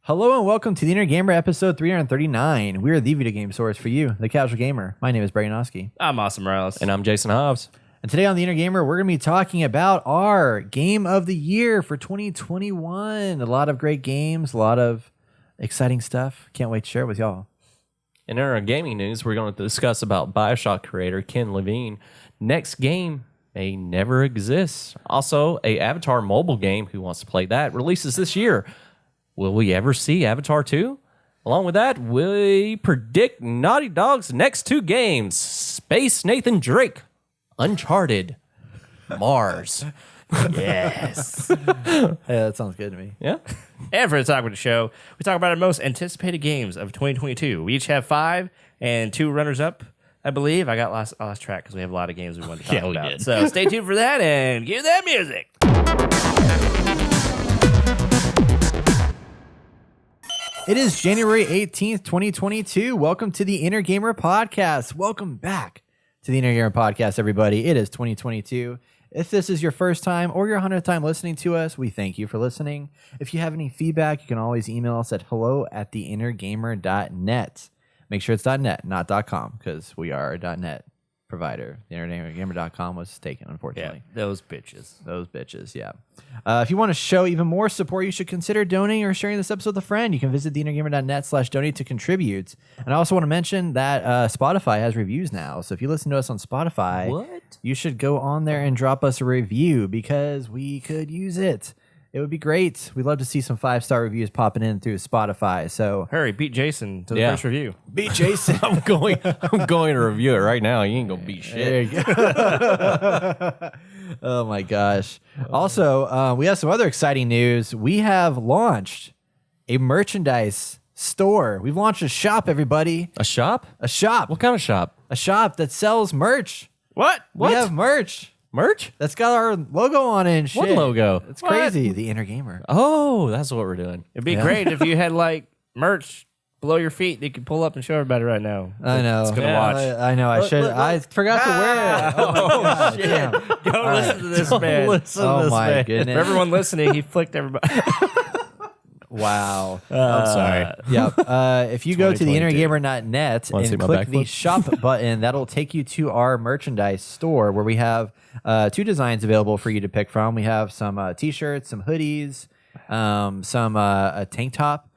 Hello and welcome to the Inner Gamer episode 339. We are the video game source for you, the casual gamer. My name is Brayden Oski. I'm Austin Morales. And I'm Jason Hobbs. And today on the Inner Gamer, we're going to be talking about our game of the year for 2021. A lot of great games, a lot of exciting stuff. Can't wait to share it with y'all. And in our gaming news, we're going to discuss about BioShock creator Ken Levine. Next game may never exist. Also, a Avatar mobile game, who wants to play that, releases this year. Will we ever see Avatar 2? Along with that, we predict Naughty Dog's next two games. Space Nathan Drake, Uncharted, Mars. Yes. Yeah, that sounds good to me. Yeah. And for the Talk with the Show, we talk about our most anticipated games of 2022. We each have 5 and 2 runners-up, I believe. I lost track because we have a lot of games we want to talk we about. did. So stay tuned for that and cue that music. It is January 18th, 2022. Welcome to the Inner Gamer Podcast. Welcome back to the Inner Gamer Podcast, everybody. It is 2022. If this is your first time or your 100th time listening to us, we thank you for listening. If you have any feedback, you can always email us at hello@theinnergamer.net. Make sure it's .net, not .com, because we are a .net provider. The innergamer.com was taken, unfortunately. Yeah, those bitches. Those bitches, yeah. If you want to show even more support, you should consider donating or sharing this episode with a friend. You can visit theinnergamer.net/donate to contribute. And I also want to mention that Spotify has reviews now. So if you listen to us on Spotify, you should go on there and drop us a review because we could use it. It would be great. We'd love to see some 5-star reviews popping in through Spotify. So Hurry, beat Jason to the first review. beat Jason. I'm going to review it right now. You ain't going to beat shit. There you go. Oh my gosh. Also, we have some other exciting news. We have launched a merchandise store. We've launched a shop, everybody. A shop? A shop. What kind of shop? A shop that sells merch. What? We have merch Merch? that's got our logo on it and shit. What logo? It's crazy. The Inner Gamer. Oh, that's what we're doing. It'd be great if you had like merch below your feet that you could pull up and show everybody right now. I know. It's gonna watch. I know. I should. I forgot to wear it. Oh, God, damn. Don't listen to this man. Oh my For goodness. everyone listening, he flicked everybody. Wow. I'm sorry. Yeah. If you go to 2022. theinnergamer.net Wanna see and my click the backflip? shop button, that'll take you to our merchandise store where we have 2 designs available for you to pick from. We have some t-shirts, some hoodies, a tank top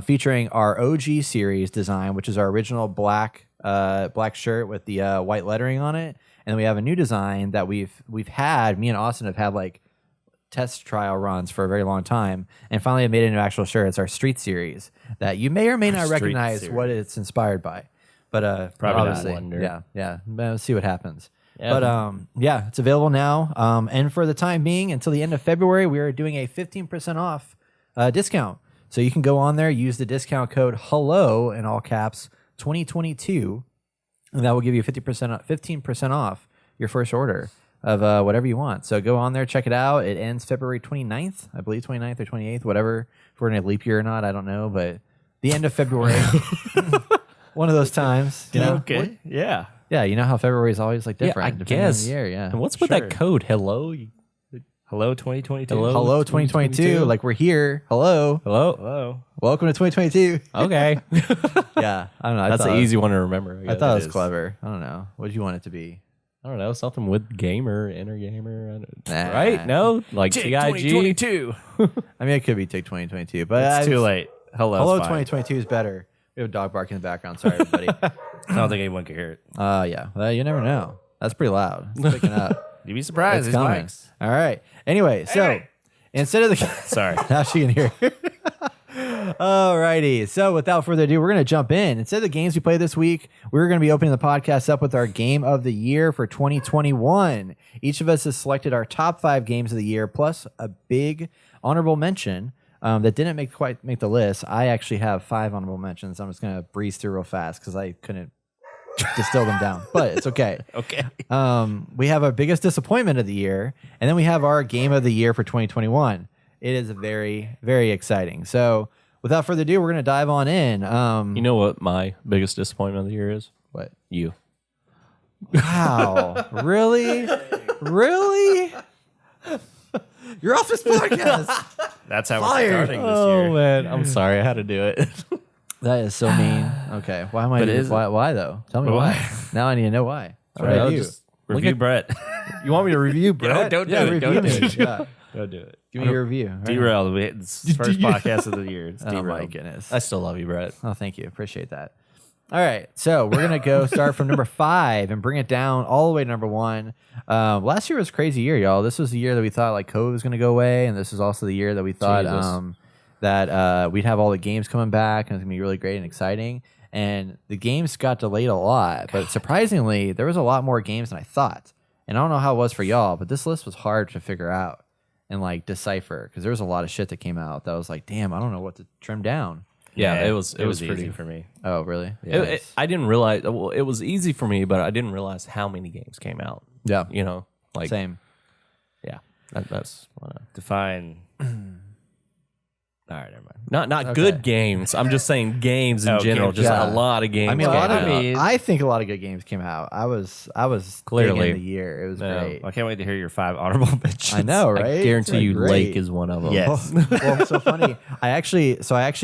featuring our OG series design, which is our original black shirt with the white lettering on it. And then we have a new design that we've had. Me and Austin have had like test trial runs for a very long time, and finally I made it into actual shirt. It's our Street series that you may or may not Street recognize series. what it's inspired by, but Probably not. obviously, Wonder. yeah. Let's see what happens. Yeah. But yeah, it's available now. And for the time being, until the end of February, we are doing a 15% off discount. So you can go on there, use the discount code HELLO in all caps 2022, and that will give you 15% off your first order of whatever you want. So go on there, check it out. It ends February 29th, I believe 29th or 28th, whatever. If we're in a leap year or not, I don't know. But the end of February, one of those times. You know? Okay. Yeah. Yeah, you know how February is always like different. I depending on guess. the year, yeah. And what's with Sure. that code? Hello? Hello, 2022. Hello 2022. Like we're here. Hello. Hello? Hello. Welcome to 2022. Okay. Yeah, I don't know. That's an easy one to remember. I thought it was clever. I don't know. What did you want it to be? I don't know. Something with gamer, inner gamer. Nah. Right? No? Like Jake, TIG? 2022. I mean, it could be Take 2022, but It's too late. Hello. Hello 2022 is better. We have a dog barking in the background. Sorry, everybody. I don't think anyone can hear it. Yeah. Well, you never know. That's pretty loud. It's picking up. You'd be surprised. It's These coming. mics. All right. Anyway, so Anyway. instead of the Sorry. now she can hear. Alrighty. So without further ado, we're going to jump in. Instead of the games we played this week, we're going to be opening the podcast up with our game of the year for 2021. Each of us has selected our top 5 games of the year, plus a big honorable mention that didn't quite make the list. I actually have 5 honorable mentions. I'm just going to breeze through real fast because I couldn't distill them down, but it's okay. Okay. We have our biggest disappointment of the year, and then we have our game of the year for 2021. It is very, very exciting. So without further ado, we're going to dive on in. You know what my biggest disappointment of the year is? What? You. Wow. Really? Really? You're off this podcast. That's how Fired. we're starting this Oh year. man, I'm sorry. I had to do it. That is so mean. Okay, why am I? But doing is it- why though? Tell me But why. why? Now I need to know why. That's what I know, do. just- Review Brett. You want me to review, Brett? don't do Yeah, it. review Don't do me. it. Yeah. Don't do it. Give me your review. All right. Derailed. It's first podcast of the year. It's Oh my derailed. goodness. I still love you, Brett. Oh, thank you. Appreciate that. All right. So we're going to go start from number 5 and bring it down all the way to number 1. Last year was a crazy year, y'all. This was the year that we thought like COVID was going to go away. And this was also the year that we thought Jesus. that we'd have all the games coming back and it was going to be really great and exciting. And the games got delayed a lot. But surprisingly, there was a lot more games than I thought. And I don't know how it was for y'all, but this list was hard to figure out and like decipher because there was a lot of shit that came out that was like, damn, I don't know what to trim down. Yeah, it was easy pretty. for me. Oh, really? I didn't realize. Well, it was easy for me, but I didn't realize how many games came out. Yeah. You know, like Same. yeah, that's Define. All right, never mind. not Okay. good games. I'm just saying games in Oh, general. games, Just yeah. a lot of games. I mean, a came lot of out. I think a lot of good games came out. I was Clearly. big in the year. It was Yeah. great. I can't wait to hear your 5 honorable mentions. I know, right? I guarantee It's, you, great. Lake is one of them. Yes. Well, so funny. I actually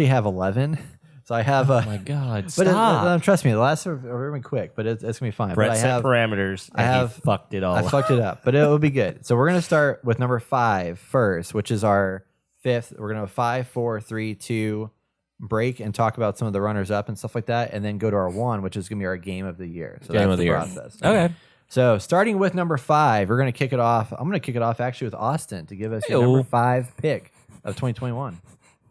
have 11. So I have Oh my God! but Stop. trust me, the last are really quick, but it's gonna be fine. Brett but I set have parameters. I And have- he fucked it all. I up. fucked it up, but it will be good. So we're gonna start with number 5 first, which is our 5th. We're gonna have 5, 4, 3, 2 break and talk about some of the runners up and stuff like that, and then go to our 1, which is gonna be our game of the year. So Game that's of the year. process. Okay. So starting with number 5, we're gonna kick it off. I'm gonna kick it off actually with Austin to give us your Hey-o. number 5 pick of 2021.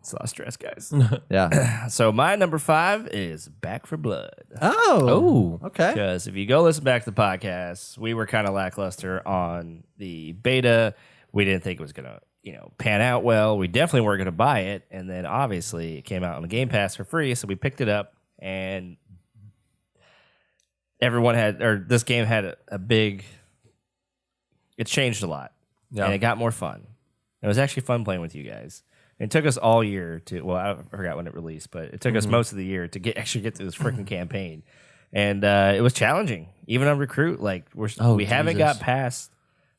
It's a lot of stress, guys. Yeah. So my number 5 is Back for Blood. Oh. Okay. Because if you go listen back to the podcast, we were kind of lackluster on the beta. We didn't think it was gonna, pan out well. We definitely weren't gonna buy it, and then obviously it came out on the Game Pass for free, so we picked it up, and this game had a big. It changed a lot, and it got more fun. It was actually fun playing with you guys. It took us all year to. Well, I forgot when it released, but it took us most of the year to actually get through this freaking campaign, and it was challenging. Even on recruit, like we haven't Jesus. got past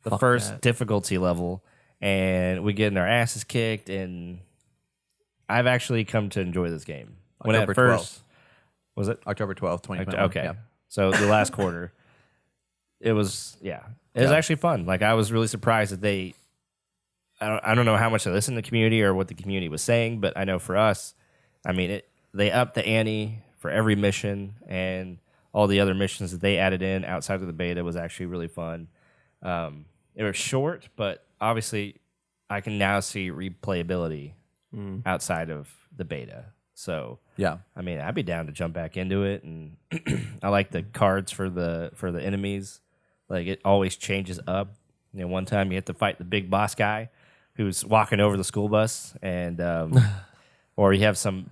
the Fuck first that. difficulty level, and we getting our asses kicked. And I've actually come to enjoy this game. When October at first 12th. was it October 12th, 2021. okay? Yeah. So the last quarter, it was it was actually fun. Like I was really surprised that they. I don't know how much they listened to the community or what the community was saying, but I know for us, I mean, they upped the ante for every mission, and all the other missions that they added in outside of the beta was actually really fun. It was short, but obviously, I can now see replayability outside of the beta. So, Yeah. I mean, I'd be down to jump back into it, and I like the cards for the enemies. Like it always changes up. One time you have to fight the big boss guy who's walking over the school bus, and or you have some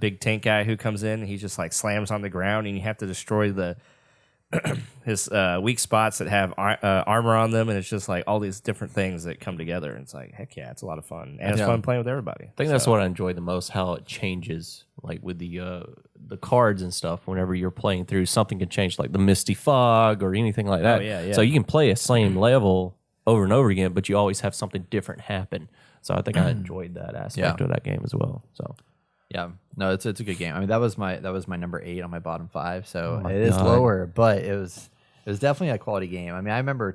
big tank guy who comes in and he just like slams on the ground, and you have to destroy his weak spots that have armor on them, and it's just like all these different things that come together, and it's like heck yeah, it's a lot of fun, and it's Yeah. fun playing with everybody. I think that's what I enjoy the most, how it changes, like with the cards and stuff. Whenever you're playing through, something can change, like the Misty Fog or anything like that. yeah, yeah. So you can play a same level over and over again, but you always have something different happen. So I think I enjoyed that aspect of that game as well. So Yeah, no, it's a good game. I mean, that was my number 8 on my bottom 5, so my it is God. lower, but it was definitely a quality game. I mean, I remember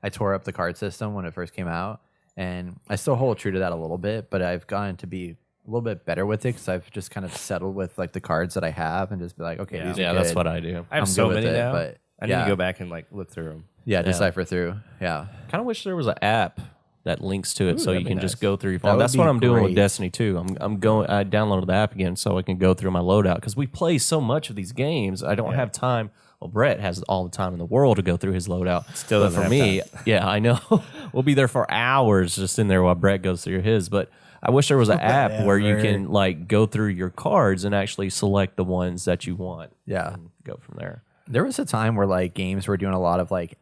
I tore up the card system when it first came out, and I still hold true to that a little bit, but I've gotten to be a little bit better with it because I've just kind of settled with like the cards that I have and just be like, okay, these are yeah, that's good. what I do. I have I'm so good with many it, now, but I need yeah. to go back and like look through them. Yeah, decipher through. Yeah, Kind of wish there was an app that links to it, so you that'd be can nice. just go through your That phone. would That's be what I'm doing with great. Destiny 2. I'm going. I downloaded the app again so I can go through my loadout because we play so much of these games. I don't have time. Well, Brett has all the time in the world to go through his loadout. Still But doesn't for have me, yeah, I know. We'll be there for hours just in there while Brett goes through his. But I wish there was an app where you can like go through your cards and actually select the ones that you want. Yeah. and go from there. there was a time where like games were doing a lot of like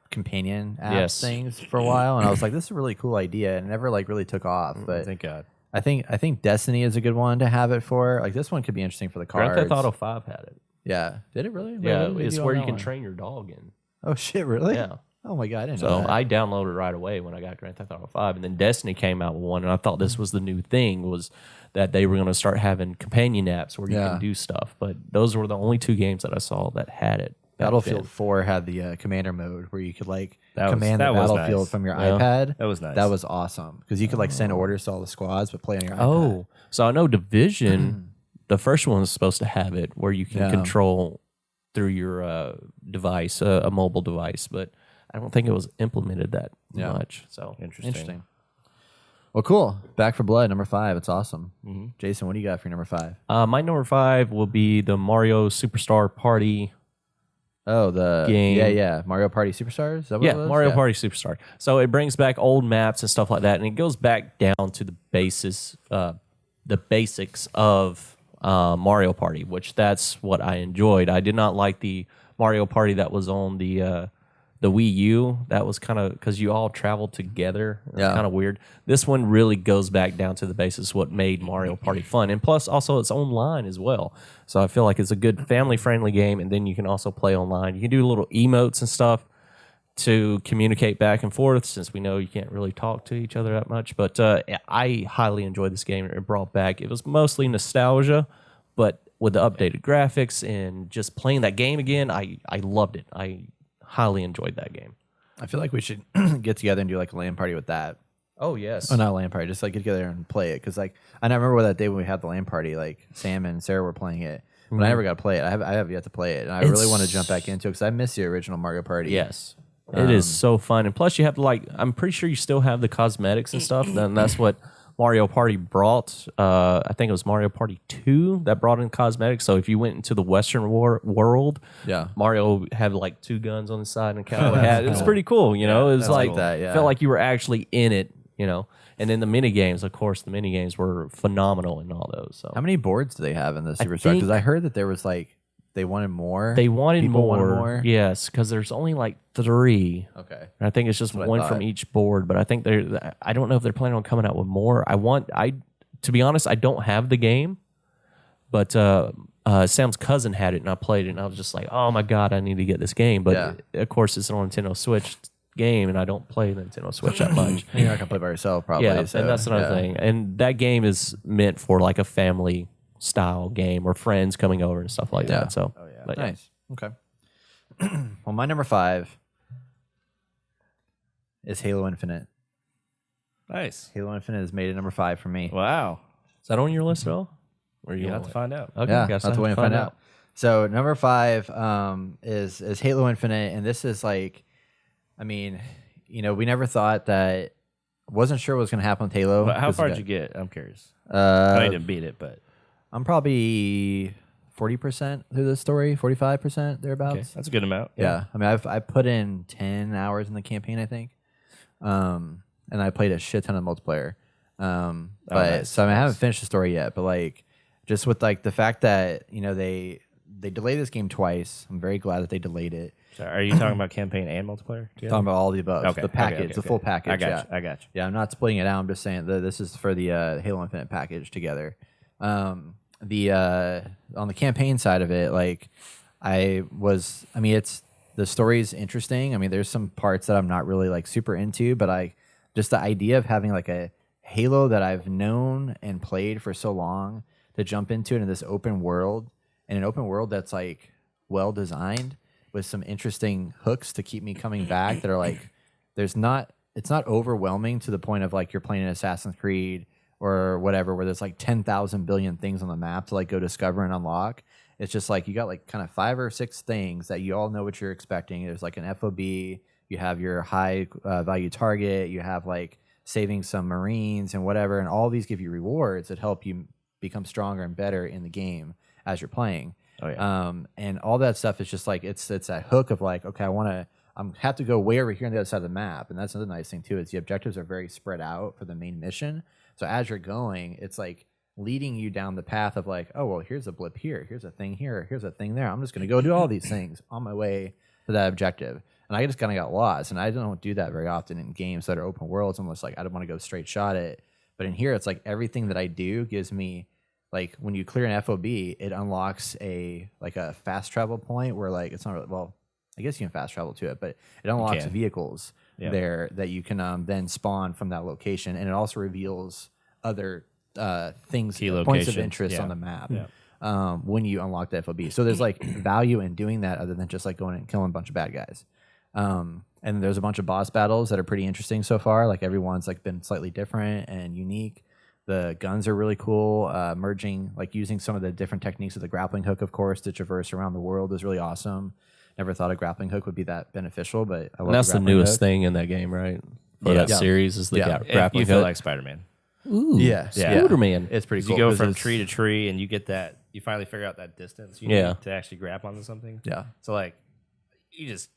companion app Yes. things for a while, and I was like, this is a really cool idea, and it never like really took off. But Thank God. I think Destiny is a good one to have it for. Like this one could be interesting for the cards. Grand Theft Auto 5 had it. Yeah, did it really? Yeah, What did it's do where on you that can one? train your dog in. Oh shit, really? Yeah. Oh my god, I didn't know So that. I downloaded right away when I got Grand Theft Auto 5, and then Destiny came out with one, and I thought this was the new thing, was that they were going to start having companion apps where you Yeah. can do stuff. But those were the only 2 games that I saw that had it. back Battlefield then. 4 had the commander mode where you could like That command was the nice. battlefield from your Yeah. iPad. That was nice. That was awesome because you could like send orders to all the squads, but play on your iPad. Oh, so I know Division, the first one was supposed to have it where you can Yeah. control through your device, a mobile device, but I don't think it was implemented that Yeah. much. So Interesting. Well, cool. Back for Blood, number 5. It's awesome. Mm-hmm. Jason, what do you got for your number 5? My number 5 will be the Mario Superstar Party. Oh, the Game. yeah, Mario Party Superstars. Is that what Yeah, it was? Mario Party Superstar. So it brings back old maps and stuff like that, and it goes back down to the basics of Mario Party, which that's what I enjoyed. I did not like the Mario Party that was on the Wii U. That was kind of because you all traveled together. It's Yeah. kind of weird. This one really goes back down to the basics, what made Mario Party fun, and plus also it's online as well. So I feel like it's a good family-friendly game, and then you can also play online. You can do little emotes and stuff to communicate back and forth, since we know you can't really talk to each other that much. But I highly enjoyed this game. It brought back, it was mostly nostalgia, but with the updated graphics and just playing that game again, I loved it. I highly enjoyed that game. I feel like we should get together and do like a LAN party with that. Oh, yes. Oh, not a LAN party. Just like get together and play it. Because like I remember that day when we had the LAN party. Like Sam and Sarah were playing it, but I never got to play it. I have yet to play it, and I really want to jump back into it because I miss the original Mario Party. Yes. It is so fun. And plus, you have to, like, I'm pretty sure you still have the cosmetics and stuff. Then that's what Mario Party brought. I think it was Mario Party 2 that brought in cosmetics. So if you went into the Western world, Yeah. Mario had like 2 guns on the side and a cowboy hat. It was pretty cool, you know. It was that's like like that, yeah. felt like you were actually in it, you know. And then the mini games, of course, the mini games were phenomenal in all those. So How many boards do they have in the Superstar? think- Because I heard that there was like they wanted more. they wanted People more, wanted more. yes, because there's only like 3. Okay. And I think it's just what I one thought. from each board, but I think I don't know if they're planning on coming out with more. To be honest, I don't have the game, but Sam's cousin had it and I played it and I was just like, oh my God, I need to get this game. But of course it's an Nintendo Switch game and I don't play the Nintendo Switch that much. And you're not gonna play by yourself, probably. Yeah, so, and that's another thing. And that game is meant for like a family style game or friends coming over and stuff like Yeah. that. So, but yeah. Nice. Okay. Well, my number 5 is Halo Infinite. Nice. Halo Infinite has made it number 5 for me. Wow. Is that on your list at all? Or You have to find out. Okay, Yeah, guess that's I the way have to to find out. So number 5 is Halo Infinite, and this is like, I mean, you know, we never thought that. Wasn't sure what was going to happen with Halo. But how 'cause far we did you get? I'm curious. I got- didn't beat it, but I'm probably 40% through the story, 45% thereabouts. okay. That's a good amount. Yeah, I mean, I put in 10 hours in the campaign, I think, and I played a shit ton of multiplayer. But nice, so I, mean, I haven't finished the story yet. But like, just with like the fact that you know they delayed this game twice, I'm very glad that they delayed it. So are you talking about campaign and multiplayer? together? Talking about all the above, Okay, the package, okay, the okay. full package. I got yeah. you. I got you. Yeah, I'm not splitting it out. I'm just saying that this is for the Halo Infinite package together. On the campaign side of it, like it's the story's interesting. I mean, there's some parts that I'm not really like super into, but just the idea of having like a Halo that I've known and played for so long to jump into it in this open world, and an open world that's like well designed with some interesting hooks to keep me coming back that are like it's not overwhelming to the point of like you're playing an Assassin's Creed or whatever where there's like 10,000 billion things on the map to like go discover and unlock. It's just like you got like kind of 5 or 6 things that you all know what you're expecting. There's like an FOB, you have your high value target, you have like saving some Marines and whatever, and all these give you rewards that help you become stronger and better in the game as you're playing. Oh yeah. And all that stuff is just like it's that hook of like, okay, I have to go way over here on the other side of the map, and that's another nice thing too. Is the objectives are very spread out for the main mission. So as you're going, it's like leading you down the path of like, oh well, here's a blip here, here's a thing here, here's a thing there. I'm just gonna go do all these things on my way to that objective. And I just kind of got lost, and I don't do that very often in games that are open worlds. I'm almost like I don't want to go straight shot it, but in here, it's like everything that I do gives me. Like when you clear an FOB, it unlocks a fast travel point where like it's not really, well, I guess you can fast travel to it, but it unlocks can. vehicles there that you can then spawn from that location, and it also reveals other things, Key points of locations. interest on the map when you unlock the FOB. So there's like value in doing that other than just like going and killing a bunch of bad guys. And there's a bunch of boss battles that are pretty interesting so far. Like everyone's like been slightly different and unique. The guns are really cool. Merging, like using some of the different techniques of the grappling hook, of course, to traverse around the world is really awesome. Never thought a grappling hook would be that beneficial, but I love And that's the grappling newest hook. thing in that game, right? For Yeah. that series is the Yeah. grappling You feel hook. like Spider-Man. Ooh, Yeah, Spider-Man. It's pretty You cool. go 'cause from it's- tree to tree, and you get that. You finally figure out that distance you Yeah. need to actually grab onto something. Yeah, So like, you just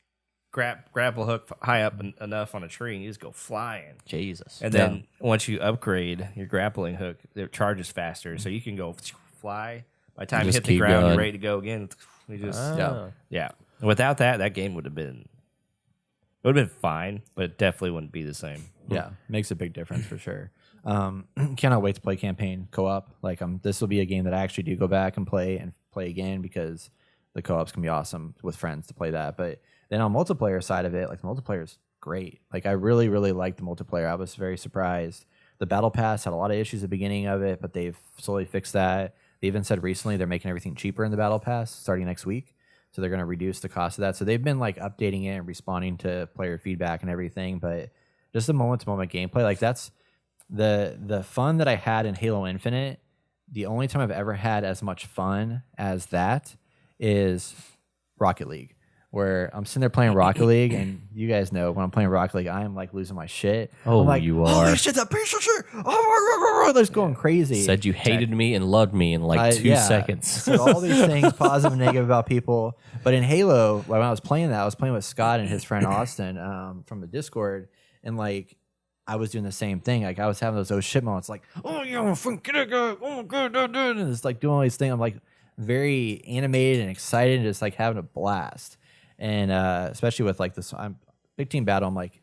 grapple hook high up enough on a tree, and you just go flying. Jesus. And then once you upgrade your grappling hook, it charges faster, so you can go fly. By the time you Just hit the keep ground, going. you're ready to go again. You just Ah. yeah. Without that, that game would have been fine, but it definitely wouldn't be the same. yeah, makes a big difference for sure. Cannot wait to play campaign co-op. Like, this will be a game that I actually do go back and play again because the co-ops can be awesome with friends to play that. But then on multiplayer side of it, like the multiplayer is great. Like I really, really like the multiplayer. I was very surprised. The battle pass had a lot of issues at the beginning of it, but they've slowly fixed that. They even said recently they're making everything cheaper in the battle pass starting next week. So they're going to reduce the cost of that. So they've been like updating it and responding to player feedback and everything. But just the moment to moment gameplay, like that's the fun that I had in Halo Infinite. The only time I've ever had as much fun as that is Rocket League, where I'm sitting there playing Rocket League, and you guys know when I'm playing Rocket League, I am like losing my shit. Oh, I'm like, you holy are. shit, that piece of shit! Oh, just going crazy. Said you hated me and loved me in like 2 seconds. So all these things, positive and negative about people. But in Halo, when I was playing that, I was playing with Scott and his friend Austin from the Discord, and like I was doing the same thing. Like I was having those shit moments, like, oh yeah, oh good, and it's like doing all these things. I'm like very animated and excited, and just like having a blast. And especially with like this, I'm big team battle. I'm like,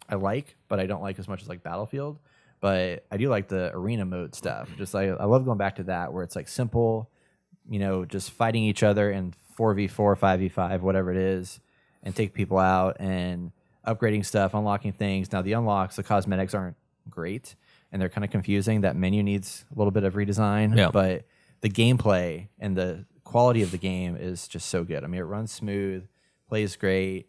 I like, but I don't like as much as like Battlefield. But I do like the arena mode stuff. Just like I love going back to that, where it's like simple, just fighting each other in 4v4, 5v5, whatever it is, and take people out and upgrading stuff, unlocking things. Now the unlocks, the cosmetics aren't great, and they're kind of confusing. That menu needs a little bit of redesign. Yeah. But the gameplay and the quality of the game is just so good. I mean, it runs smooth, plays great.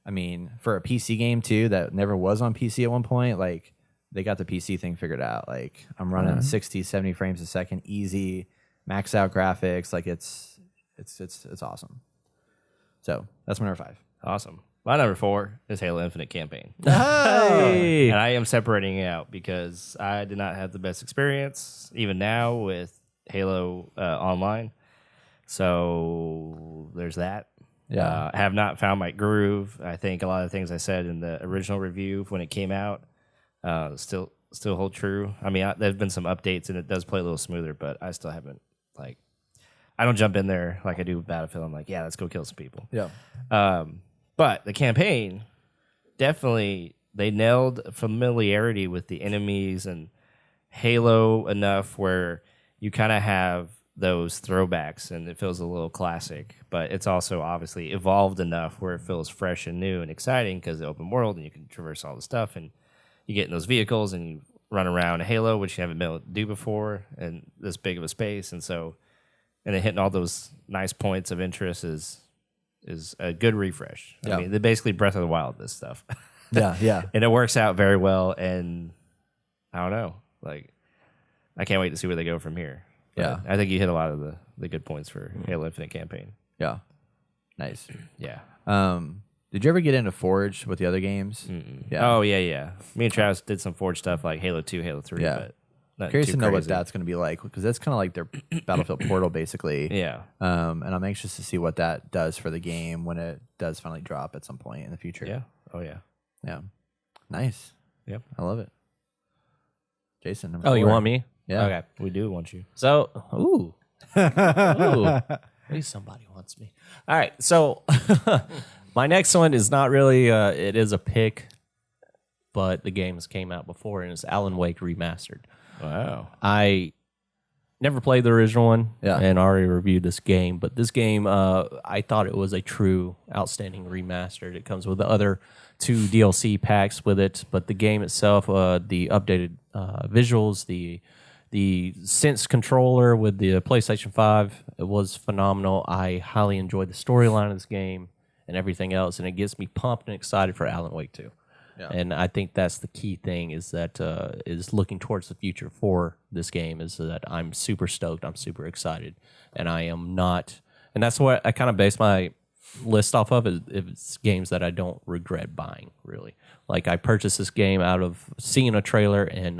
I mean, for a PC game too, that never was on PC at one point, like they got the PC thing figured out. Like I'm running 60, 70 frames a second, easy, max out graphics. Like it's awesome. So that's my number 5. Awesome. My number 4 is Halo Infinite campaign. Hey. And I am separating it out because I did not have the best experience, even now, with Halo Online. So there's that. Yeah. I have not found my groove. I think a lot of the things I said in the original review when it came out still hold true. I mean, there's been some updates, and it does play a little smoother, but I still haven't, like, I don't jump in there like I do with Battlefield. I'm like, yeah, let's go kill some people. Yeah. But the campaign, definitely, they nailed familiarity with the enemies and Halo enough where you kind of have those throwbacks and it feels a little classic. But it's also obviously evolved enough where it feels fresh and new and exciting because the open world and you can traverse all the stuff and you get in those vehicles and you run around Halo, which you haven't been able to do before in this big of a space. And then hitting all those nice points of interest is a good refresh. Yeah. I mean, they're basically Breath of the Wild, this stuff. Yeah. And it works out very well. And I don't know. Like, I can't wait to see where they go from here. But Yeah. I think you hit a lot of the good points for Halo Infinite campaign. Yeah. Nice. Yeah. Did you ever get into Forge with the other games? Yeah. Oh, yeah. Me and Travis did some Forge stuff like Halo 2, Halo 3. Yeah. But nothing Curious too to know what crazy. that's going to be like, because that's kind of like their Battlefield Portal, basically. Yeah. And I'm anxious to see what that does for the game when it does finally drop at some point in the future. Yeah. Oh, yeah. Yeah. Nice. Yep. I love it. Jason, number Oh, you 4. want me? Yeah. Okay. We do want you. So, ooh. At least somebody wants me. All right. So, my next one is not really, it is a pick, but the games came out before, and it's Alan Wake Remastered. Wow. Never played the original one, Yeah. and already reviewed this game. But this game, I thought it was a true outstanding remastered. It comes with the other 2 DLC packs with it, but the game itself, the updated visuals, the Sense controller with the PlayStation 5, it was phenomenal. I highly enjoyed the storyline of this game and everything else, and it gets me pumped and excited for Alan Wake 2. Yeah. And I think that's the key thing is that is looking towards the future for this game is that I'm super stoked. I'm super excited. And I am not. And that's what I kind of base my list off of is it's games that I don't regret buying, really. Like I purchased this game out of seeing a trailer, and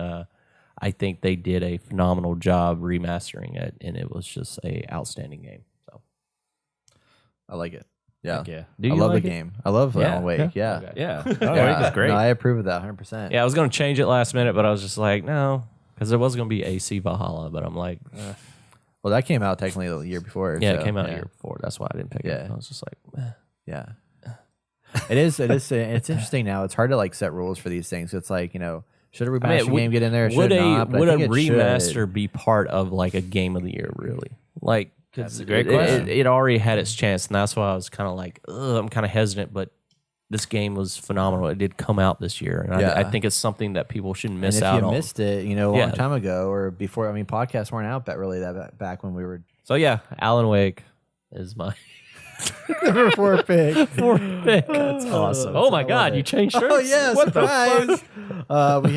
I think they did a phenomenal job remastering it. And it was just a outstanding game. So I like it. Yeah. Heck yeah. do I you love like the it? game. I love Alan Wake. Yeah. Okay. Yeah. Alan Wake is great. No, I approve of that 100%. Yeah, I was going to change it last minute, but I was just like, no, because there was going to be AC Valhalla, but I'm like, Well, that came out technically the year before. yeah, so, it came out a year before. That's why I didn't pick it. Yeah. I was just like, Yeah. It is. It's interesting now. It's hard to like set rules for these things. It's like, should a remaster game get in there? Would Should it not? But would I a think it remaster should. be part of like a game of the year? Really? Like, That's a great question. It already had its chance, and that's why I was kind of like, I'm kind of hesitant. But this game was phenomenal. It did come out this year, and Yeah. I think it's something that people shouldn't miss And if out you on. missed it, a long Yeah. time ago or before. I mean, podcasts weren't out back when we were So yeah, Alan Wake is my number 4 pick. pick. That's awesome. Oh my I love God, it. you changed shirts? Oh yeah, What surprise! We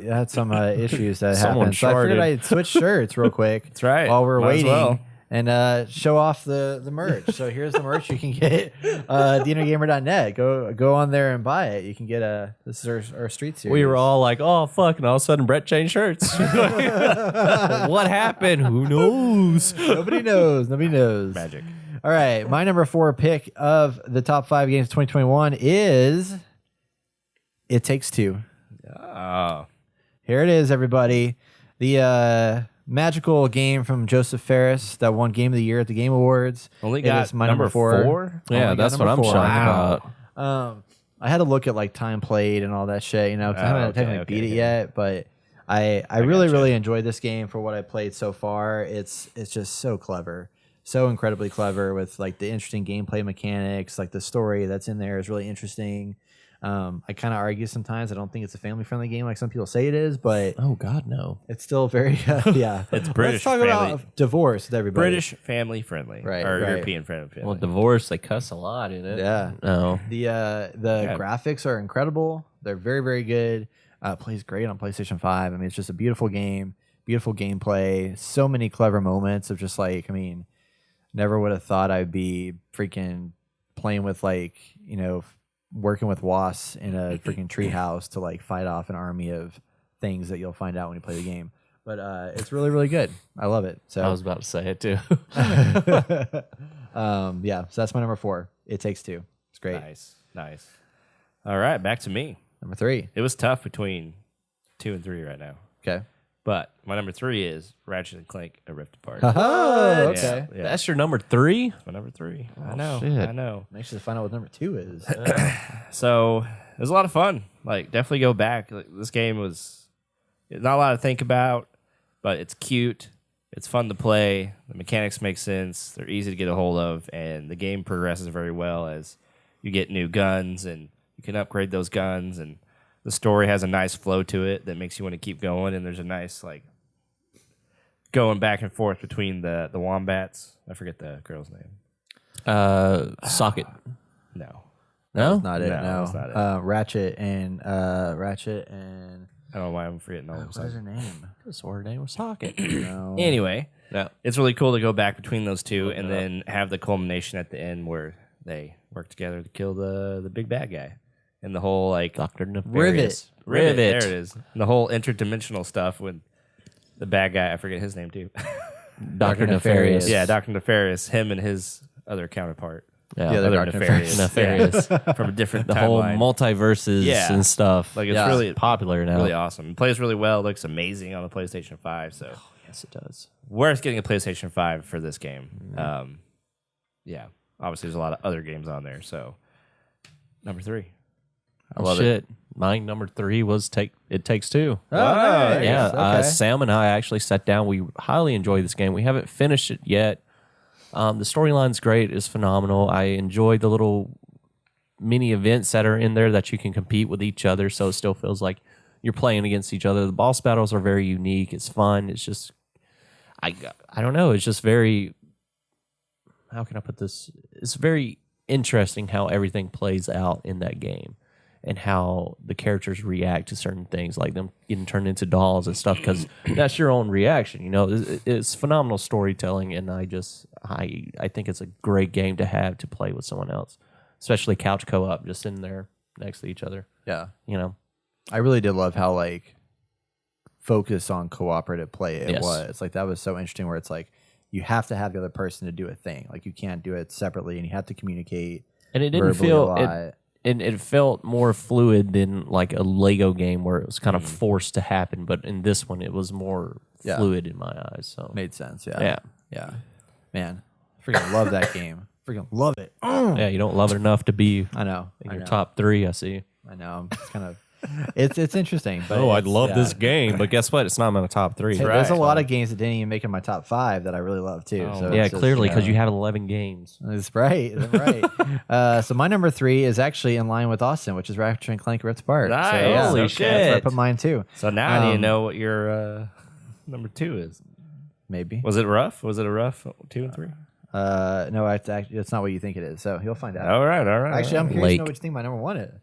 had some issues that Someone happened, so I figured sharded. I'd switch shirts real quick. That's right. While we're Might as waiting. well. And show off the merch. So here's the merch you can get. DNRgamer.net. Go on there and buy it. You can get this is our street series. We were all like, oh, fuck. And all of a sudden, Brett changed shirts. What happened? Who knows? Nobody knows. Nobody knows. Magic. All right, my number 4 pick of the top 5 games of 2021 is It Takes Two. Oh. Here it is, everybody. The magical game from Joseph Ferris that won Game of the Year at the Game Awards. Only It got is my number 4? Yeah, Only got that's what number I'm 4. shocked Wow. about. I had to look at like time played and all that shit, 'cause I haven't okay, technically beat it okay. yet, but I really, gotcha. really enjoyed this game for what I played so far. It's just so clever. So incredibly clever with like the interesting gameplay mechanics, like the story that's in there is really interesting. I kind of argue sometimes I don't think it's a family friendly game like some people say it is, but Oh, God, no. it's still very yeah. It's British Let's talk family. about divorce with everybody. British family friendly. Right, Or right. European family. Well, divorce, they cuss a lot in it. Yeah. No. The Yeah. graphics are incredible. They're very, very good. Plays great on PlayStation 5. I mean, it's just a beautiful game, beautiful gameplay. So many clever moments of just like, I mean, never would have thought I'd be freaking playing with like, working with wasps in a freaking treehouse to like fight off an army of things that you'll find out when you play the game. But it's really, really good. I love it. So I was about to say it, too. yeah, so that's my number 4. It Takes Two. It's great. Nice. All right, back to me. Number 3. It was tough between 2 and 3 right now. Okay. But my number 3 is Ratchet and Clank: A Rift Apart. Oh, What? okay. Yeah. That's your number 3? My number 3. Oh, I know. shit. I know. I'm anxious to find out what number 2 is. So it was a lot of fun. Like, definitely go back. Like, this game was not a lot to think about, but it's cute. It's fun to play. The mechanics make sense. They're easy to get a hold of, and the game progresses very well as you get new guns and you can upgrade those guns. And the story has a nice flow to it that makes you want to keep going. And there's a nice like going back and forth between the wombats. I forget the girl's name. Socket. No. No? Not it. No, No. that's not it. Ratchet and I don't know why I'm forgetting all of a what is sudden. her name? His word name was Socket. No. Anyway, No. it's really cool to go back between those two and then have the culmination at the end where they work together to kill the big bad guy. And the whole like Dr. Nefarious. Rivet. There it is. And the whole interdimensional stuff with the bad guy. I forget his name too. Dr. Nefarious. Yeah, Dr. Nefarious. Him and his other counterpart. Yeah. Yeah, Other Dr. Nefarious. Nefarious. Yeah. From a different The whole timeline. multiverses Yeah. and stuff. Like, it's Yeah. really popular now. really awesome. It plays really well. It looks amazing on the PlayStation 5. So Yes, it does. worth getting a PlayStation 5 for this game. Yeah. Obviously, there's a lot of other games on there. So, number 3. I love Shit. My number 3 was It Takes Two. Oh, nice. Yeah, Okay. Sam and I actually sat down. We highly enjoyed this game. We haven't finished it yet. The storyline's great. It's phenomenal. I enjoyed the little mini events that are in there that you can compete with each other, so it still feels like you're playing against each other. The boss battles are very unique. It's fun. It's just, I don't know. It's just very, how can I put this? It's very interesting how everything plays out in that game and how the characters react to certain things, like them getting turned into dolls and stuff, because that's your own reaction. You know, it's phenomenal storytelling, and I think it's a great game to have to play with someone else, especially couch co-op, just sitting there next to each other. Yeah. You know, I really did love how like focused on cooperative play it Yes. was. Like that was so interesting where it's like you have to have the other person to do a thing. Like you can't do it separately and you have to communicate. and it didn't verbally feel a lot. it felt more fluid than like a Lego game where it was kind of forced to happen. But in this one, it was more Yeah. fluid in my eyes. So Made sense. Yeah. Yeah. Yeah. Man, freaking love that game. Freaking love it. yeah, you don't love it enough to be I know. in I your know. top 3. I see. I know. It's kind of it's interesting. But Oh, I'd it's- love yeah. this game, but guess what? It's not in my top 3. Hey, there's a lot of games that didn't even make in my top 5 that I really love too. So Yeah, it's just, clearly, because you you know, have 11 games. That's right. That's right. So my number 3 is actually in line with Austin, which is Ratchet and Clank Rift Apart. So, Nice. yeah, Holy that's where I shit. put mine too. So now I need to know what your number 2 is. Maybe. Was it rough? Was it a rough 2 and 3? No, it's not what you think it is. So you'll find out. All right. Actually, I'm curious Lake. to know what you think my number 1 is.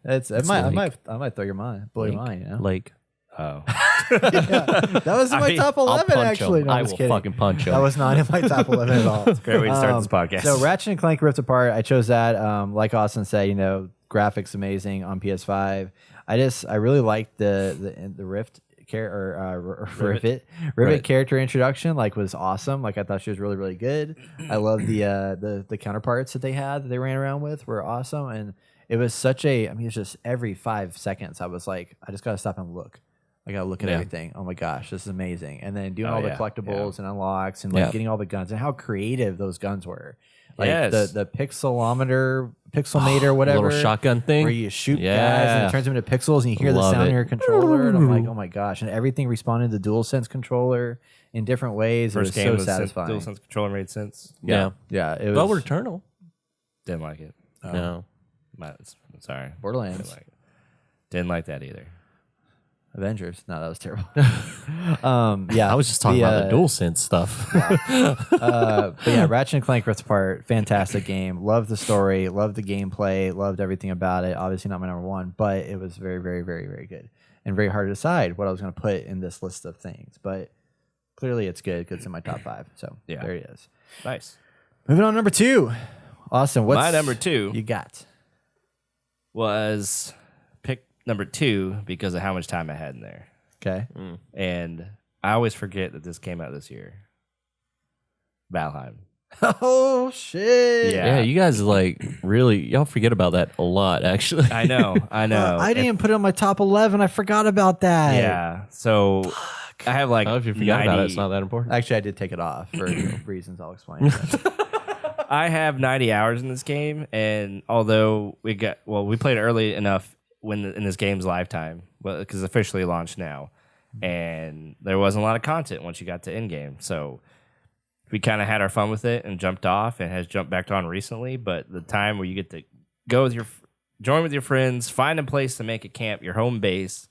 I might throw your mind, blow your mind. You know, Lake. Oh. that was in my top I'll 11 punch actually. him. No, I'm I just will kidding. fucking punch him. That was not in my top 11 at all. Great way to start this podcast. So Ratchet and Clank Rift Apart, I chose that. Like Austin said, you know, graphics amazing on PS5. I really liked the Rift Rivet character introduction. Like was awesome. Like I thought she was really really good. I love the counterparts that they had that they ran around with were awesome, and it was such a. I mean, it's just every 5 seconds I was like, I just gotta stop and look. I gotta look at everything. Oh my gosh, this is amazing. And then doing all the collectibles and unlocks and like getting all the guns and how creative those guns were. Like the pixelmator, whatever. Little shotgun thing. Where you shoot guys and Yeah. it turns them into pixels and you hear Love the sound in it. your controller. And I'm like, oh my gosh. And everything responded to the DualSense controller in different ways. First it game was so satisfying. DualSense controller made sense. Yeah. Yeah, it was But we're Eternal. Didn't like it. No. Sorry. Borderlands. Didn't like that either. Avengers. No, that was terrible. Yeah, I was just talking about the DualSense stuff. but yeah, Ratchet and Clank Rift Apart, fantastic game. Loved the story, loved the gameplay, loved everything about it. Obviously not my number 1, but it was very, very, very, very good. And very hard to decide what I was going to put in this list of things. But clearly it's good because it's in my top 5. So Yeah. there it is. Nice. Moving on to number 2. Austin, what's My number 2 you got? was pick number 2 because of how much time I had in there. Okay. And I always forget that this came out this year. Valheim. Oh, shit. Yeah. Yeah, you guys like really y'all forget about that a lot, actually. I know. I didn't put it on my top 11. I forgot about that. Yeah. So I have like Oh, if you forgot about it, 90 it's not that important. Actually, I did take it off for reasons I'll explain. I have 90 hours in this game, and although we played it early enough in this game's lifetime, because it's officially launched now, and there wasn't a lot of content once you got to end game, so we kind of had our fun with it and jumped off, and has jumped back on recently. But the time where you get to go with join with your friends, find a place to make a camp, your home base,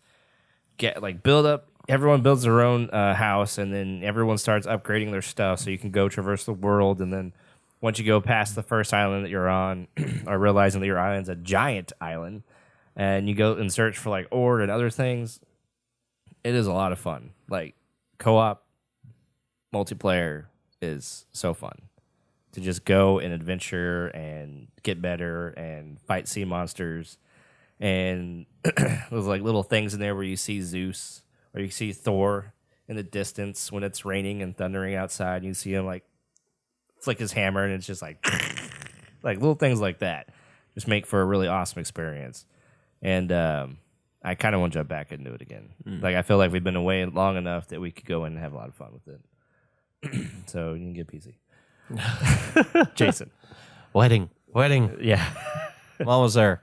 build up. Everyone builds their own house, and then everyone starts upgrading their stuff so you can go traverse the world, and then once you go past the first island that you're on, or realizing that your island's a giant island, and you go and search for like ore and other things, it is a lot of fun. Like co-op multiplayer is so fun to just go and adventure and get better and fight sea monsters. And there's like little things in there where you see Zeus or you see Thor in the distance when it's raining and thundering outside. You see him like flick his hammer and it's just like little things like that just make for a really awesome experience. And I kind of want to jump back into it again. Like I feel like we've been away long enough that we could go in and have a lot of fun with it. So you can get PC. Jason. Wedding. Yeah. I'm almost there.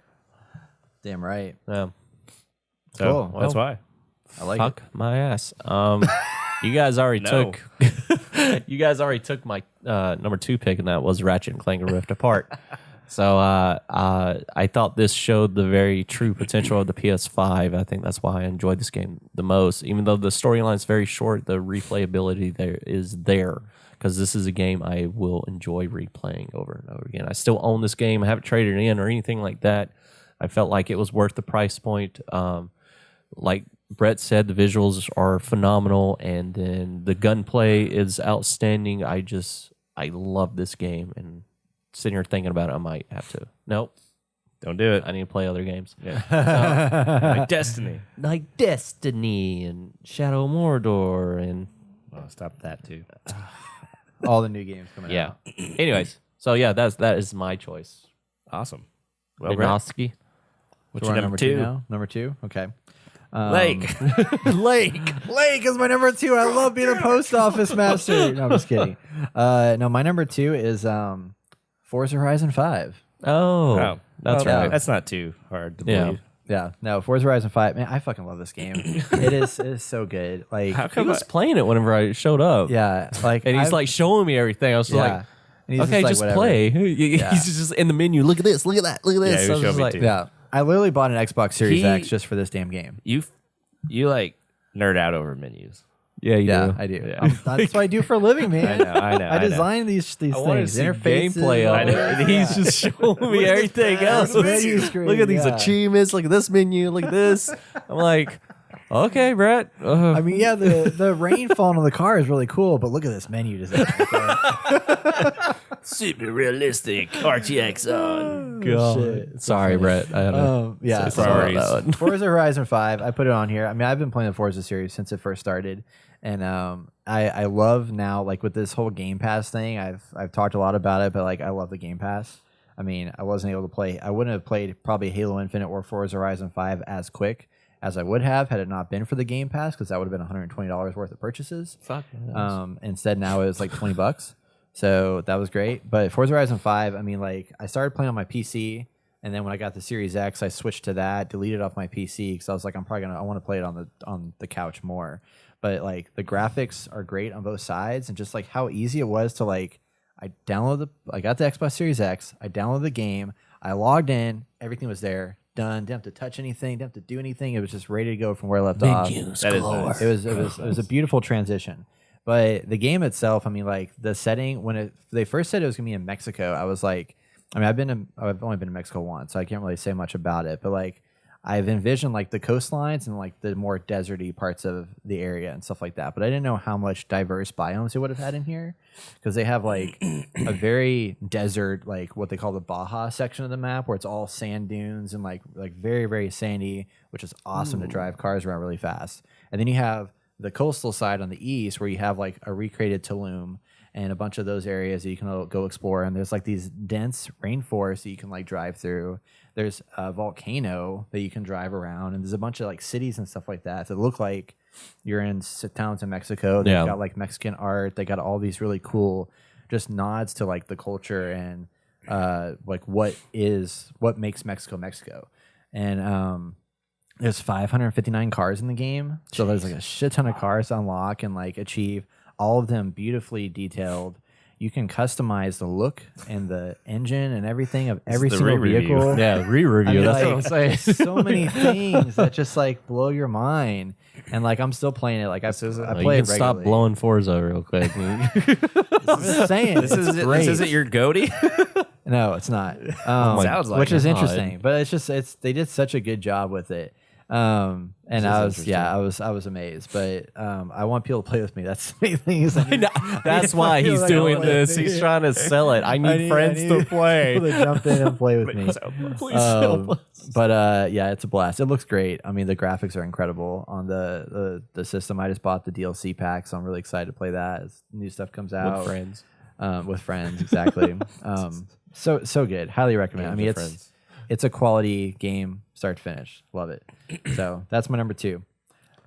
Damn right. Yeah. So Cool. that's Well, why. I like Fuck my ass. You guys already No. took. You guys already took my number 2 pick, and that was Ratchet and Clank Rift Apart. So I thought this showed the very true potential of the PS5. I think that's why I enjoyed this game the most. Even though the storyline's very short, the replayability there because this is a game I will enjoy replaying over and over again. I still own this game. I haven't traded it in or anything like that. I felt like it was worth the price point. Like Brett said, the visuals are phenomenal, and then the gunplay is outstanding. I love this game, and sitting here thinking about it, I might have to. Nope, Don't do it. I need to play other games. Like Destiny. Like Destiny and Shadow of Mordor and Well, stop that too. all the new games coming out. Anyways, so yeah, that is my choice. Awesome. Well, Brett, Minovsky. what's So we're your on number 2? now? Number 2? Okay. Lake. Lake is my number 2. I love being a post office master. No, I'm just kidding. No, my number 2 is Forza Horizon 5. Oh, that's well, right. That's not too hard to Yeah. believe. Yeah, no, Forza Horizon 5. Man, I fucking love this game. It is so good. Like, How He come was playing it whenever I showed up. yeah, like, And he's I've- like showing me everything. I was yeah. like, And he's okay, like, just whatever. play. He's just in the menu. Look at this. Look at that. Look at this. Yeah, he I was showed just me like, too. Yeah, I literally bought an Xbox Series He- X just for this damn game. You like nerd out over menus. yeah, you Yeah, do. I do. Yeah. That's what I do for a living, man. I know. I design these I want to things, see interfaces. gameplay I of know. it. And he's just showing me everything else. menu screen, Look at these yeah. achievements. Look at this menu. Look at this. I'm like, okay, Brett. I mean, yeah, the rain falling on the car is really cool, but look at this menu design. Super realistic RTX on. God. shit. Sorry, Brett. I had to Yeah, say sorry priorities. about that. Forza Horizon 5, I put it on here. I mean, I've been playing the Forza series since it first started, and I love now, like, with this whole Game Pass thing. I've talked a lot about it, but like, I love the Game Pass. I mean, I wasn't able to play. I wouldn't have played probably Halo Infinite or Forza Horizon 5 as quick as I would have had it not been for the Game Pass, because that would have been $120 worth of purchases. Fuck. Instead, now it's like $20. So that was great. But Forza Horizon 5, I mean, like, I started playing on my PC, and then when I got the Series X, I switched to that, deleted off my PC because I was like, I want to play it on the couch more. But like, the graphics are great on both sides, and just like how easy it was to like, I got the Xbox Series X, I downloaded the game, I logged in, everything was there, done. Didn't have to touch anything, didn't have to do anything. It was just ready to go from where I left off. That is nice. It was a beautiful transition. But the game itself, I mean, like, the setting, when they first said it was gonna be in Mexico, I was like, I mean, I've only been to Mexico once, so I can't really say much about it. But like, I've envisioned like the coastlines and like the more deserty parts of the area and stuff like that. But I didn't know how much diverse biomes it would have had in here, because they have like a very desert, like what they call the Baja section of the map, where it's all sand dunes and like very, very sandy, which is awesome to drive cars around really fast. And then you have the coastal side on the east, where you have like a recreated Tulum and a bunch of those areas that you can go explore. And there's like these dense rainforests that you can like drive through. There's a volcano that you can drive around, and there's a bunch of like cities and stuff like that that look like you're in towns in Mexico. They've got like Mexican art. They got all these really cool just nods to like the culture and like what makes Mexico Mexico. And there's 559 cars in the game, so there's like a shit ton of cars to unlock and like achieve, all of them beautifully detailed. You can customize the look and the engine and everything of every the single re-review. vehicle. Yeah, re-review. I mean, That's like, what I'm saying. so many things that just like blow your mind. And like, I'm still playing it. Like, I You play can it regularly. stop blowing Forza real quick. I'm just saying, This isn't your GOTY? No, it's not. Sounds like which is it. interesting, but they did such a good job with it. And I was amazed. But I want people to play with me. That's the main thing. Is That's why he's doing this. He's trying to sell it. I need friends to play. People to jump in and play with me. Please help us. But yeah, it's a blast. It looks great. I mean, the graphics are incredible on the system. I just bought the DLC pack, so I'm really excited to play that as new stuff comes out. With friends. Exactly. So good. Highly recommend. I mean, it's a quality game, start to finish. Love it. So that's my number 2.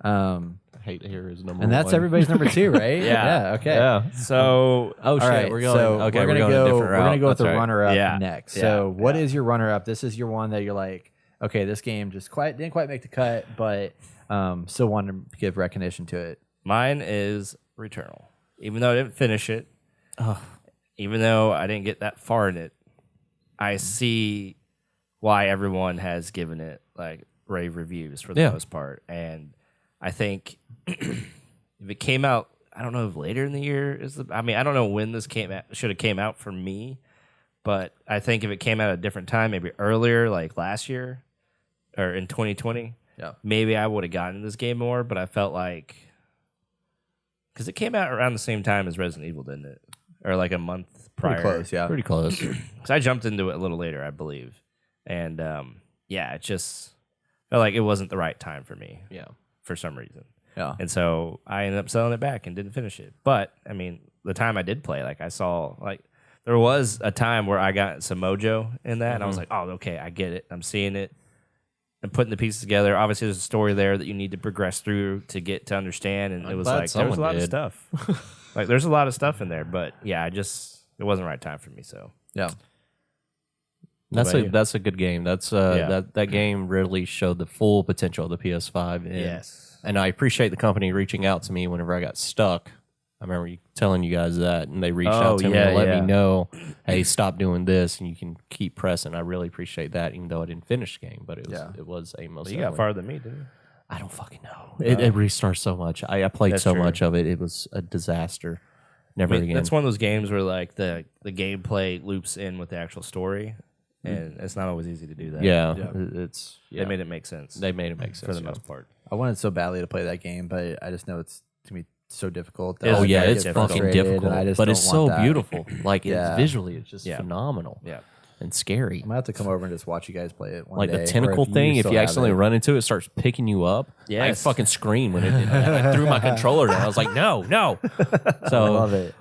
I hate to hear his number. And that's one. everybody's number 2, right? Yeah. Okay. Yeah. So, Oh shit, All right, we're going. so Okay, we're gonna going go. a different We're gonna route. go with That's the right. runner-up Yeah. next. Yeah. So, what is your runner-up? This is your one that you're like, okay, this game just didn't quite make the cut, but still wanted to give recognition to it? Mine is Returnal. Even though I didn't finish it, even though I didn't get that far in it, I see why everyone has given it like rave reviews for the most part. And I think if it came out, I don't know if later in the year I don't know when this should have came out for me, but I think if it came out at a different time, maybe earlier, like last year or in 2020, maybe I would have gotten this game more. But I felt like, because it came out around the same time as Resident Evil, didn't it? Or like a month prior. Pretty close, yeah. Pretty close. Because I jumped into it a little later, I believe. And it just felt like it wasn't the right time for me. Yeah. For some reason. Yeah. And so I ended up selling it back and didn't finish it. But I mean, the time I did play, like I saw, like there was a time where I got some mojo in that, and I was like, oh, okay, I get it. I'm seeing it and putting the pieces together. Obviously, there's a story there that you need to progress through to get to understand. And it was like there was a lot of stuff. Like there's a lot of stuff in there, but yeah, it wasn't the right time for me. So yeah. That's a good game. That game really showed the full potential of the PS5. And, yes, and I appreciate the company reaching out to me whenever I got stuck. I remember telling you guys that, and they reached out to me to let me know, hey, stop doing this, and you can keep pressing. I really appreciate that, even though I didn't finish the game, but it was a most. You got farther than me, didn't you? I don't fucking know. It restarts so much. I played That's so true. much of it. It was a disaster. Never again. That's one of those games where like the gameplay loops in with the actual story. And it's not always easy to do that. Yeah. They made it make sense. They made it make sense for the most part. I wanted so badly to play that game, but I just know it's to me so difficult. Oh, yeah, it's get fucking frustrated, difficult, and I just but don't it's so want that. beautiful. Like it's visually, it's just Yeah. phenomenal. Yeah. And scary. I'm gonna have to come over and just watch you guys play it one Like day. the or tentacle thing, if still you have accidentally it. run into it, it starts picking you up. Yes. I fucking screamed when I threw my controller down. I was like, no. So I love it.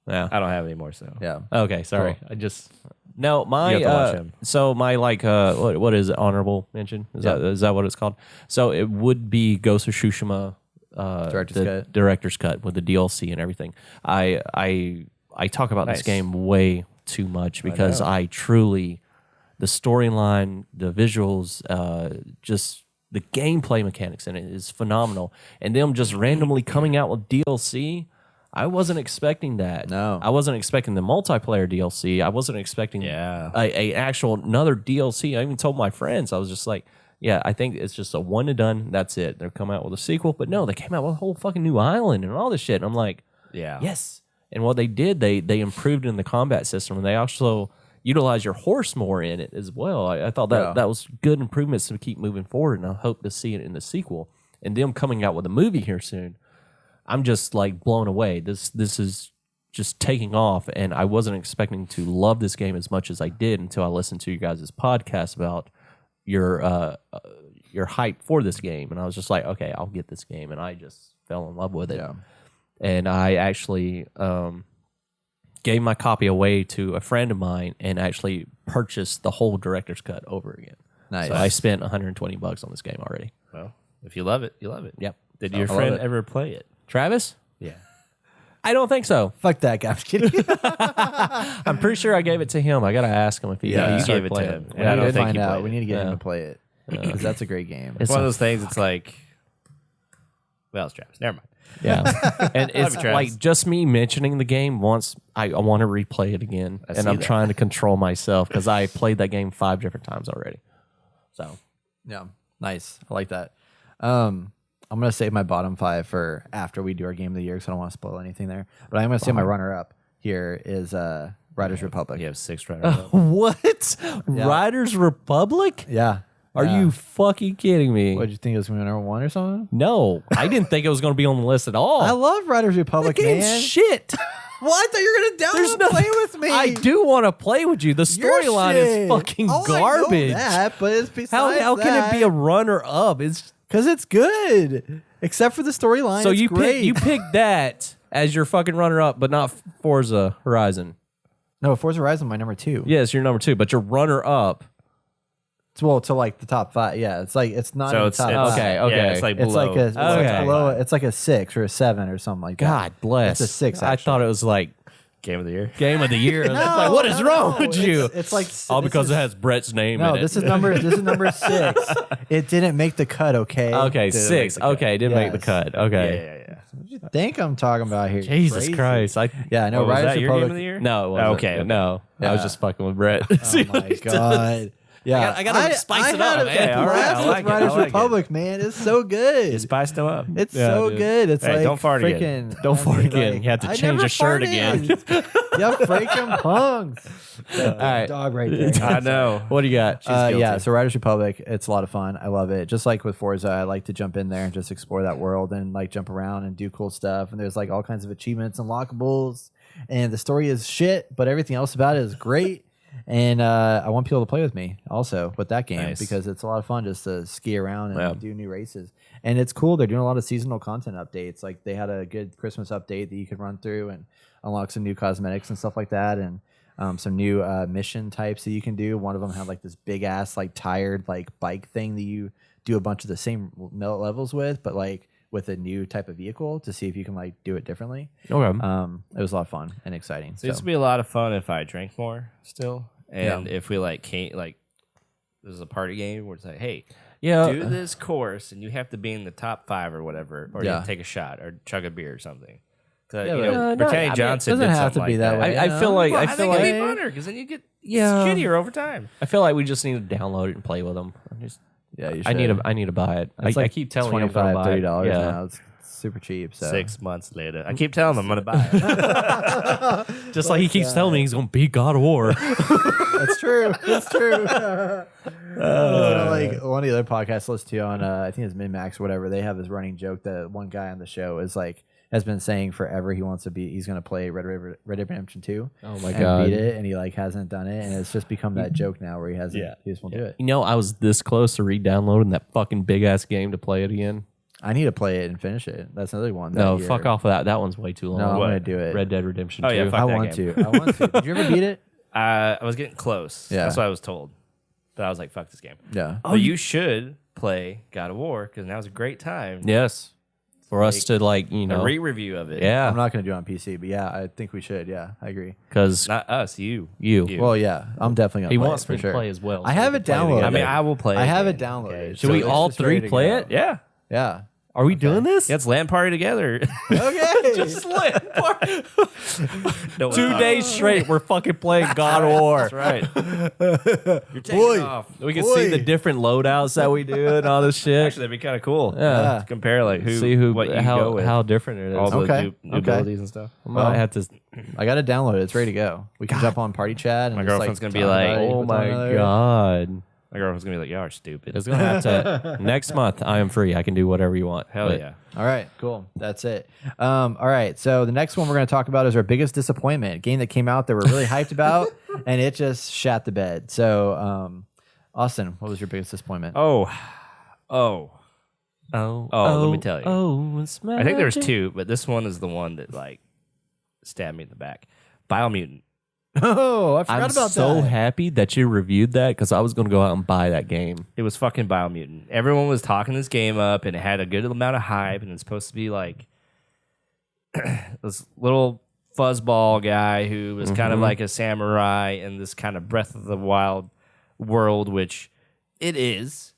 yeah. I don't have any more, so. Yeah. Okay, sorry. Cool. I just my You have to watch him. so my like what is it, honorable mention? Is that what it's called? So it would be Ghost of Tsushima director's cut with the DLC and everything. I talk about this game way too much because I truly the storyline, the visuals, just the gameplay mechanics in it is phenomenal. And them just randomly coming out with DLC, I wasn't expecting that. No. I wasn't expecting the multiplayer DLC. I wasn't expecting a actual another DLC. I even told my friends, I was just like, yeah, I think it's just a one and done. That's it. They'll come out with a sequel. But no, they came out with a whole fucking new island and all this shit. And I'm like, yes. And what they did, they improved in the combat system, and they also utilize your horse more in it as well. I thought that was good improvements to keep moving forward, and I hope to see it in the sequel. And them coming out with a movie here soon, I'm just like blown away. This is just taking off, and I wasn't expecting to love this game as much as I did until I listened to you guys' podcast about your hype for this game, and I was just like, okay, I'll get this game, and I just fell in love with it. Yeah. And I actually gave my copy away to a friend of mine and actually purchased the whole director's cut over again. Nice. So I spent $120 on this game already. Well, if you love it, you love it. Yep. Did your love friend it. ever play it? Travis? Yeah. I don't think so. Fuck that guy. I'm kidding. I'm pretty sure I gave it to him. I got to ask him if he You started gave it to playing him. We And I need don't to think find he out. played We it. need to get him Yeah. to play it because that's a great game. It's One of those things, it's like, well, it's Travis. Never mind. Yeah. And it's you, Travis. like just me mentioning the game once, I want to replay it again. And see I'm that. trying to control myself because I played that game 5 different times already. So, Yeah, nice. I like that. I'm gonna save my bottom 5 for after we do our game of the year because I don't want to spoil anything there. But I'm gonna say my runner-up here is Riders Republic. You have 6 right now. what? Riders Republic? Yeah. Are you fucking kidding me? What did you think it was gonna be number 1 or something? No, I didn't think it was going to be on the list at all. I love Riders Republic, that game's man. shit. What? I thought you were gonna download and play with me. I do want to play with you. The Your storyline shit. is fucking Oh, garbage. I know that, but it's besides How can it be a runner up? It's because it's good, except for the storyline. so it's you great. picked that as your fucking runner up, but not Forza Horizon. No, Forza Horizon my number 2. Yes, you're number 2, but your runner up. Well, to like the top 5. Yeah, it's like it's not So in the it's top okay, 5. okay. Yeah, it's like It's below. like a it's Okay. like below. It's like a 6 or a 7 or something like that. God bless. It's a 6. I thought it was like Game of the year. Game of the year. It's like, what is wrong with you? It's like All this because is- it has Brett's name No, in it. this is number 6. It didn't make the cut. Okay. Okay, Didn't 6. make the cut. Okay, didn't make the Yes. cut. Yeah, Okay. yeah. What do you think I'm talking about here? Jesus Crazy. Christ. Yeah, I know. Oh, was Riders that your Republic. game of the year? No, it wasn't. Okay. No. I was Yeah. just fucking with Brett. Oh my god. Yeah, I gotta spice it up, had man. a All right, blast I with like it, I Riders like it. Republic, man. It's so good. You spiced them up. It's Yeah, so dude. good. It's Hey, like don't fart freaking. again. Don't fart mean, again. You have to I change never your shirt farted. You freaking punks. All right. Dog right there. I know. What do you got? Yeah, so Riders Republic, it's a lot of fun. I love it. Just like with Forza, I like to jump in there and just explore that world and like jump around and do cool stuff. And there's like all kinds of achievements and lockables. And the story is shit, but everything else about it is great. And I want people to play with me also with that game Nice. because it's a lot of fun just to ski around and Yeah. do new races. And it's cool. They're doing a lot of seasonal content updates. Like they had a good Christmas update that you could run through and unlock some new cosmetics and stuff like that. And some new mission types that you can do. One of them had like this big ass like tired like bike thing that you do a bunch of the same levels with, but like with a new type of vehicle to see if you can like do it differently. Okay. It was a lot of fun and exciting. So it used to be a lot of fun if I drank more still, and Yeah. if we like can't like, this is a party game where it's like, hey, Yeah. do this course, and you have to be in the top 5 or whatever, or Yeah. you take a shot or chug a beer or something. Cause, Yeah, you but- know, no, Brittany I mean, Johnson doesn't did have to something be like that way. I feel like Well, I I feel think like it'd be funner because then you get Yeah. shittier over time. I feel like we just need to download it and play with them. Yeah, you should. I need to buy it. It's I keep telling you I'm $25, gonna buy it. $30 Yeah. now. It's super cheap. So 6 months later, I keep telling them I'm gonna buy it. Just like he keeps telling me he's gonna beat God of War. That's true. That's true. Like one of the other podcasts I listen to on I think it's MinMax or whatever, they have this running joke that one guy on the show is like has been saying forever he's gonna play Red Dead Redemption 2. Oh my and God. beat it, and he like hasn't done it, and it's just become that joke now where he hasn't. Yeah. He just won't do it. You know, I was this close to re-downloading that fucking big ass game to play it again. I need to play it and finish it. That's another one. No, that year. fuck off of that. That one's way too long. No, I'm What? gonna do it. Red Dead Redemption Oh, 2. yeah, fuck I that want game. to. I want to. Did you ever beat it? I was getting close. Yeah. That's what I was told. But I was like, fuck this game. Yeah. But you should play God of War because now's a great time. Yes. For us to like, you A know. re-review of it. Yeah. I'm not gonna do it on PC, but yeah, I think we should. Yeah, I agree. Because Not us, you. you. Well, yeah, I'm definitely gonna. He play wants it, for me to sure. play as well. I so have we it can play downloaded. I together. mean, I will play. I have it again. downloaded. Okay. Should So we it's all just ready three to play go. it? Yeah. Yeah. Are we doing this? Let's land party together. Okay. No, 2 days straight, we're fucking playing God of War. That's right. You're taking Boy. off. We can see the different loadouts that we do and all this shit. Actually, that'd be kind of cool. Yeah. To compare like who, See who, what you go with. how different it is. all the Okay. new Okay. abilities and stuff. I might have to. I got it downloaded. It's ready to go. We can jump on party chat. And My just, girlfriend's gonna be talk like, about it Oh with one my another. god! My girlfriend's gonna be like, "Y'all are stupid." It's gonna have to next month. I am free. I can do whatever you want. Hell But yeah. All right, cool. That's it. All right, so the next one we're going to talk about is our biggest disappointment. A game that came out that we're really hyped about, and it just shat the bed. So, Austin, what was your biggest disappointment? Oh, Oh, let me tell you. Oh, it's I think there's magic. 2, but this one is the one that like stabbed me in the back. Biomutant. Oh, I forgot I'm about so that. happy that you reviewed that because I was gonna go out and buy that game. It was fucking Biomutant. Everyone was talking this game up, and it had a good amount of hype, and it's supposed to be like this little fuzzball guy who was kind of like a samurai in this kind of Breath of the Wild world, which it is.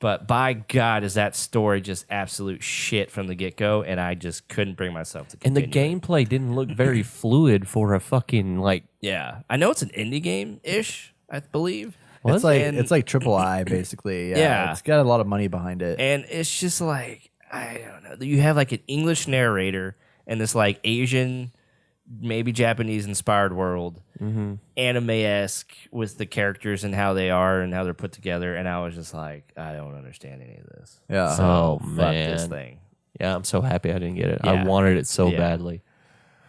But by God, is that story just absolute shit from the get-go, and I just couldn't bring myself to And the continue it. gameplay didn't look very fluid for a fucking like. Yeah. I know it's an indie game-ish, I believe. It's like And- it's like triple I basically. Yeah, Yeah. it's got a lot of money behind it. And it's just like, I don't know. You have like an English narrator and this like Asian, maybe Japanese inspired world, anime-esque with the characters and how they are and how they're put together. And I was just like, I don't understand any of this. Yeah. So Oh, fuck this man. thing. Yeah, I'm so happy I didn't get it. I Yeah. wanted it so Yeah. badly.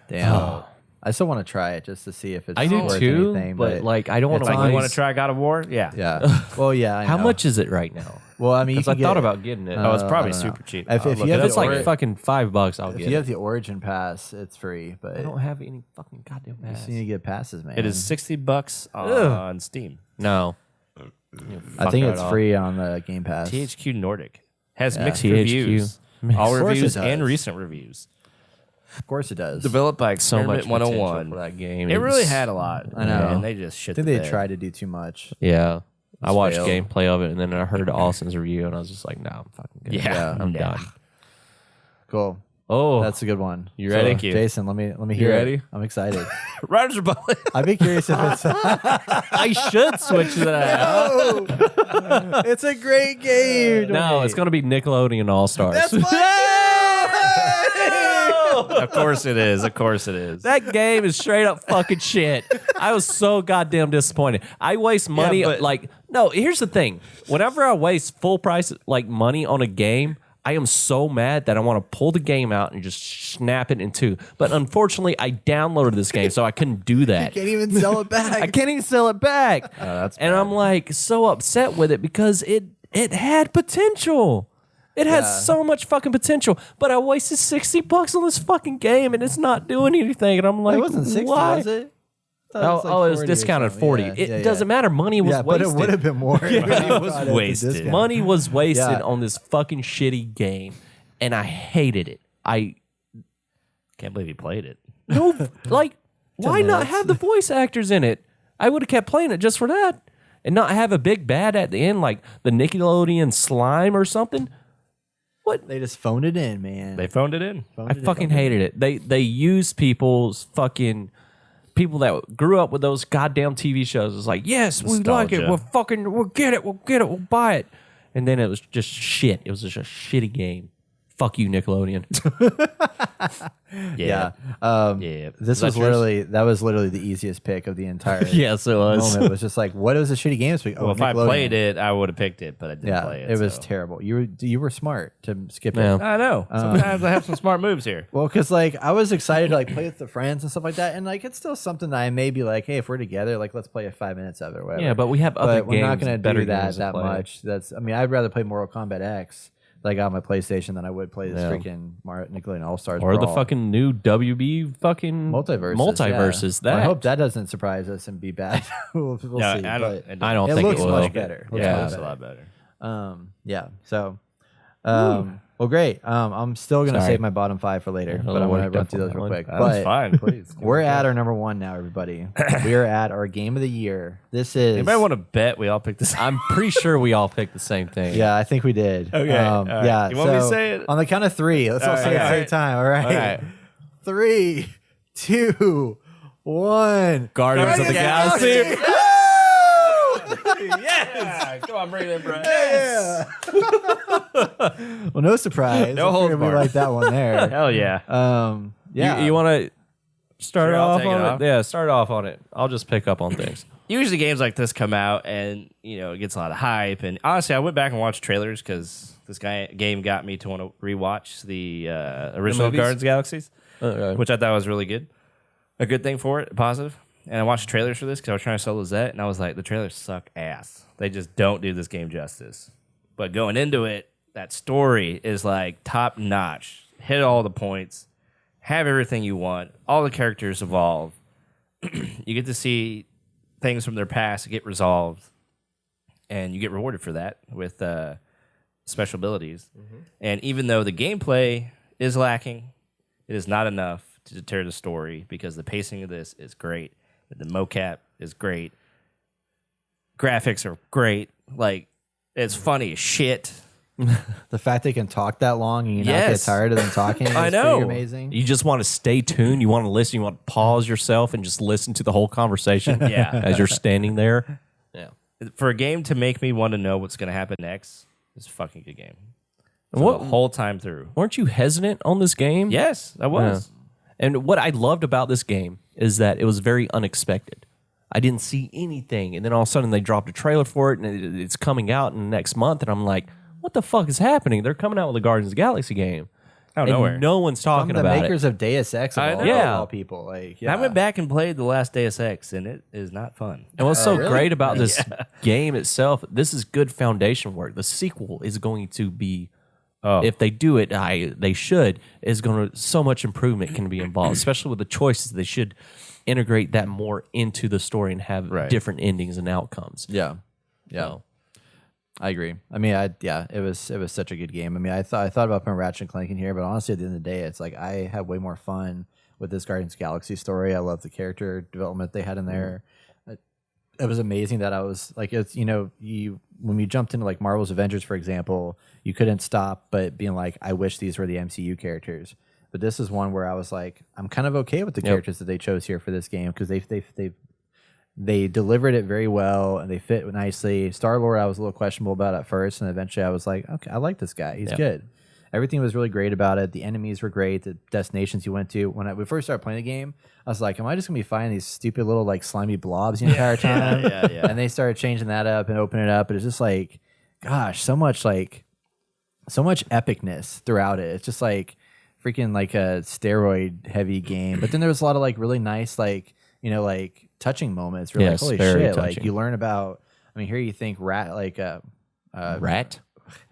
Damn. I still want to try it just to see if it's I do worth too, anything. but like I don't want it's to. Like, you nice. want to try God of War? Yeah. yeah. Well, yeah. I How know. much is it right now? Well, I mean, you Because I can thought get- about getting it. Oh, it's I probably don't know. super cheap. If I'll you look have it if it's up. the like ori- fucking $5, I'll If get you have it. the Origin Pass, it's free. But I don't have any fucking goddamn you pass. just need to get passes, man. It is $60 on Steam. No. I think Fuck it's that free on the Game Pass. THQ Nordic has mixed THQ. reviews. Mixed. All Of course it reviews does. and recent reviews. Of course it does. Developed by So much Experiment potential 101. for that game. It really had a lot. I know. And they just shit I think the they bed. tried to do too much. Yeah. I watched failed. gameplay of it, and then I heard Austin's review, and I was just like, nah, I'm fucking good. Yeah. I'm Nah. done. Cool. Oh, That's a good one. You ready? Thank you. Jason? Let me hear ready? it. I'm excited. Riders Republic. I'd be curious if it's. I should switch that. Oh, it's a great game. No, it's going to be Nickelodeon All Stars. That's Of course it is. Of course it is. That game is straight up fucking shit. I was so goddamn disappointed. I waste money no, here's the thing. Whenever I waste full price money on a game, I am so mad that I want to pull the game out and just snap it in two. But unfortunately, I downloaded this game, so I couldn't do that. Can't even sell it back. I can't even sell it back. that's and I'm like so upset with it because it had potential. It has Yeah. so much fucking potential, but I wasted $60 on this fucking game and it's not doing anything. And I'm like, It wasn't 60, why? was it? It was discounted 40. It doesn't matter. Money was Yeah, but wasted. it would have been more. It was wasted. Money was wasted Yeah. on this fucking shitty game, and I hated it. I Can't believe you played it. no like why not minutes. have the voice actors in it? I would have kept playing it just for that, and not have a big bad at the end like the Nickelodeon slime or something. They just phoned it in, man. They phoned it in. I fucking hated it. They use people that grew up with those goddamn TV shows. It's like, yes, we like it. Nostalgia. We'll get it. We'll buy it. And then it was just shit. It was just a shitty game. Fuck you, Nickelodeon. Yeah. Yeah. This was literally the easiest pick of the entire Yes, it was. moment. It was just like, what was a shitty game this week? Well, if I Nickelodeon. played it, I would have picked it, but I didn't play it. it was so. terrible. You were smart to skip Yeah. it. I know. Sometimes I have some smart moves here. Well, because I was excited to play with the friends and stuff like that, and it's still something that I may be like, hey, if we're together, let's play 5 minutes of it or whatever. Yeah, but we have other But we're not games, going to better do that games to that play. much. I'd rather play Mortal Kombat X that I got on my PlayStation than I would play this Yeah. freaking Nickelodeon All Stars Or the Brawl. fucking new WB fucking multiverses. That I hope that doesn't surprise us and be bad. we'll see. I but I don't it think looks it will. much better. Yeah, Yeah. it looks a lot better. Yeah. So, well, great. I'm still gonna Sorry. save my bottom 5 for later, but I'll I'm gonna work run up through on those that real one. quick. That's But fine, please. we're at our number 1 now, everybody. We are at our game of the year. This is. Anybody want to bet we all picked this? I'm pretty sure we all picked the same thing. Yeah, I think we did. Okay, all right. Yeah. You want me to so say it? on the count of 3? Let's all say it at the same time. All right. All right. 3, 2, 1. Guardians of the Galaxy. Yes! Come on, bring it in, bro. Yeah. Well, no surprise. No I holds figured we barred. like that one there. Hell yeah. Yeah. You want to start Sure, I'll off take it on off. it? Yeah, start off on it. I'll just pick up on things. Usually games like this come out and, it gets a lot of hype. And honestly, I went back and watched trailers because this game got me to want to rewatch the original movies? Guardians of the Galaxies, Okay. which I thought was really good. A good thing for it, positive. And I watched the trailers for this because I was trying to sell Lizette, and I was like, the trailers suck ass. They just don't do this game justice. But going into it, that story is top notch. Hit all the points. Have everything you want. All the characters evolve. You get to see things from their past get resolved, and you get rewarded for that with special abilities. And even though the gameplay is lacking, it is not enough to deter the story because the pacing of this is great. The mocap is great. Graphics are great. It's funny as shit. The fact they can talk that long and you not Yes. get tired of them talking is I know. pretty amazing. You just want to stay tuned. You want to listen. You want to pause yourself and just listen to the whole conversation Yeah. as you're standing there. Yeah. For a game to make me want to know what's going to happen next, it's a fucking good game. So What- the whole time through. Weren't you hesitant on this game? Yes, I was. And what I loved about this game is that it was very unexpected. I didn't see anything. And then all of a sudden they dropped a trailer for it and it's coming out in the next month. And I'm like, what the fuck is happening? They're coming out with a Guardians of the Galaxy game. Out of And nowhere. no one's From talking the about makers it. of Deus Ex of I all, know. of Yeah. all people. I went back and played the last Deus Ex, and it is not fun. And what's so really? great about this game itself, this is good foundation work. The sequel is going to be, if they do it, they should, is going to, so much improvement can be involved, especially with the choices. They should integrate that more into the story and have Right. different endings and outcomes. Yeah. Yeah. So, I agree. I mean, it was such a good game. I mean, I thought about putting Ratchet and Clank in here, but honestly, at the end of the day, it's like I had way more fun with this Guardians of the Galaxy story. I love the character development they had in there. It was amazing that I was like, it's when we jumped into like Marvel's Avengers, for example, you couldn't stop but being like, I wish these were the MCU characters. But this is one where I was like, I'm kind of okay with the characters that they chose here for this game because they delivered it very well and they fit nicely. Star-Lord, I was a little questionable about at first, and eventually I was like, okay, I like this guy. He's good. Everything was really great about it. The enemies were great. The destinations you went to. When we first started playing the game, I was like, am I just going to be fighting these stupid little like slimy blobs the entire time? Yeah. And they started changing that up and opening it up. And it's just like, gosh, so much epicness throughout it. It's just like freaking like a steroid heavy game. But then there was a lot of like really nice, like, like touching moments. Where like, holy shit. touching. Like you learn about, I mean, here you think rat.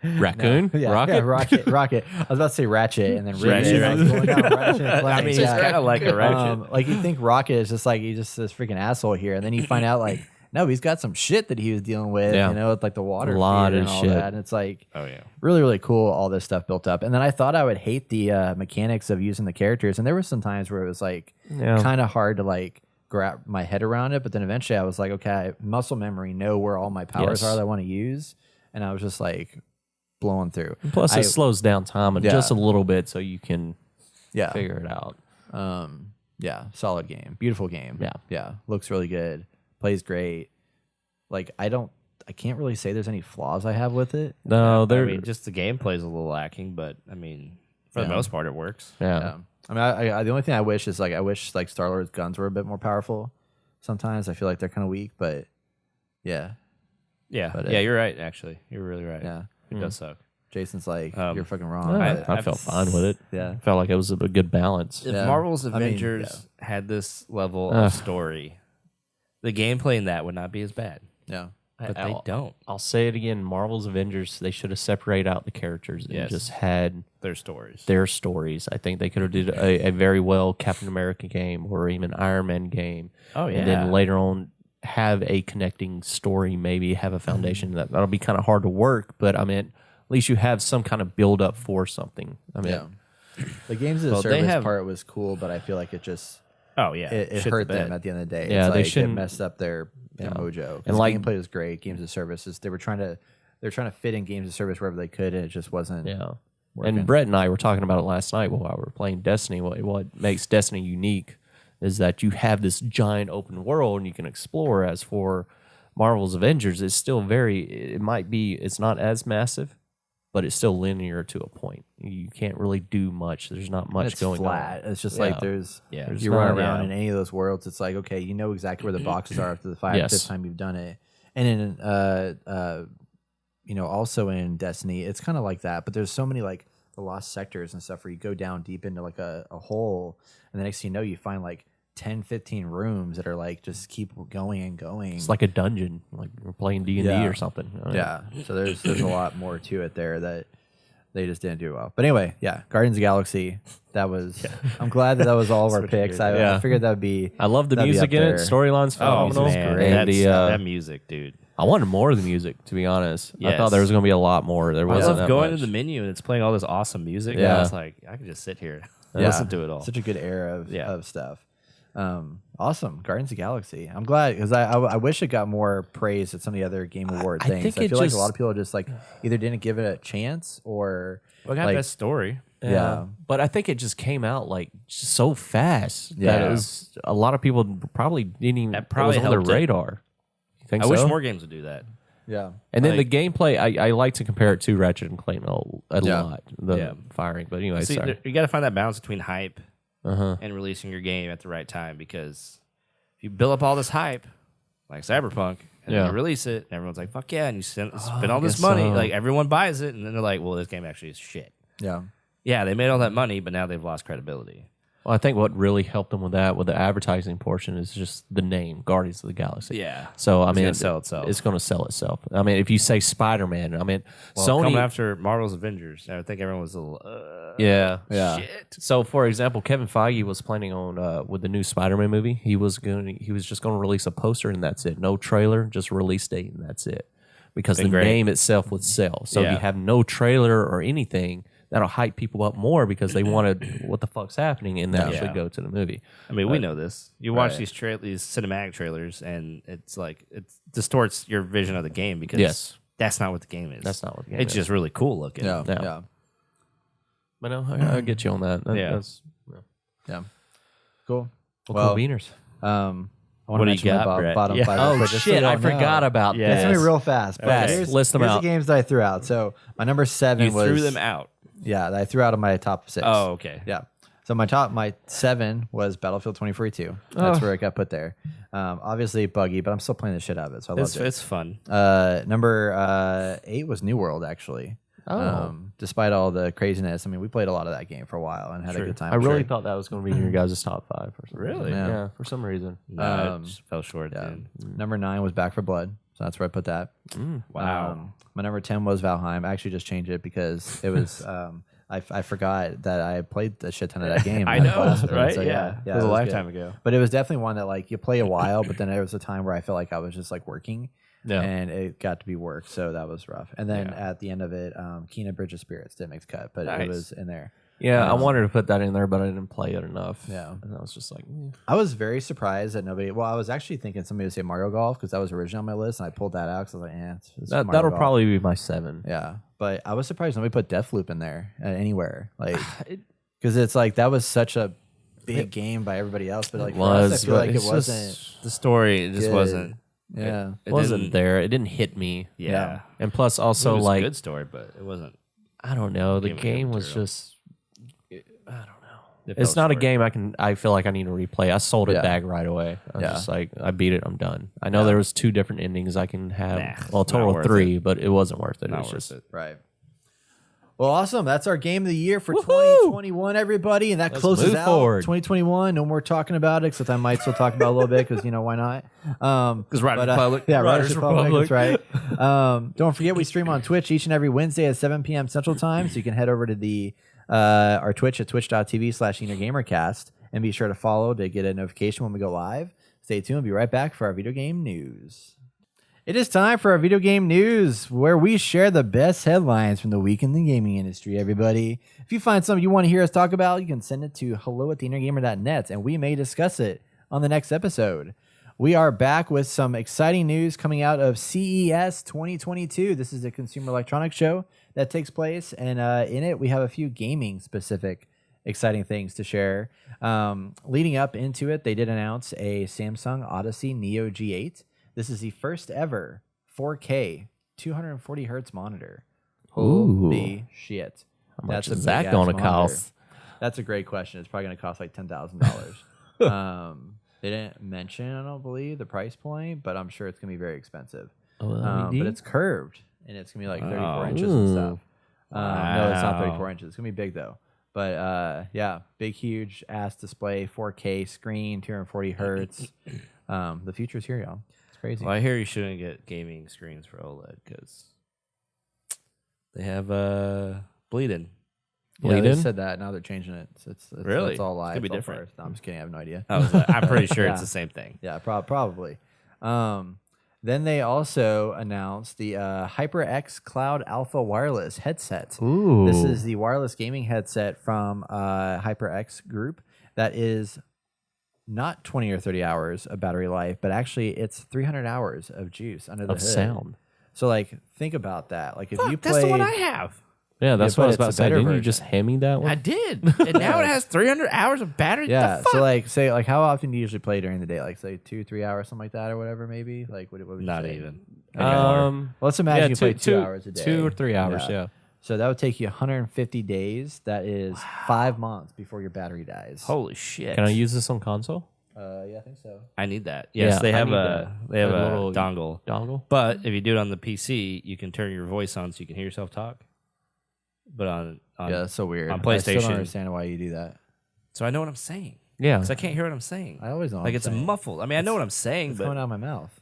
Raccoon? Yeah, Rocket? yeah, Rocket. I was about to say Ratchet, and then Ratchet. I was going down Ratchet and Clank. I mean, it's kind of like a Ratchet. Like you think Rocket is just like he's just this freaking asshole here, and then you find out like no, he's got some shit that he was dealing with. With like the water, a lot feeder of and all shit. that, and it's like Oh, really really cool. All this stuff built up, and then I thought I would hate the mechanics of using the characters, and there were some times where it was like kind of hard to like grab my head around it, but then eventually I was like, okay, muscle memory, know where all my powers are that I want to use, and I was just like blowing through. Plus, it slows down time just a little bit so you can figure it out. Solid game, beautiful game. Yeah, looks really good, plays great. Like I can't really say there's any flaws I have with it. No, I mean, just the gameplay is a little lacking, but I mean, for the most part, it works. Yeah. I mean, I the only thing I wish is I wish Star-Lord's guns were a bit more powerful. Sometimes I feel like they're kind of weak, but Yeah, But you're right. Actually, you're really right. yeah. It does suck. Jason's like, you're fucking wrong. I but- felt fine with it. Yeah. Felt like it was a good balance. If Yeah. Marvel's I mean, Avengers had this level of story, the gameplay in that would not be as bad. yeah. But they don't. I'll say it again. Marvel's Avengers, they should have separated out the characters and just had Their stories. their stories. I think they could have did a very well Captain America game or even Iron Man game. Oh, yeah. And then later on have a connecting story, maybe have a foundation. That'll be kind of hard to work, but I mean, at least you have some kind of build up for something. I mean, The games as a Well, they service have- part was cool, but I feel like it just Oh, yeah. it Shit hurt the them bed. at the end of the day. Yeah, It's they like, it shouldn't- messed up their mojo. And And like- gameplay was great. Games as services, they're trying to fit in games as service wherever they could, and it just wasn't. yeah. working. And Brett and I were talking about it last night while we were playing Destiny. What makes Destiny unique is that you have this giant open world and you can explore. As for Marvel's Avengers, it's still it's not as massive, but it's still linear to a point. You can't really do much. There's not much It's going flat. on. It's just Yeah. like there's There's you run not- around yeah. in any of those worlds. It's like okay, you know exactly where the boxes are after the Yes. fifth time you've done it. And in also in Destiny, it's kind of like that. But there's so many like the lost sectors and stuff where you go down deep into like a hole, and the next thing you know, you find like 10, 15 rooms that are like just keep going and going. It's like a dungeon, like we're playing D&D Yeah. or something. I mean, Yeah. So there's a lot more to it there that they just didn't do well. But anyway, yeah, Guardians of the Galaxy. That was. I'm glad that was all of our what you picks. did. I Yeah. figured that would be. I love the That'd be music up in it. there. Storyline's Oh, phenomenal. man. And That music, dude. I wanted more of the music, to be honest. I Yes. thought there was going to be a lot more. There I wasn't love that going much. to the menu and it's playing all this awesome music. Yeah. I was like, I could just sit here and Yeah. listen to it all. Such a good era of, Yeah. of stuff. Awesome, Guardians of the Galaxy. I'm glad because I wish it got more praise at some of the other Game Award I things. think I it feel like a just- lot of people just like either didn't give it a chance or Well, it got like, best story. Yeah. But I think it just came out like just so fast that Yeah. it was, a lot of people probably didn't even, That probably it was on their helped it. radar. You think I wish so? more games would do that. yeah. And then like- the gameplay, I like to compare it to Ratchet and Clank a Yeah. lot. The Yeah. firing. But anyway, See, sorry. you got to find that balance between hype Uh-huh. and releasing your game at the right time because if you build up all this hype, like Cyberpunk, and then Yeah. you release it, and everyone's like, fuck yeah, and you spend all I this guess money, so. like everyone buys it, and then they're like, well, this game actually is shit. Yeah. Yeah, they made all that money, but now they've lost credibility. Well, I think what really helped them with that, with the advertising portion, is just the name, Guardians of the Galaxy. Yeah. So, I It's mean, gonna sell itself. It's going to sell itself. I mean, if you say Spider-Man, I mean, Well, Sony. coming after Marvel's Avengers, I think everyone was a little, Yeah. Yeah. shit. So, for example, Kevin Feige was planning on with the new Spider-Man movie. He was just going to release a poster and that's it. No trailer, just release date and that's it. because Been the great. name itself would sell. So if Yeah. you have no trailer or anything, that'll hype people up more because they wanted what the fuck's happening and they actually Yeah. go to the movie. I mean, we know this. You watch Right. these cinematic trailers, and it's like it distorts your vision of the game because Yes. that's not what the game is. That's not what the game It's is. just really cool looking. Yeah. Yeah. Yeah. But no, I get you on that. Yeah. That's Yeah. Cool. well, cool beaners. I want What to do you mention my got, Brett? bottom Yeah. five. Oh real quick, just so shit! you I all know. forgot about Yeah. It's gonna be that. real fast. But Fast. here's List them here's out. the games that I threw out. So my number 7 You was threw them out. Yeah, that I threw out of my top 6. Oh, okay. Yeah. So my 7 was Battlefield 2042. That's where it got put there. Obviously buggy, but I'm still playing the shit out of it, so I loved it. It's fun. Number 8 was New World, actually. Oh. Despite all the craziness, I mean, we played a lot of that game for a while and had a good time. I really Sure. thought that was going to be in your guys' top 5 or something. Really? Yeah. Yeah. For some reason. No, it just fell short. Yeah. Dude. Number 9 was Back for Blood, so that's where I put that. Wow. My number 10 was Valheim. I actually just changed it because it was. I forgot that I played a shit ton of that game. I had a know, blast with it, right? so Yeah. It was a good. lifetime ago. But it was definitely one that like you play a while, but then there was a time where I felt like I was just like working. Yeah. And it got to be work, so that was rough. And then at the end of it, Kena Bridge of Spirits didn't make the cut, but it Nice. was in there. Yeah, I wanted to put that in there, but I didn't play it enough. Yeah. And I was just like, I was very surprised that nobody. Well, I was actually thinking somebody would say Mario Golf because that was originally on my list, and I pulled that out because I was like, it's Mario that'll Golf. probably be my 7. Yeah, but I was surprised nobody put Deathloop in there anywhere, like because it's like that was such a big game by everybody else, but like for us, I feel but like it it's wasn't. just- The story it just good. wasn't. Yeah, It wasn't didn't- there. It didn't hit me. Yeah. And plus, It also, was like, a good story, but it wasn't. I don't know. The Game of game was material. just. I don't know. It It's fell not a short. game I feel like I need to replay. I sold it Yeah. back right away. I was Yeah. just like, I beat it. I'm done. I know there was 2 different endings I can have. Nah, Well, a not total of worth 3, but it wasn't worth it. Not it was worth just it. right. Well, awesome. That's our game of the year for 2021, everybody, and that closes move out forward. 2021. No more talking about it, except I might still talk about it a little bit because why not? Because Riders But, Republic. Yeah, Riders Riders Republic. That's right. Don't forget, we stream on Twitch each and every Wednesday at 7 p.m. Central Time. So you can head over to the our Twitch at twitch.tv/gamercast and be sure to follow to get a notification when we go live. Stay tuned. We'll be right back for our video game news. It is time for our video game news, where we share the best headlines from the week in the gaming industry, everybody. If you find something you want to hear us talk about, you can send it to hello@theinnergamer.net, and we may discuss it on the next episode. We are back with some exciting news coming out of CES 2022. This is a consumer electronics show that takes place, and in it, we have a few gaming-specific exciting things to share. Leading up into it, they did announce a Samsung Odyssey Neo G8. This is the first ever 4K 240 hertz monitor. Holy shit. How much That's is a that big-ass going to monitor. cost? That's a great question. It's probably going to cost like $10,000. They didn't mention, I don't believe, the price point, but I'm sure it's going to be very expensive. But it's curved, and it's going to be like 34 inches and stuff. No, it's not Wow. 34 inches. It's going to be big, though. But yeah, big, huge ass display, 4K screen, 240 hertz. The future's here, y'all. It's crazy. Well, I hear you shouldn't get gaming screens for OLED because they have bleeding. Yeah, they Bleeding? said that. Now they're changing it. It's Really? It's all It's live. gonna be It's all different. first. No, I'm just kidding. I have no idea. I'm pretty sure Yeah. it's the same thing. Yeah, probably. Then they also announced the HyperX Cloud Alpha Wireless headset. Ooh. This is the wireless gaming headset from HyperX Group that is not 20 or 30 hours of battery life, but actually it's 300 hours of juice under the Of hood. sound. So like think about that. Like if you play That's the one I have. Yeah, that's but what I was it's about a to say. better Didn't you version. just hand me that one? I did. And now it has 300 hours of battery. yeah, The fuck? so like say like how often do you usually play during the day? Like say 2-3 hours, something like that or whatever maybe? Like what would you Not say? even. Well, let's imagine yeah, you play 2 hours a day. 2 or 3 hours, yeah. So that would take you 150 days. That is 5 months before your battery dies. Holy shit. Can I use this on console? Yeah, I think so. I need that. Yes, Yeah, they I have need a little dongle. Dongle? But if you do it on the PC, you can turn your voice on so you can hear yourself talk. But on Yeah, that's so weird. on I still PlayStation. don't understand why you do that. so I know what I'm saying. Yeah. Because I can't hear what I'm saying. I always know. Like it's muffled. I mean, I know what I'm saying, It's but coming out of my mouth.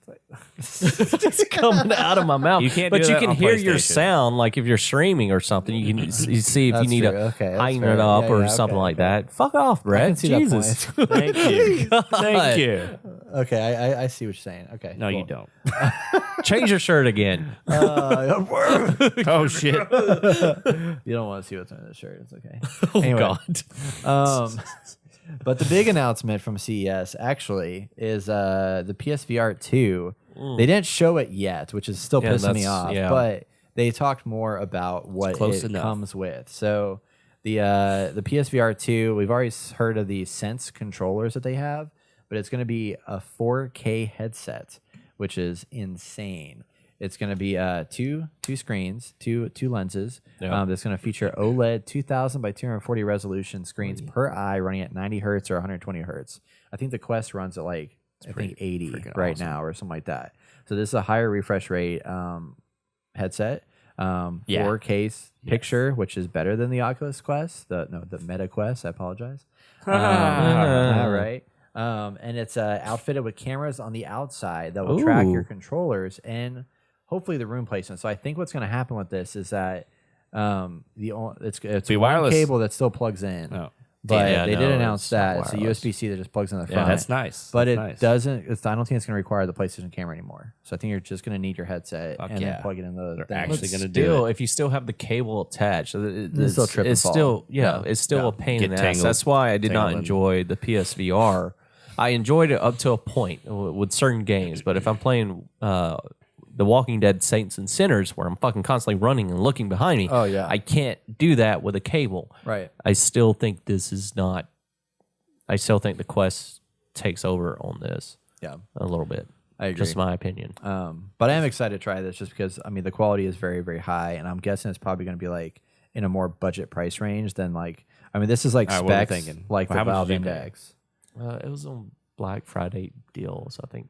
It's coming out of my mouth. You can't but do you that can on hear your PlayStation. sound. Like if you're streaming or something, you can you see if That's you need true. to Okay, that's heighten fair. it up Yeah, or yeah, something okay, like okay. that. Fuck off, Brett. see that Jesus. thank you. Thank you. Okay, I see what you're saying. Okay. No, cool. you don't. Change your shirt again. Oh shit! You don't want to see what's under the shirt. It's okay. Oh Anyway. God. But the big announcement from CES actually is the PSVR 2. They didn't show it yet, which is still pissing me off. yeah. But they talked more about what close it enough. comes with. So the PSVR 2, we've already heard of the Sense controllers that they have, but it's going to be a 4K headset, which is insane. It's going to be two screens, two lenses. Yeah. That's going to feature OLED 2000 by 240 resolution screens per eye, running at 90 hertz or 120 hertz. I think the Quest runs at like 80 right now or something like that. So this is a higher refresh rate headset. 4K picture, which is better than the Oculus Quest. The Meta Quest. I apologize. All right. And it's outfitted with cameras on the outside that will track your controllers and hopefully the room placement. So I think what's going to happen with this is that it's a wireless cable that still plugs in. Oh. But they did announce that it's a USB-C that just plugs in the front. That's nice. But That's it nice. doesn't. I don't think it's going to require the PlayStation camera anymore. So I think you're just going to need your headset and then plug it in the thing. actually gonna do it. If you still have the cable attached, It's still trip and it's fall. still it's still a pain in Get the ass. tangled- That's why I did not tangled in. enjoy the PSVR. I enjoyed it up to a point with certain games, but if I'm playing The Walking Dead Saints and Sinners, where I'm fucking constantly running and looking behind me, I can't do that with a cable. Right. I still think this is not. I still think the Quest takes over on this. Yeah. A little bit. I agree. Just my opinion. But I am excited to try this just because, I mean, the quality is very, very high. And I'm guessing it's probably going to be like in a more budget price range than like, I mean, this is like All right, what are we specs thinking? like How the much Valve did you pay? Index. It was on Black Friday deals, I think.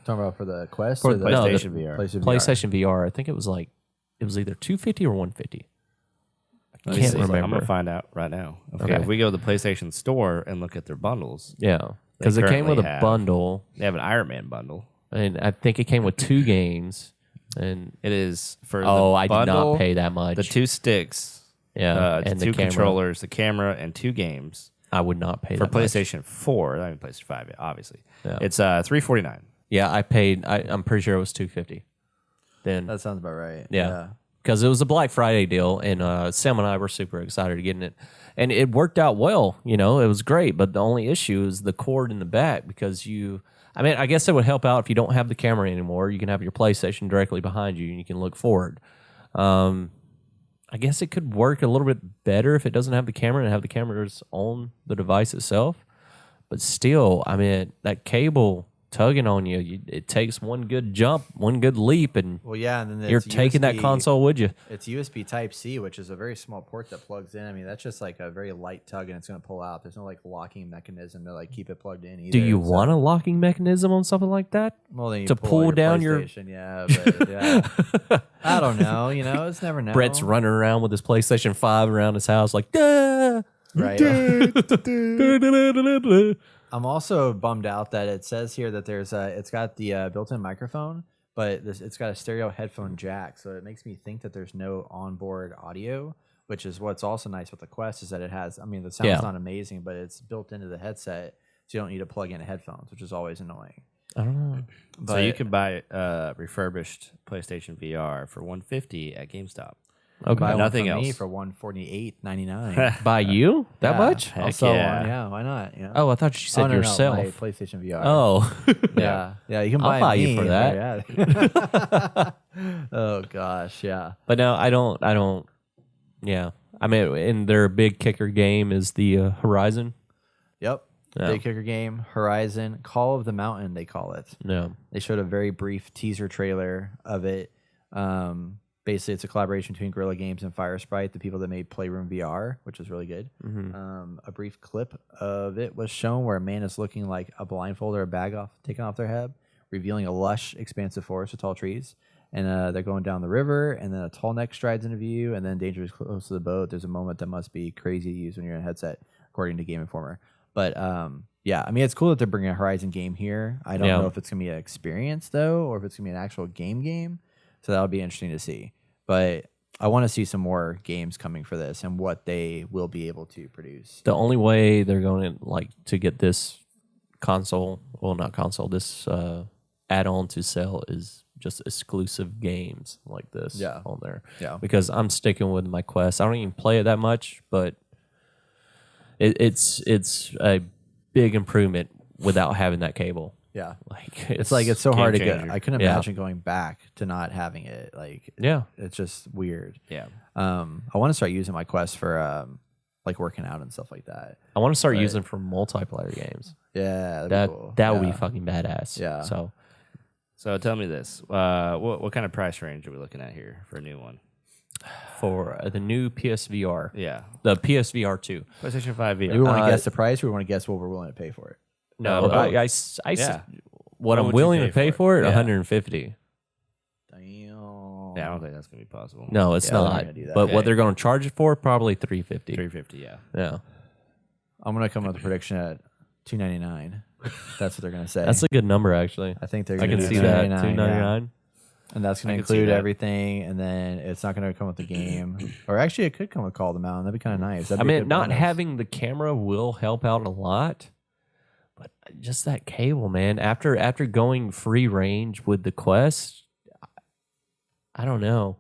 Talking about for the Quest For or the PlayStation VR. PlayStation PlayStation VR, I think it was either $250 or $150. I Let me can't see. I'm remember. gonna find out right now. Okay, Okay. if we go to the PlayStation Store and look at their bundles, Yeah, because it came with a currently have- bundle, they have an Iron Man bundle. and I think it came with 2 games. And It is for I the did not bundle, pay that much. the 2 sticks, yeah, and and the the 2 camera. controllers, the camera, and 2 games I would not pay for that much. PlayStation 4. Not even PlayStation 5, obviously. Yeah. It's $349. Yeah, I paid. I'm pretty sure it was $250. Then That sounds about right. yeah, because it was a Black Friday deal, and Sam and I were super excited to get in it, and it worked out well. You know, it was great, but the only issue is the cord in the back because I mean, I guess it would help out if you don't have the camera anymore. You can have your PlayStation directly behind you, and you can look forward. I guess it could work a little bit better if it doesn't have the camera and have the cameras on the device itself. But still, I mean, that cable tugging on you, it takes one good jump, one good leap, and Well, yeah, and then you're it's taking that USB console with you. It's USB Type C, which is a very small port that plugs in. I mean, that's just like a very light tug, and it's going to pull out. There's no like locking mechanism to like keep it plugged in either. Do you So- want a locking mechanism on something like that? well, then you to pull out down your- PlayStation, yeah, but yeah. I don't know. You know, it's never know. Brett's running around with his PlayStation 5 around his house like, "Duh." right. I'm also bummed out that it says here that it's got the built-in microphone, but it's got a stereo headphone jack, so it makes me think that there's no onboard audio, which is what's also nice with the Quest is that it has. I mean, the sound's Yeah. not amazing, but it's built into the headset, so you don't need to plug in headphones, which is always annoying. I don't know. But So you can buy refurbished PlayStation VR for $150 at GameStop. Okay. buy nothing one from me else. for $148.99. By you? That much? I'll Heck sell yeah. one. Yeah, why not? You know? Oh, I thought you said no, yourself. my PlayStation VR. Oh. yeah. You can I'll buy you me, for but that. yeah. Oh gosh, yeah. But no, I don't. Yeah. I mean, and their big kicker game is the Horizon. Yep. Yeah. Big kicker game, Horizon, Call of the Mountain, they call it. No. They showed a very brief teaser trailer of it. Basically, it's a collaboration between Guerrilla Games and Firesprite, the people that made Playroom VR, which is really good. A brief clip of it was shown where a man is looking like a blindfold or a bag taken off their head, revealing a lush, expansive forest with tall trees. And they're going down the river, and then a tall neck strides into view, and then danger is close to the boat. There's a moment that must be crazy to use when you're in a headset, according to Game Informer. But yeah, I mean, it's cool that they're bringing a Horizon game here. I don't know if it's going to be an experience, though, or if it's going to be an actual game. So that'll be interesting to see. But I want to see some more games coming for this and what they will be able to produce. The only way they're going to get this console, well, not console, this add-on to sell is just exclusive games like this on there. Yeah. Because I'm sticking with my Quest. I don't even play it that much, but it's a big improvement without having that cable. Yeah. Like It's so game hard to changer. get. I couldn't Yeah. imagine going back to not having it. Like, yeah. it's just weird. Yeah. I want to start using my Quest for like working out and stuff like that. I want to start using it for multiplayer games. Yeah, that'd That be cool. that would be Yeah. fucking badass. Yeah. So tell me this: what kind of price range are we looking at here for a new one? For the new PSVR, Yeah, the PSVR 2. PlayStation 5 VR. Do we want to guess the price, or we want to guess what we're willing to pay for it? No, both. what What I'm would you willing pay to pay for for it? it, Yeah. 150. Damn. Yeah, I don't think that's gonna be possible. No, it's Yeah, they're not not. gonna do that. But Okay. what they're going to charge it for, probably 350. 350. Yeah. Yeah, I'm gonna come up with a prediction at $299. That's what they're gonna say. that's a good number actually. I think they're I gonna can do see that. $299, yeah. $299. And that's gonna I can see include that. everything, and then it's not gonna come with the game. Or actually, it could come with Call of the Mountain. That'd be kind of nice. That'd I be a mean, good not bonus. having the camera will help out a lot, but just that cable, man. After going free range with the Quest, I don't know.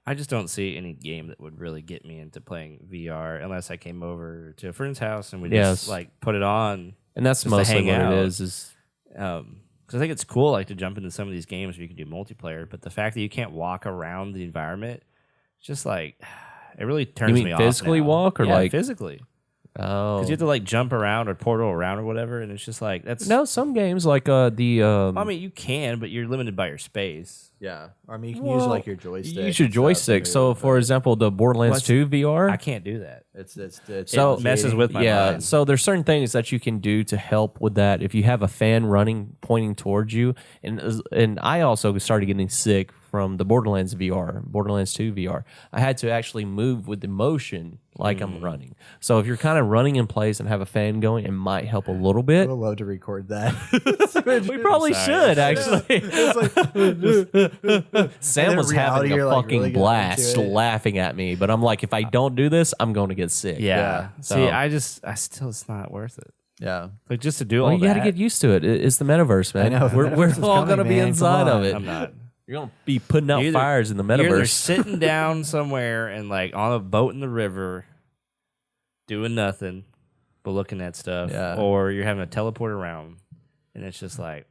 I just don't see any game that would really get me into playing VR unless I came over to a friend's house and we Yes. just like put it on. And that's Just to mostly hang what out. it is. Because I think it's cool, like to jump into some of these games where you can do multiplayer, but the fact that you can't walk around the environment, it's just like it really turns mean me off. physically now. walk or Yeah, like- physically? Oh, Because you have to like jump around or portal around or whatever, and it's just like that's no, some games like the I mean, you can, but you're limited by your space. Yeah. Or I mean, you can use like your joystick. use your and stuff joystick. to So, move, for but example, the Borderlands What's- 2 VR, I can't do that. it's So- It messes with my yeah. mind. So there's certain things that you can do to help with that. If you have a fan running, pointing towards you, and I also started getting sick from the Borderlands VR, Borderlands 2 VR. I had to actually move with the motion like I'm running. So if you're kind of running in place and have a fan going, it might help a little I bit. would love to record that. We probably Sorry. should actually. Sam in was reality, having a you're, like, fucking really getting blast into it. laughing at me, but I'm like, if I don't do this, I'm going to get sick. Yeah. So- See, I still, it's not worth it. Yeah. Like just to do Well, all you got to that. get used to it. It's the metaverse, man. I know, the We're metaverse is all coming, going to be man. inside Come of on. it. I'm not. You're going to be putting out You're either- fires in the You're either metaverse. sitting down somewhere and like on a boat in the river, doing nothing but looking at stuff, Yeah. or you're having to teleport around, and it's just like,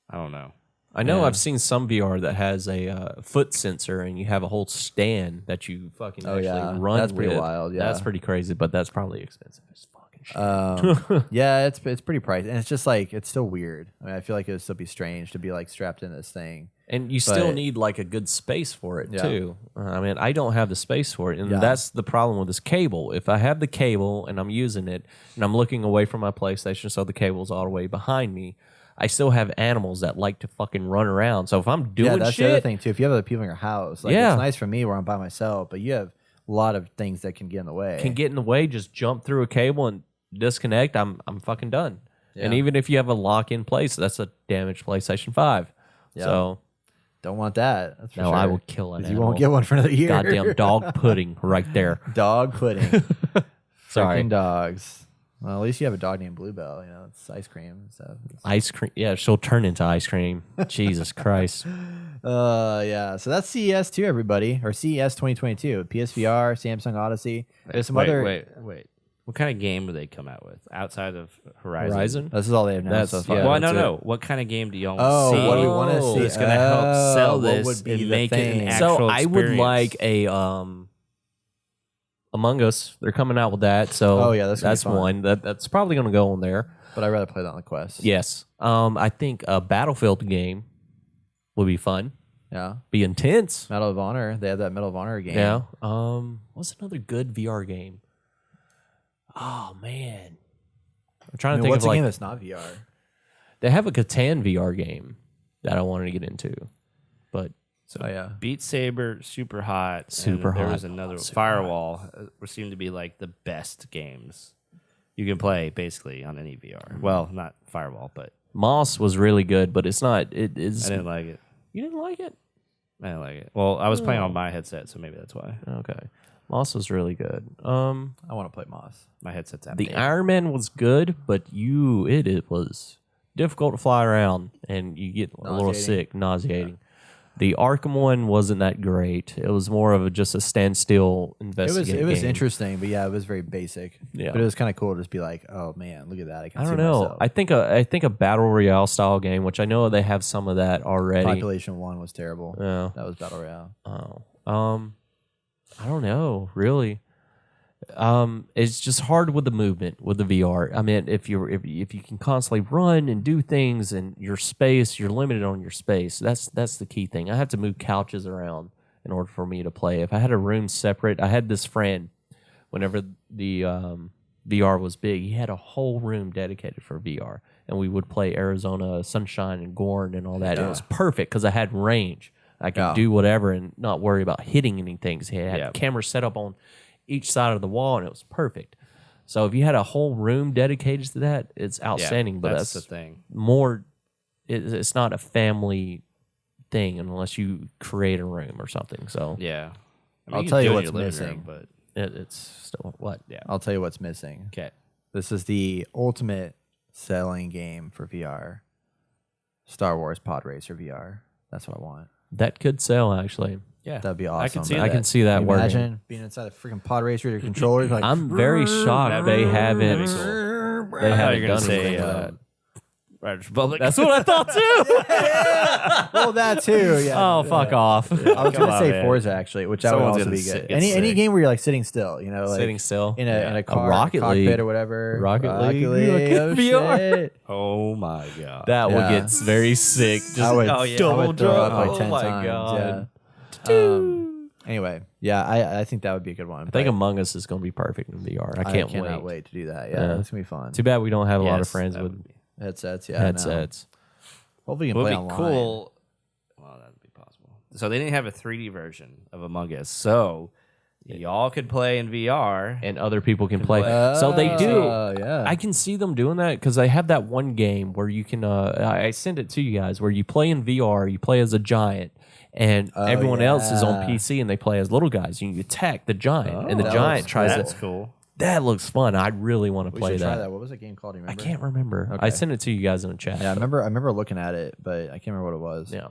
I don't know. I know Yeah. I've seen some VR that has a foot sensor, and you have a whole stand that you fucking Oh, actually yeah. run That's pretty with. wild, yeah. That's pretty crazy, but that's probably expensive as fucking shit. Yeah, it's pretty pricey, and it's just like it's still weird. I mean, I feel like it'd still be strange to be like strapped in this thing. And you still But- need like a good space for it Yeah. too. I mean, I don't have the space for it, and Yeah. that's the problem with this cable. If I have the cable and I'm using it, and I'm looking away from my PlayStation, so the cable's all the way behind me, I still have animals that like to fucking run around. So if I'm doing Yeah, that's the other shit, thing too. If you have other people in your house, like Yeah. it's nice for me where I'm by myself, but you have a lot of things that can get in the way. can get in the way, just jump through a cable and disconnect. I'm fucking done. And Yeah. even if you have a lock in place, that's a damaged PlayStation 5. Yeah. So Don't want that. That's for no, sure. I will kill an 'Cause animal. you won't get one for another year. Goddamn dog pudding right there. Dog pudding. Sorry. Freaking dogs. Well, at least you have a dog named Bluebell. You know, it's ice cream and stuff. Ice cream. Yeah, she'll turn into ice cream. Jesus Christ. Yeah. So that's CES too, everybody, or CES 2022. PSVR, Samsung Odyssey. There's some other. Wait. What kind of game would they come out with outside of Horizon? Horizon? This is all they have announced so That's- far. yeah. Well, that's no. it. What kind of game do y'all Oh, see? what do we want to see? That's going to help sell what this would be and the make it an thing? actual So I would experience. like a Among Us. They're coming out with that. So Oh, yeah, that's gonna be that's fun. one. That's probably going to go on there. But I'd rather play that on the Quest. Yes. I think a Battlefield game would be fun. Yeah. Be intense. Medal of Honor. They have that Medal of Honor game. Yeah. What's another good VR game? Oh man. I'm trying I to mean, think what's of a like game that's not VR? they have a Catan VR game that I wanted to get into. But Oh yeah. Beat Saber, Super Hot. Super and There Hot. was another Super Firewall. Seemed to be like the best games you can play basically on any VR. Well, not Firewall, but Moss was really good, but it's not it is I didn't like it. You didn't like it? I didn't like it. Well, I was playing on my headset, so maybe that's why. Okay. Moss was really good. I want to play Moss. My headset's out. The Iron Man was good, but it was difficult to fly around, and you get a little sick, nauseating. The Arkham one wasn't that great. It was more of just a standstill investigation. It was interesting, but it was very basic. Yeah. But it was kind of cool to just be like, oh man, look at that. I don't know. Myself. I think a battle royale style game, which I know they have some of that already. Population 1 was terrible. Yeah. That was battle royale. Oh, I don't know, really. It's just hard with the movement with the VR. I mean, if you can constantly run and do things and your space, you're limited on your space. That's the key thing. I have to move couches around in order for me to play. If I had a room separate, I had this friend. Whenever the VR was big, he had a whole room dedicated for VR, and we would play Arizona Sunshine and Gorn and all that. It was perfect because I had range. I could do whatever and not worry about hitting anything. So he had a camera set up on each side of the wall, and it was perfect. So if you had a whole room dedicated to that, it's outstanding. But that's the thing. More, it's not a thing unless you create a room or something. So Yeah. I mean, I'll you tell can you do it in what's your living missing. room, it's still what? Yeah. I'll tell you what's missing. Okay. This is the ultimate selling game for VR. Star Wars Pod Racer VR. That's what I want. That could sell actually. Yeah. That'd be awesome. I can see I can see that working. Imagine being inside a freaking Pod Racer with your controller. Like, I'm very shocked they haven't. That'd be cool. They I thought haven't you were done gonna say anything with that. Riders Republic. That's what I thought too. well, that too. Yeah. Oh, fuck off. I was Come gonna on, say man. Forza actually, which that would Someone's also gonna be good. get Any sick. game where you're like sitting still, you know, like Sitting still. in a car, Rocket cockpit League. or whatever. Rocket League. Oh, VR. shit. Oh my god. That would Yeah. get very sick. Just I would, oh, yeah. I would throw up like Oh 10 my times. God. Yeah. Anyway, I think that would be a good one. I think Among Us is going to be perfect in VR. I can't cannot wait. wait to do that. Yeah, it's gonna be fun. Too bad we don't have a lot of Yes, friends that with would be. Headsets, yeah. I know. headsets. Hopefully you can Would play be online. cool. Well, that would be possible. So they didn't have a 3D version of Among Us. So y'all could play in VR. And other people can play. play. So they do. Yeah. I can see them doing that because I have that one game where you can. I sent it to you guys where you play in VR. You play as a giant, and everyone else is on yeah. PC and they play as little guys. You attack the giant, and the that giant looks tries That's to. cool. That looks fun. I really want to we play should try that. that. What was that game called? Do you I remember? can't remember. Okay. I sent it to you guys in the chat. Yeah, I remember looking at it, but I can't remember what it was. Yeah.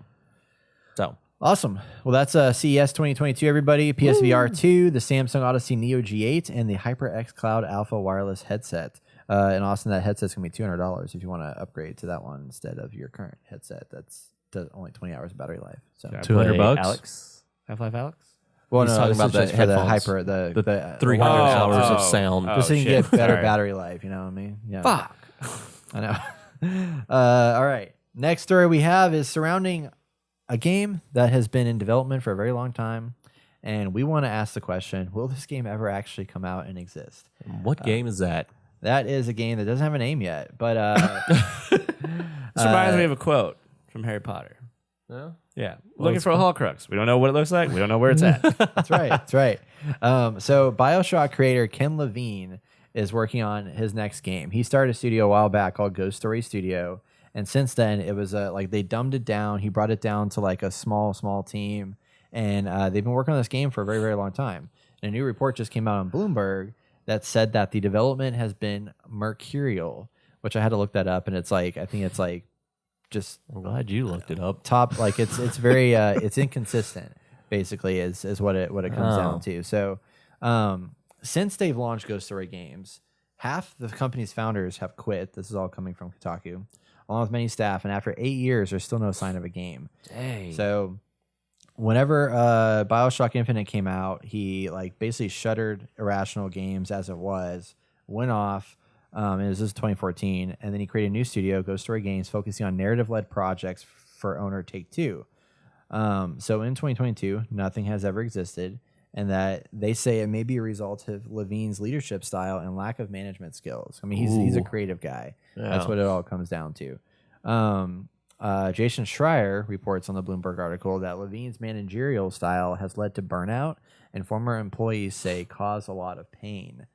So Awesome. Well, that's CES 2022, everybody. PSVR 2, the Samsung Odyssey Neo G8, and the HyperX Cloud Alpha wireless headset. And Austin, that headset's going to be $200 if you want to upgrade to that one instead of your current headset. That's only 20 hours of battery life. So, Should I $200 play bucks? Half-Life Alex? well, He's no, talking this about is the just for the headphones. hyper, the 300 wireless hours of oh, sound. oh. just so you can shit. get better Sorry. battery life. You know what I mean? Yeah. Fuck. I know. All right. Next story we have is surrounding a game that has been in development for a very long time. And we want to ask the question, will this game ever actually come out and exist? What game is that? That is a game that doesn't have a name yet. But This reminds me of a quote from Harry Potter. No? Yeah. Looking for a Horcrux. We don't know what it looks like. We don't know where it's at. that's right. That's right. So BioShock creator Ken Levine is working on his next game. He started a studio a while back called Ghost Story Studio. And since then, it was like they dumbed it down. He brought it down to like a small team. And they've been working on this game for a very, very long time. And a new report just came out on Bloomberg that said that the development has been mercurial, which I had to look that up. And it's like, I think it's like just I'm glad you looked it up. top, like it's very, it's inconsistent basically is what it comes down to. So since they've launched Ghost Story games, half the company's founders have quit. This is all coming from Kotaku, along with many staff. And after 8 years, there's still no sign of a game. Dang. So whenever BioShock Infinite came out, he like basically shuttered Irrational Games as it was, went off. And it was 2014, and then he created a new studio, Ghost Story Games, focusing on narrative-led projects for owner Take-Two. So in 2022, nothing has ever existed, and that they say it may be a result of Levine's leadership style and lack of management skills. I mean, he's a creative guy. Yeah. That's what it all comes down to. Jason Schreier reports on the Bloomberg article that Levine's managerial style has led to burnout, and former employees say cause a lot of pain.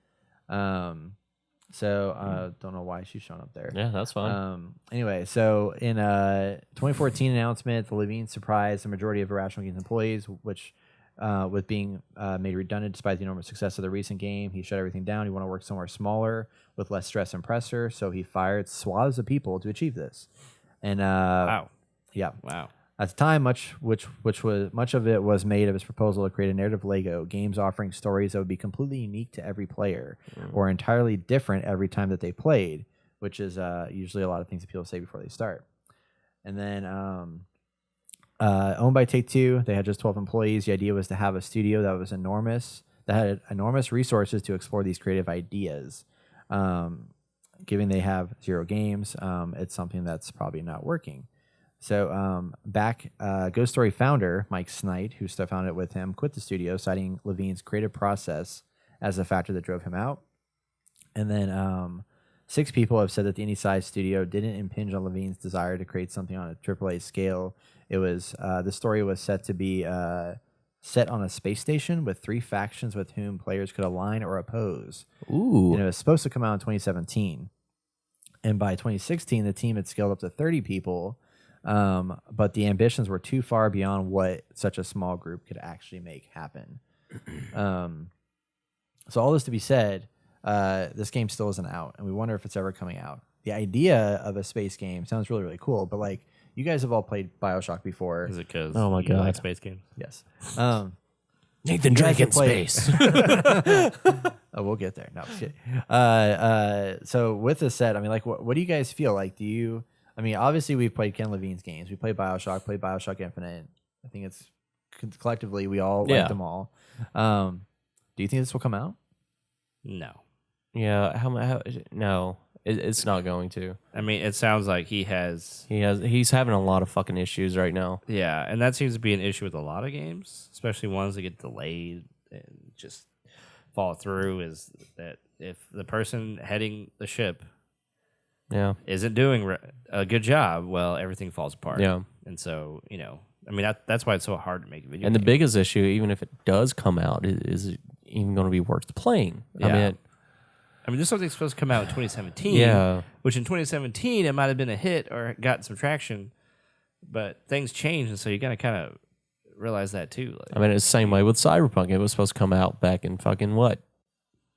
So don't know why she's showing up there. Yeah, that's fine. Anyway, so in a 2014 announcement, the Levine surprised the majority of Irrational Games employees, which with being made redundant despite the enormous success of the recent game. He shut everything down. He wanted to work somewhere smaller with less stress and pressure, so he fired swaths of people to achieve this. And Wow. yeah, Wow. at the time, much of it was made of his proposal to create a narrative Lego games offering stories that would be completely unique to every player or entirely different every time that they played, which is usually a lot of things that people say before they start. And then owned by Take-Two, they had just 12 employees. The idea was to have a studio that was enormous, that had enormous resources to explore these creative ideas. Given they have 0 games, it's something that's probably not working. So Ghost Story founder Mike Snight, who founded it with him, quit the studio, citing Levine's creative process as the factor that drove him out. And then 6 people have said that the indie-sized studio didn't impinge on Levine's desire to create something on a AAA scale. It was the story was set to be set on a space station with 3 factions with whom players could align or oppose. Ooh. And it was supposed to come out in 2017. And by 2016, the team had scaled up to 30 people. But the ambitions were too far beyond what such a small group could actually make happen. So all this to be said, this game still isn't out, and we wonder if it's ever coming out. The idea of a space game sounds really, really cool, but like you guys have all played BioShock before. Is it because Oh my you God. like space games? Yes. Nathan guys Drake in have played- space. Oh, we'll get there. No, just kidding. So with this set, I mean, like, what do you guys feel like? Do you? I mean, obviously we've played Ken Levine's games. We played BioShock Infinite. I think it's collectively we all Yeah. liked them all. Do you think this will come out? No. Yeah, no, it's not going to. I mean, it sounds like he's He's having a lot of fucking issues right now. yeah, and that seems to be an issue with a lot of games, especially ones that get delayed and just fall through. Is that if the person heading the ship Yeah, isn't doing a good job, well, everything falls apart. Yeah. And so, I mean, that's why it's so hard to make a video and the game. biggest issue, even if it does come out, is it even going to be worth playing? Yeah. I mean, this something's supposed to come out in 2017. Yeah. Which in 2017, it might have been a hit or gotten some traction, but things change, and so you got to kind of realize that too. Like, I mean, it's the same way with Cyberpunk. It was supposed to come out back in fucking what?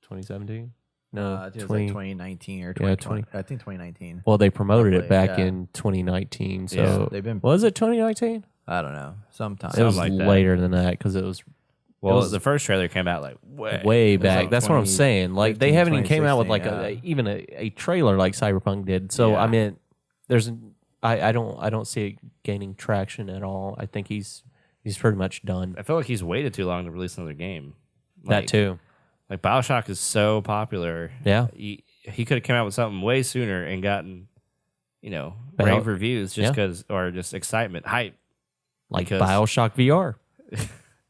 2017? No, I think it was like 2019 or 2020. I think 2019. Well, they promoted it Probably, back yeah. in 2019. So Yeah, they've been. was it 2019? I don't know. Sometime. It was like that. later than that because it was well, it was the first trailer came out like way it was back. like That's what I'm saying. Like they 2015, haven't even came out with like 2016, a trailer like Cyberpunk did. So Yeah. I mean, I don't see it gaining traction at all. I think he's pretty much done. I feel like he's waited too long to release another game. That too. Like BioShock is so popular. Yeah. He could have come out with something way sooner and gotten, Bio- rave reviews just Yeah. because, or just excitement, hype. Like Because- BioShock VR.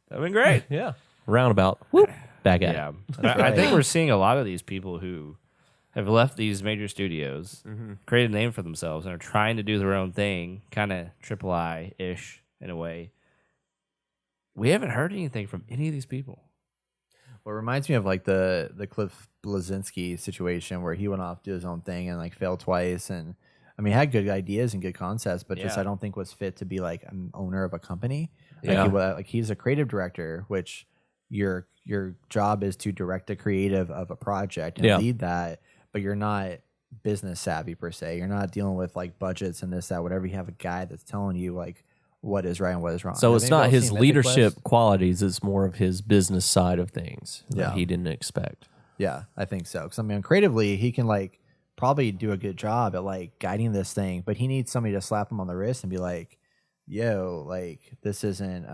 That'd been great. Yeah. Roundabout. Whoop. Back at Yeah. it. I right. think we're seeing a lot of these people who have left these major studios, created a name for themselves, and are trying to do their own thing, kind of triple I-ish in a way. We haven't heard anything from any of these people. Well, it reminds me of like the Cliff Bleszinski situation where he went off to do his own thing and like failed twice, and I mean had good ideas and good concepts, but just Yeah. I don't think was fit to be like an owner of a company. Like, Yeah. he's a creative director, which your job is to direct the creative of a project and Yeah. lead that, but you're not business savvy per se. You're not dealing with like budgets and this that whatever. You have a guy that's telling you like what is right and what is wrong. So Have it's any of not y'all his seen Mythic leadership Quest? qualities, it's more of his business side of things Yeah. that he didn't expect. Yeah, I think so. Because I mean, creatively, he can like probably do a good job at like guiding this thing, but he needs somebody to slap him on the wrist and be like, "Yo, like this isn't.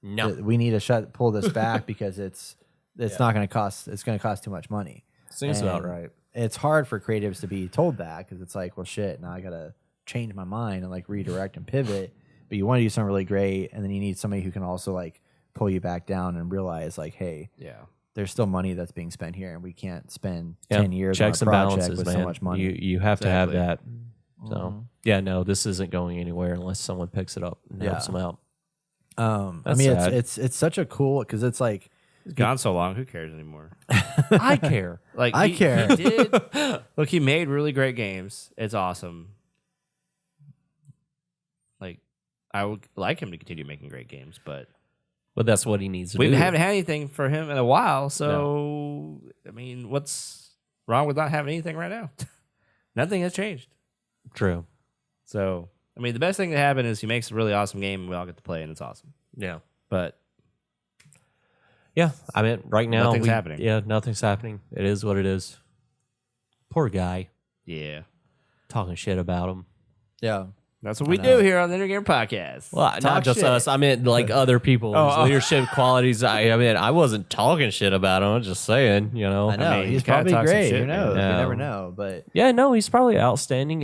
We need to pull this back because it's not going to cost. It's going to cost too much money." Seems And about right. It's hard for creatives to be told that because it's like, well, shit. Now I got to change my mind and like redirect and pivot. But you want to do something really great, and then you need somebody who can also like pull you back down and realize like, hey, Yeah. there's still money that's being spent here, and we can't spend Yeah. 10 years Checks on a and project balances, with man. so much money. You have to have that. Exactly. So yeah, no, this isn't going anywhere unless someone picks it up and helps Yeah. them out. I That's mean, sad. it's such a cool because it's like It's gone so long. Who cares anymore? I care. Like I care. He did. Look, he made really great games. It's awesome. Like, I would like him to continue making great games, but But that's what he needs to We do. haven't had anything for him in a while, so I mean, what's wrong with not having anything right now? Nothing has changed. True. So, I mean, the best thing that happened is he makes a really awesome game and we all get to play and it's awesome. Yeah. But Yeah. I mean, right now, Nothing's happening. Yeah, nothing's happening. It is what it is. Poor guy. yeah, Talking shit about him. Yeah. that's what we I do know. here on the Intergame Podcast. Well, Talk not just shit. us. I meant like other people's leadership qualities. I mean, I wasn't talking shit about him. I'm just saying, you know. I know. mean, he's kinda probably talks some great. shit, Who knows? man. You never know. But Yeah, no, he's probably outstanding.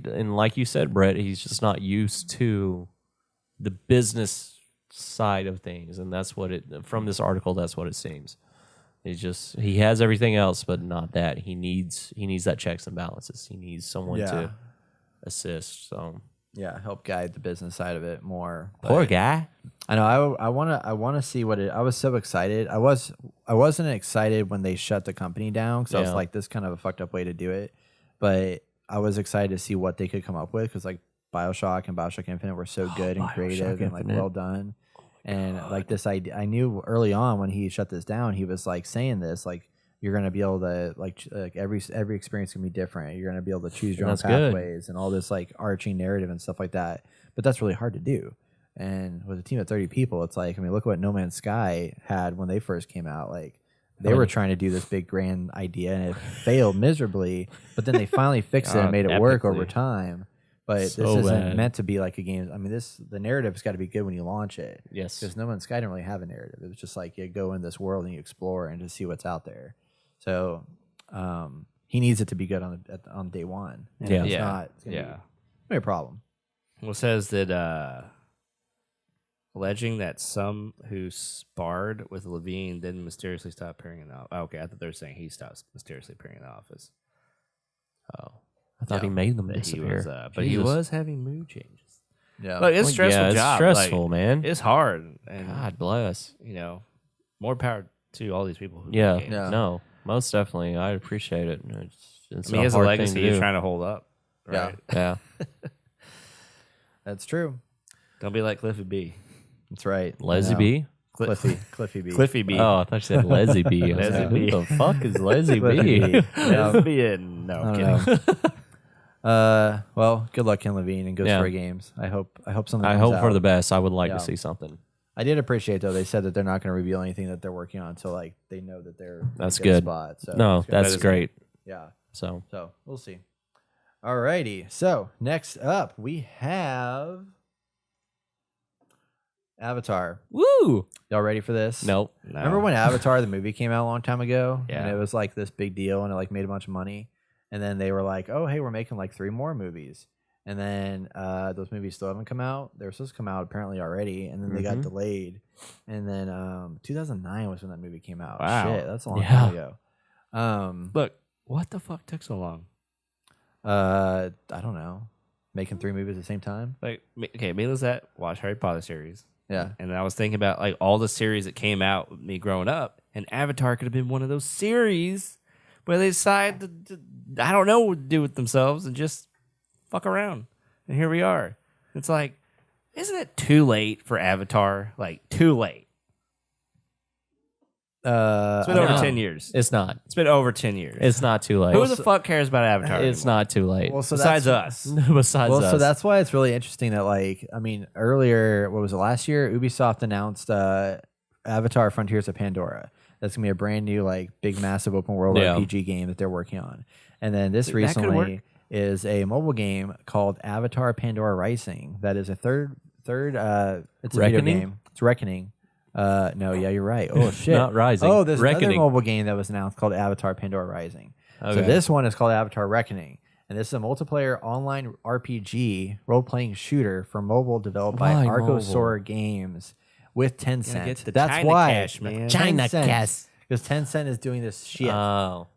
And like you said, Brett, he's just not used to the business side of things, and that's what it. From this article, that's what it seems. He has everything else, but not that. He needs that checks and balances. He needs someone to assist. So yeah, help guide the business side of it more. poor But guy. I know. I wanna see what it. I was so excited. I wasn't excited when they shut the company down because I was Yeah. like, this is kind of a fucked up way to do it. But I was excited to see what they could come up with because like BioShock and BioShock Infinite were so good and creative and like Infinite. well done. And like this idea, I knew early on when he shut this down, he was like saying this like you're gonna be able to like every experience can be different. You're gonna be able to choose your own That's good. pathways and all this like arching narrative and stuff like that. But that's really hard to do. And with a team of 30 people, it's like, I mean, look what No Man's Sky had when they first came out. Like, they were trying to do this big grand idea and it failed miserably, but then they finally fixed it and made it work over epically. time. But So this isn't bad. meant to be like a game. I mean, the narrative's got to be good when you launch it. Yes. Because No Man's Sky didn't really have a narrative. It was just like you go in this world and you explore and just see what's out there. So he needs it to be good on day one. And Yeah. if it's Yeah. not, it's gonna be a problem. Well, it says that alleging that some who sparred with Levine didn't mysteriously stop appearing in the office. Okay, I thought they were saying he stopped mysteriously appearing in the office. Oh, I thought he made them That he disappear. was, but he Jesus. was having mood changes. Yeah. Like, it's a stressful yeah, it's job. stressful, Like, man. it's hard, and God bless. you know, more power to all these people. Who Yeah, make games. Yeah. no, most definitely. I appreciate it. It's I mean, he a has a hard legacy thing you're to do. trying to hold up. Yeah. Right? Yeah, That's true. Don't be like Cliffy B. That's right. Leslie I know. B. Cliffy B. Cliffy B. Oh, I thought you said Leslie B. I was Leslie like, B. who the fuck is Leslie Leslie B? B. Yeah. Cliffy B. No, I I'm don't kidding. know. Well, good luck, Ken Levine, and Ghost Yeah. Story Games. I hope something. I comes hope out. for the best. I would like Yeah. to see something. I did appreciate though. They said that they're not going to reveal anything that they're working on until like they know that they're in a That's good good. spot. So No, it's good. that's That is great. Yeah. So So we'll see. Alrighty. So next up we have Avatar. woo. Y'all ready for this? Nope. No. Remember when Avatar the movie came out a long time ago? Yeah. And it was like this big deal and it like made a bunch of money. And then they were like, oh hey, we're making like 3 more movies. And then those movies still haven't come out. They were supposed to come out apparently already, and then they got delayed. And then 2009 was when that movie came out. Wow. Shit, that's a long Yeah. time ago. Look, what the fuck took so long? I don't know, making 3 movies at the same time. Like, okay, me and Lizette watched Harry Potter series. Yeah, And I was thinking about like all the series that came out with me growing up, and Avatar could have been one of those series where they decided to I don't know what to do with themselves and just fuck around. And here we are. It's like, isn't it too late for Avatar? Like, too late. It's been I over don't know. 10 years. It's not. It's been over 10 years. It's not too late. Who the fuck cares about Avatar? It's anymore? not too late. Well, so Besides that's, us. Besides Well, us. so that's why it's really interesting that like I mean earlier, what was it last year? Ubisoft announced Avatar: Frontiers of Pandora. That's gonna be a brand new like big massive open world Yeah. RPG game that they're working on. And then this That could recently work. is a mobile game called Avatar: Pandora Rising. That is a third. It's a video Reckoning? game. It's Reckoning. No, yeah, you're right. Oh shit, Not Rising. Oh, there's Reckoning. another mobile game that was announced called Avatar: Pandora Rising. So Okay. this one is called Avatar Reckoning. And this is a multiplayer online RPG role-playing shooter for mobile developed by Why Arcosaur Games with Tencent. get the That's China why cash, man. China cash. because Tencent is doing this shit. Oh,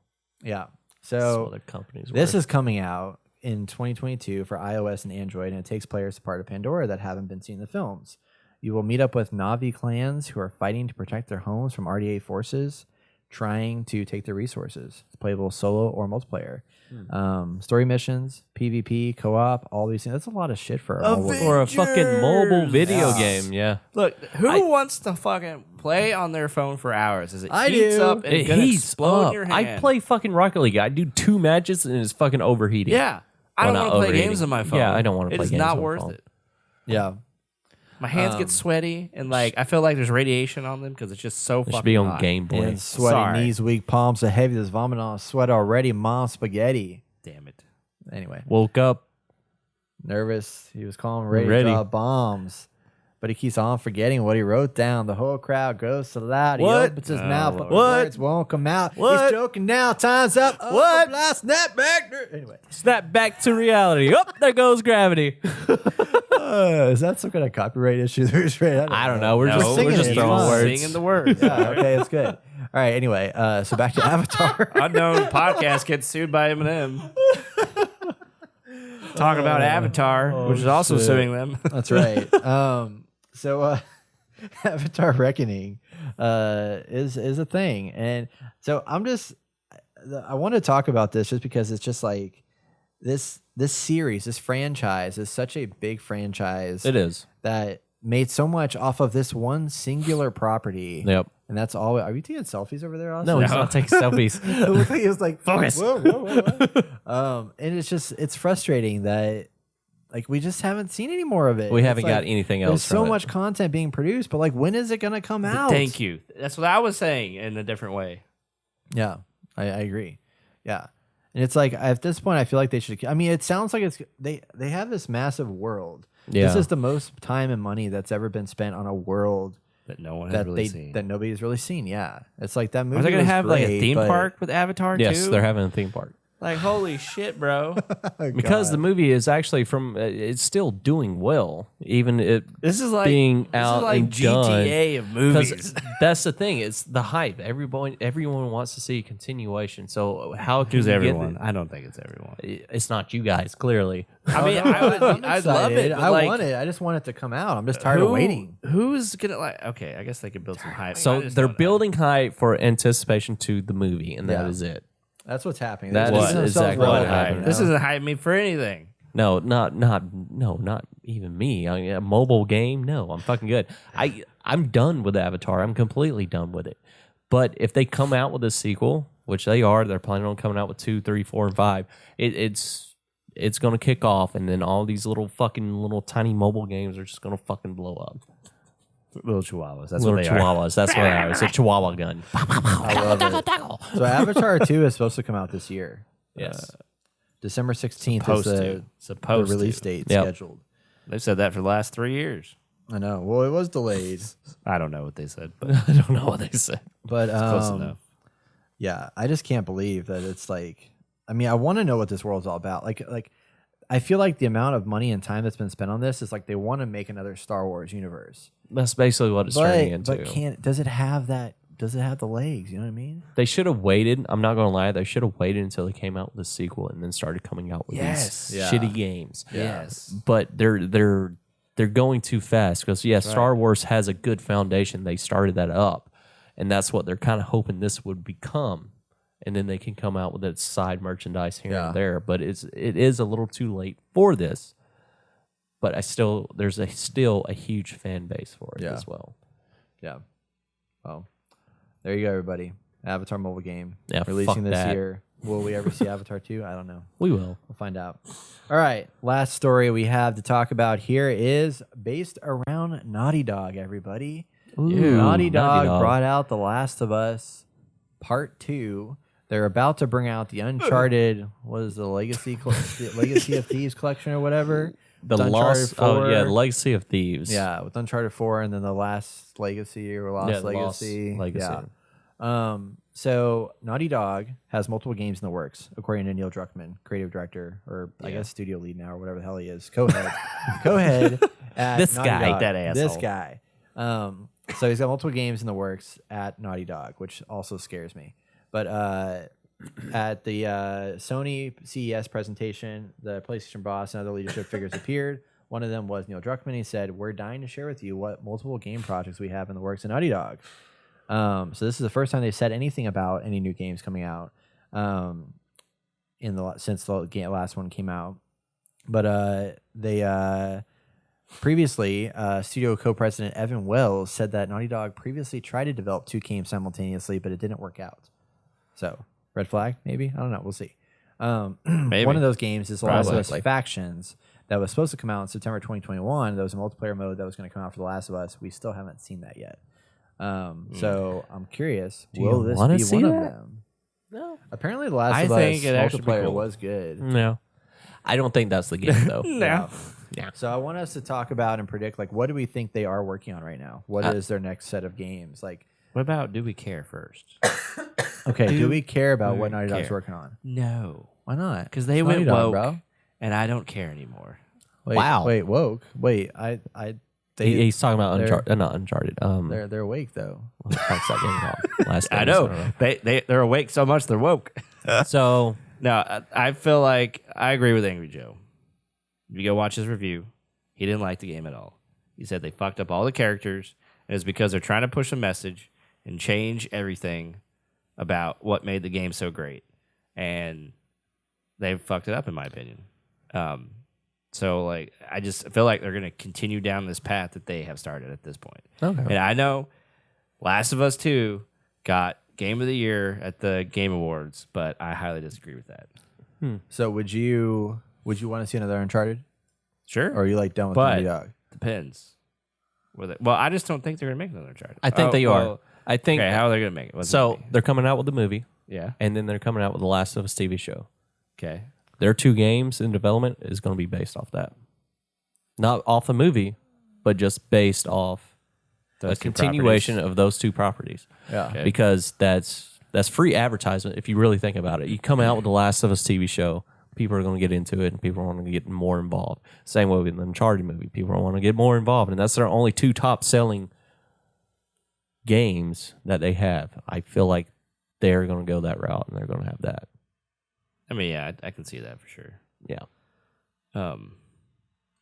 Yeah. that's So what the companies this work. is coming out in 2022 for iOS and Android, and it takes players to part of Pandora that haven't been seen in the films. You will meet up with Na'vi clans who are fighting to protect their homes from RDA forces. trying to take their resources. It's playable solo or multiplayer. Story missions, PvP, co-op, all these things. That's a lot of shit for a fucking mobile video Yes. game. Yeah. Look, who wants to fucking play on their phone for hours? Is it I heats do. up and It gonna heats explode in up. your I hand? play fucking Rocket League. I do 2 matches and it's fucking overheating. Yeah. I Well, don't not want to play overeating. games on my phone. Yeah, I don't wanna play It is games not on my worth phone. it. Yeah. My hands get sweaty and like I feel like there's radiation on them because it's just so It fucking should be on hot. Game Boy. And sweaty Sorry. knees, weak palms, so heavy. There's vomit on sweat already. Mom spaghetti. Damn it. Anyway, Woke up. nervous. He was calling ready, Ready. to drop bombs. But he keeps on forgetting what he wrote down. The whole crowd goes so loud. He What? opens his mouth, but the What? words won't come out. What? He's joking now. Time's up. Oh, What? Last snap back. Anyway, Snap back to reality. Oh, there goes gravity. is that some kind of copyright issue? I don't know. We're No, just, singing we're just it. throwing Fine. words. Singing the words. Yeah, okay, it's good. All right. Anyway, so back to Avatar. Unknown podcast gets sued by Eminem. Talk about Avatar, which is also shit. suing them. That's right. So Avatar Reckoning is a thing, and so I want to talk about this just because it's just like this series, this franchise is such a big franchise. It is. That made so much off of this one singular property. Yep. And that's all. Are you taking selfies over there, Austin? No, he's not taking selfies. It looked like he was like Focus. whoa. And it's frustrating that like we just haven't seen any more of it. We It's haven't got like, anything There's else so from it. much content being produced, but like when is it gonna come out? Thank you. That's what I was saying in a different way. Yeah, I agree. Yeah. And it's like at this point I feel like they should I mean it sounds like it's they have this massive world. Yeah. This is the most time and money that's ever been spent on a world That no one has really seen. that nobody's really seen. Yeah. It's like that movie. Are they going to was have like a great, theme but- park with Avatar Yes, too? they're having a theme park. Like, holy shit, bro. Because the movie is actually from, it's still doing well, even it This is like being this out is like and GTA of movies. Because that's the thing, it's the hype. Everyone wants to see a continuation. So how can Who's you everyone? Get I don't think it's everyone. it's not you guys, clearly. I mean, I'm I'd love it. excited. but I like, want it. I just want it to come out. I'm just tired of waiting. Who's gonna like? Okay, I guess they could build some hype. I So just they're don't know. building hype for anticipation to the movie, and that Yeah. is it. That's what's happening. That They're is giving themselves exactly a what lot of happened. hype This now. isn't hype me for anything. No, not even me. I mean, a mobile game? No, I'm fucking good. I'm done with Avatar. I'm completely done with it. But if they come out with a sequel, which they are, they're planning on coming out with 2, 3, 4, and 5. It's going to kick off, and then all these little tiny mobile games are just going to fucking blow up. Little chihuahuas. That's Little what they are. chihuahuas. That's what they are. It's a chihuahua gun. I love it. So Avatar 2 is supposed to come out this year. Yes. December 16th Supposed is to. the Supposed release to. date Yep. scheduled. They've said that for the last 3 years. I know. Well, it was delayed, I don't know what they said, but I don't know what they said. but close enough. yeah, I just can't believe that it's like. I mean, I want to know what this world's all about. Like, I feel like the amount of money and time that's been spent on this is like they want to make another Star Wars universe. That's basically what it's turning into. But does it have that? Does it have the legs? You know what I mean? They should have waited. I'm not going to lie. They should have waited until they came out with the sequel and then started coming out with Yes. these Yeah. shitty games. Yes. But they're going too fast because Star Wars has a good foundation. They started that up, and that's what they're kind of hoping this would become. And then they can come out with its side merchandise here Yeah. and there. But it is a little too late for this. But there's still a huge fan base for it Yeah. as well. Yeah. Well, there you go, everybody. Avatar mobile game Yeah, releasing fuck this that. year. Will we ever see Avatar 2? I don't know. We will. We'll find out. All right. Last story we have to talk about here is based around Naughty Dog, everybody. Ooh, Naughty Dog Dog. brought out The Last of Us Part 2. They're about to bring out the Uncharted, what is the Legacy of Thieves collection or whatever? The With Lost. Oh, 4. yeah, the Legacy of Thieves. Yeah, with Uncharted 4 and then the Last Legacy or Lost Yeah, the Lost Legacy. Legacy. Yeah. So Naughty Dog has multiple games in the works, according to Neil Druckmann, creative director, or I guess studio lead now, or whatever the hell he is, co-head at This Naughty guy. Dog. That asshole. This guy. So he's got multiple games in the works at Naughty Dog, which also scares me. But at the Sony CES presentation, the PlayStation boss and other leadership figures appeared. One of them was Neil Druckmann. He said, "We're dying to share with you what multiple game projects we have in the works at Naughty Dog. So this is the first time they've said anything about any new games coming out since the last one came out. But they previously, studio co-president Evan Wells said that Naughty Dog previously tried to develop 2 games simultaneously, but it didn't work out. So red flag, maybe? I don't know. We'll see. Maybe. One of those games is The Last of Us Probably. Factions that was supposed to come out in September 2021. There was a multiplayer mode that was going to come out for The Last of Us. We still haven't seen that yet. So I'm curious, Do will you this wanna be see one of that? them? No. Apparently, The Last I of Us think it actually be multiplayer cool. was good. No. I don't think that's the game, though. No. Yeah. So I want us to talk about and predict, like, what do we think they are working on right now? What is their next set of games? Like, What about do we care first? okay, do we care about we what Naughty Dog's care? working on? No. Why not? Because they It's went Naughty Dog, woke, bro. and I don't care anymore. Wait, Wow. Wait, woke. Wait, He's talking about they're- Uncharted. Not Uncharted. they're awake though. What the fuck's that game called? Last I Days, know. don't know. They're awake so much they're woke. So No, I feel like I agree with Angry Joe. If you go watch his review, he didn't like the game at all. He said they fucked up all the characters, and it's because they're trying to push a message and change everything about what made the game so great. And they've fucked it up, in my opinion. So, like, I just feel like they're going to continue down this path that they have started at this point. Okay. And I know Last of Us 2 got Game of the Year at the Game Awards, but I highly disagree with that. So would you want to see another Uncharted, Sure. or are you like done with But- Naughty Dog? Depends. Well, I just don't think they're going to make another Uncharted. I think they are. I think Okay, how are they going to make it? What's so. it gonna They're coming out with the movie, be? Yeah. and then they're coming out with the Last of Us TV show. Okay. Their 2 games in development is going to be based off that, not off the movie, but just based off Those a two continuation properties. of those 2 properties. Yeah. Okay. Because that's free advertisement if you really think about it. You come out with the Last of Us TV show, people are going to get into it, and people are going to get more involved. Same way with the Uncharted movie, people want to get more involved, and that's their only 2 top selling games that they have. I feel like they're going to go that route, and they're going to have that. I mean, yeah, I can see that for sure. Yeah,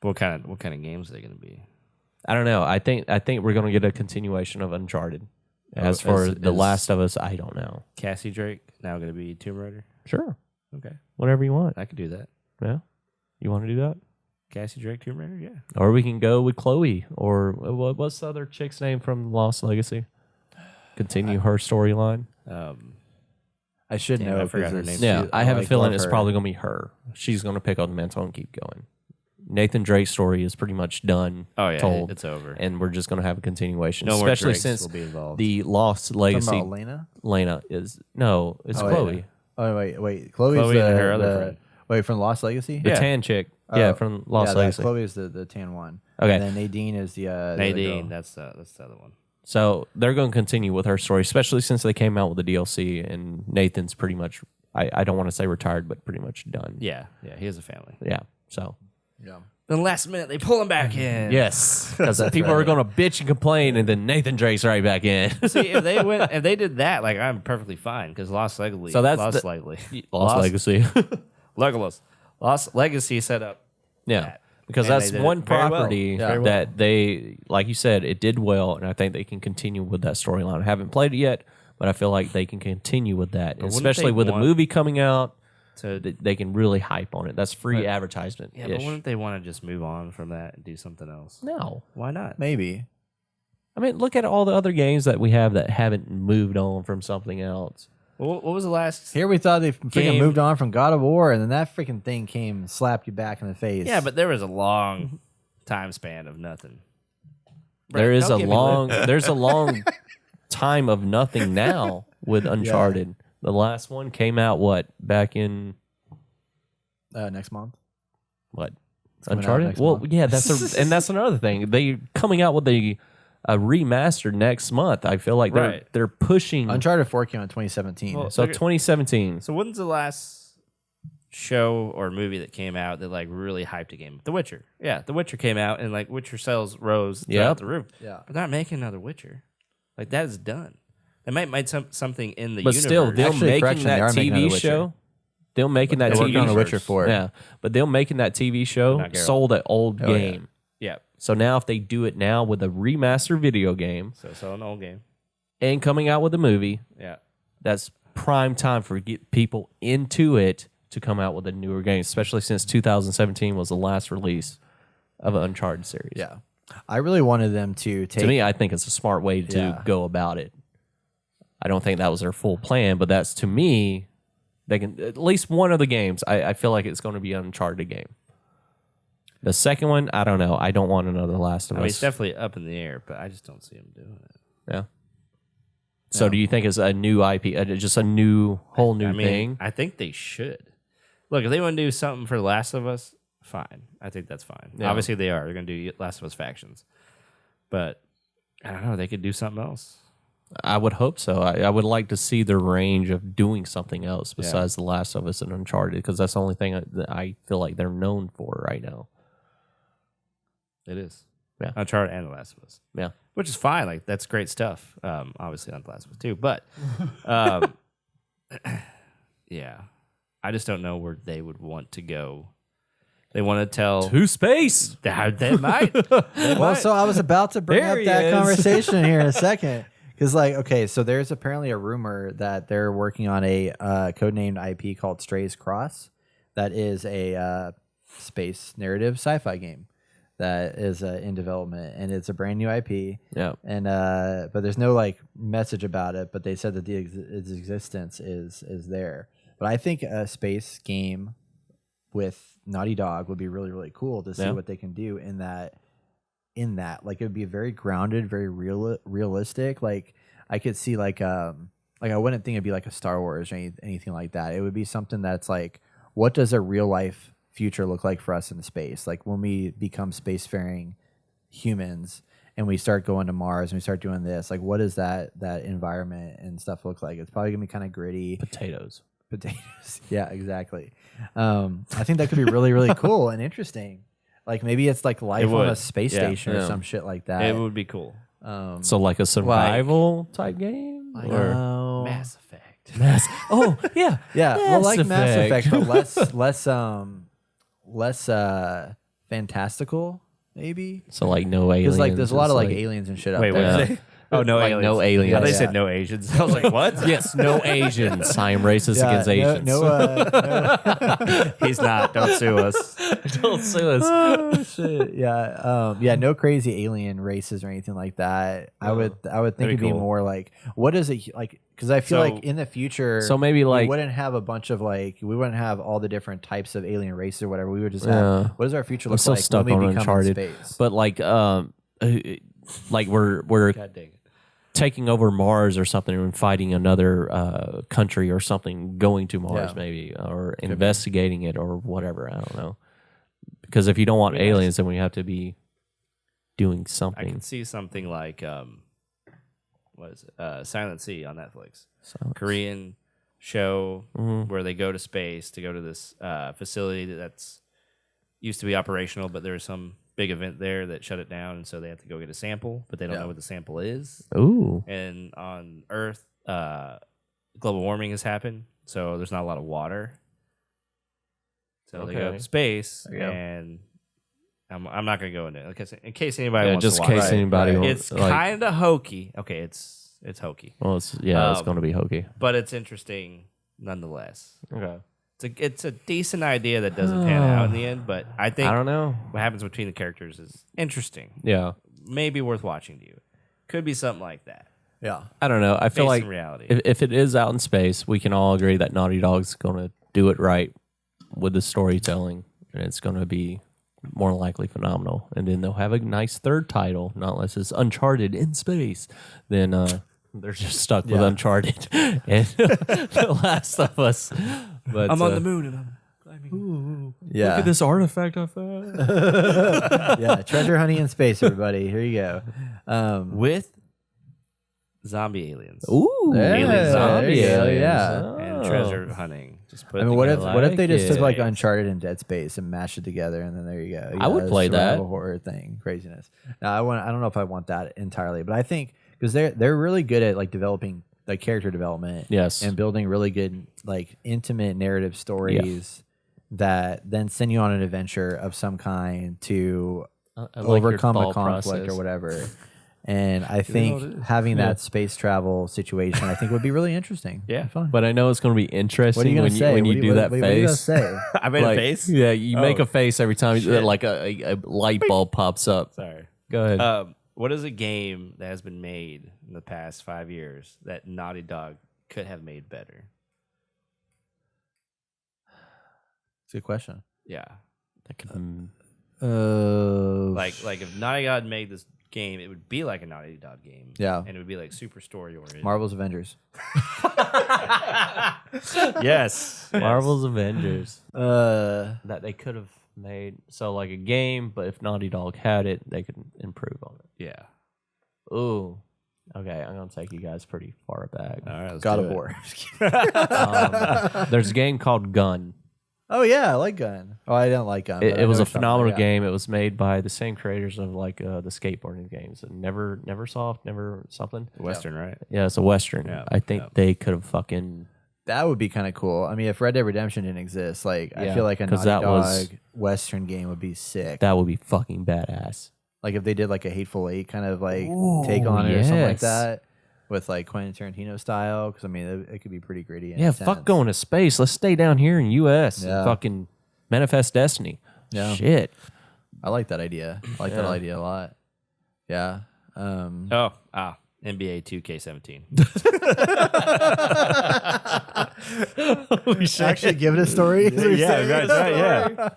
What kind of games are they going to be? I don't know. I think we're going to get a continuation of Uncharted. As Oh, for is- The is- Last of Us, I don't know. Cassie Drake now going to be Tomb Raider? Sure, Okay. whatever you want. I could do that. Yeah, you want to do that? Cassie Drake, Tomb Raider? Yeah. Or we can go with Chloe, or what's the other chick's name from Lost Legacy? Continue her storyline. I should Damn, know. I forgot 'cause her it's- name. Yeah, I have a feeling love it's her. probably going to be her. She's going to pick up the mantle and keep going. Nathan Drake's story is pretty much done. Oh, yeah, told, it's over. and we're just going to have a continuation, No more especially Drakes since will be involved. the Lost Talking Legacy. about Lena? Lena is it's Oh, Chloe, yeah. Oh wait. Chloe's Chloe the, and her other the- friend. Wait, from Lost Legacy? the Yeah. tan chick. Oh, Yeah, from Lost Legacy. Chloe is the tan one. Okay. And then Nadine is the other Nadine, girl. that's the other one. So they're going to continue with her story, especially since they came out with the DLC, and Nathan's pretty much. I don't want to say retired, but pretty much done. Yeah, he has a family. Yeah. So Yeah. Then last minute they pull him back in. yes, because That's people are right. going to bitch and complain, and then Nathan Drake's right back in. See, if they did that, like I'm perfectly fine because Lost Legacy. So that's Lost the- Legacy. Lost Legacy. Lost Legacy set up. Yeah, that. because And that's they did one it very well. property Yeah. Very that they, like you said, it did well, and I think they can continue with that storyline. I haven't played it yet, but I feel like they can continue with that, wouldn't especially they with the want- movie coming out. So They can really hype on it. That's free But- advertisement. yeah, but wouldn't they want to just move on from that and do something else? No, Why not? Maybe. I mean, look at all the other games that we have that haven't moved on from something else. What was the last? Here we thought they freaking Game- moved on from God of War, and then that freaking thing came and slapped you back in the face. Yeah, but there was a long time span of nothing. There is a Don't get me long, there's a long time of nothing now with Uncharted. The last one came out back in next month. what? coming out Uncharted? next Well, month. yeah, that's another thing. They coming out with a remaster next month. I feel like Right. they're pushing. Uncharted 4 came out in 2017. Well, So they're- 2017. So when's the last show or movie that came out that like really hyped a game? The Witcher. Yeah, The Witcher came out and like Witcher sales rose throughout Yep. the roof. Yeah. But they're not making another Witcher. Like that is done. They might make something in the But universe. still, they're Actually, making correction, they that are making TV another Witcher. show. They're making that They're working TV on The show. Witcher 4. Yeah, but they're making that TV show Not Geralt. sold an old Oh, yeah. game. yeah. So now if they do it now with a remaster video game, So an old game. and coming out with a movie, Yeah. that's prime time for get people into it to come out with a newer game, especially since 2017 was the last release of an Uncharted series. Yeah. I really wanted them to take. To me, I think it's a smart way to Yeah. go about it. I don't think that was their full plan, but that's, to me, they can at least one of the games. I feel like it's going to be an Uncharted game. The second one, I don't know. I don't want another Last of I mean, Us. it's definitely up in the air, but I just don't see him doing it. Yeah. So do you think it's a new IP, just a new whole new I mean, thing? I think they should. Look, if they want to do something for Last of Us, fine. I think that's fine. Yeah. Obviously, they are. They're going to do Last of Us factions. But, I don't know. They could do something else. I would hope so. I would like to see the range of doing something else besides The Last of Us and Uncharted, because that's the only thing that I feel like they're known for right now. It is. Yeah. Uncharted and The Last of Us. Yeah. Which is fine. Like, that's great stuff. Obviously, on The Last of Us too. But, yeah. I just don't know where they would want to go. They want to tell... To space. They might. Well, so I was about to bring There up he that is. conversation here in a second. Because, like, okay, so there's apparently a rumor that they're working on a codenamed IP called Stray's Cross. That is a space narrative sci-fi game that is in development, and it's a brand new IP. Yeah. And but there's no like message about it. But they said that its existence is there. But I think a space game with Naughty Dog would be really, really cool to see what they can do in that. Like, it would be very grounded, very realistic. Like, I could see like I wouldn't think it'd be like a Star Wars or anything like that. It would be something that's like, what does a real life future look like for us in space? Like, when we become spacefaring humans and we start going to Mars and we start doing this, like, what does that environment and stuff look like? It's probably gonna be kind of gritty. Potatoes. Yeah, exactly. I think that could be really, really cool and interesting. Like, maybe it's like life on a space station or some shit like that. It would be cool. So like a survival type game? Or Mass Effect. Oh, yeah. yeah, well, like Mass Effect. Effect, but less fantastical, maybe. So like no aliens. Because like there's a lot of it's like aliens and shit out Wait, what there. did you say? Oh, no Like, aliens. no aliens. Yeah, they Yeah. said no Asians. I was like, what? Yes, no Asians. I am racist against Asians. He's not. Don't sue us. Don't sue us. Oh, shit. Yeah. No crazy alien races or anything like that. I would think That'd it'd be be cool. more like, what is it like? Because I feel So- like in the future, So maybe like we wouldn't have a bunch of like, we wouldn't have all the different types of alien races or whatever. We would just Yeah. have, what does our future I'm look still like stuck when we on become Uncharted, in space? but like we're God dang it. taking over Mars or something and fighting another country or something, going to Mars Yeah. maybe, or investigating it or whatever. I don't know. Because if you don't want aliens, then we have to be doing I something. can see something like, what is it? Silent Sea on Netflix. So, Korean show Mhm. where they go to space to go to this facility that's used to be operational, but there's some big event there that shut it down, and so they have to go get a sample, but they don't know what the sample is. ooh, And on Earth, global warming has happened, so there's not a lot of water. So they go up Okay. to space, There you go. and I'm not going to go into it in case anybody yeah, wants just to in watch case it. anybody right. wants. It's Like, kind of hokey. Okay, it's hokey, well, it's it's um, going to be hokey. but it's interesting nonetheless. Okay, It's a decent idea that doesn't pan out in the end, but I think I don't know. what happens between the characters is interesting. Yeah, Maybe worth watching to you. Could be something like that. Yeah. I don't know. I feel Based like in reality. if it is out in space, we can all agree that Naughty Dog's going to do it right with the storytelling, and it's going to be more likely phenomenal. And then they'll have a nice third title, not unless it's Uncharted in space. Then they're just stuck with Yeah. Uncharted and The Last of Us. But I'm on the moon and I'm climbing. Yeah. Look at this artifact I found. Yeah. Treasure hunting in space, everybody. Here you go. With zombie aliens. Ooh, Yeah, alien zombie there you go, aliens. yeah. And Oh. treasure hunting. Just put I mean, what if together. they just like took like it. Uncharted and Dead Space and mashed it together, and then there you go. I would play that. survival horror thing, craziness. Now, I don't know if I want that entirely, but I think because they're really good at like developing like character development, Yes. and building really good like intimate narrative stories that then send you on an adventure of some kind to I like your overcome a thought conflict process. or whatever. And I know what it think is. having that space travel situation, I think would be really interesting. Yeah. Fun. But I know it's going to be What are interesting you gonna when say? you do that what are you gonna face. say? I made Like, a face. Yeah, you make Oh, a face every time shit. like a light bulb pops up. Sorry. Go ahead. What is a game that has been made in the past 5 years that Naughty Dog could have made better? It's a good question. Yeah. That could, Like if Naughty Dog made this game, it would be like a Naughty Dog game. Yeah. And it would be like super story oriented. Marvel's Avengers. Yes. Marvel's Avengers Uh, that they could have made so like a game, but if Naughty Dog had it, they could improve on it. Yeah. Ooh, okay, I'm gonna take you guys pretty far back. All right. God of War. There's a game called Gun. Oh yeah, I like Gun. Oh, I didn't like Gun. but I It know was a what you're talking phenomenal about, yeah. game. It was made by the same creators of like the skateboarding games. Never Soft, never something. Western, right? Yeah, it's a Western. Yeah, I think yeah. they could have fucking. That would be kind of cool. I mean, if Red Dead Redemption didn't exist, like I Yeah, feel like a 'cause Naughty that was- Dog Western game would be sick. That would be fucking badass. Like if they did like a Hateful Eight kind of like Ooh, take on it or something like yes. that, with like Quentin Tarantino style. Because I mean, it could be pretty gritty. And Yeah, intense. fuck going to space. Let's stay down here in U.S. Yeah. and fucking manifest destiny. Yeah. Shit. I like that idea. I like that Yeah. idea a lot. Yeah. NBA 2K17. Actually, give it a story. is what you're saying? right, yeah.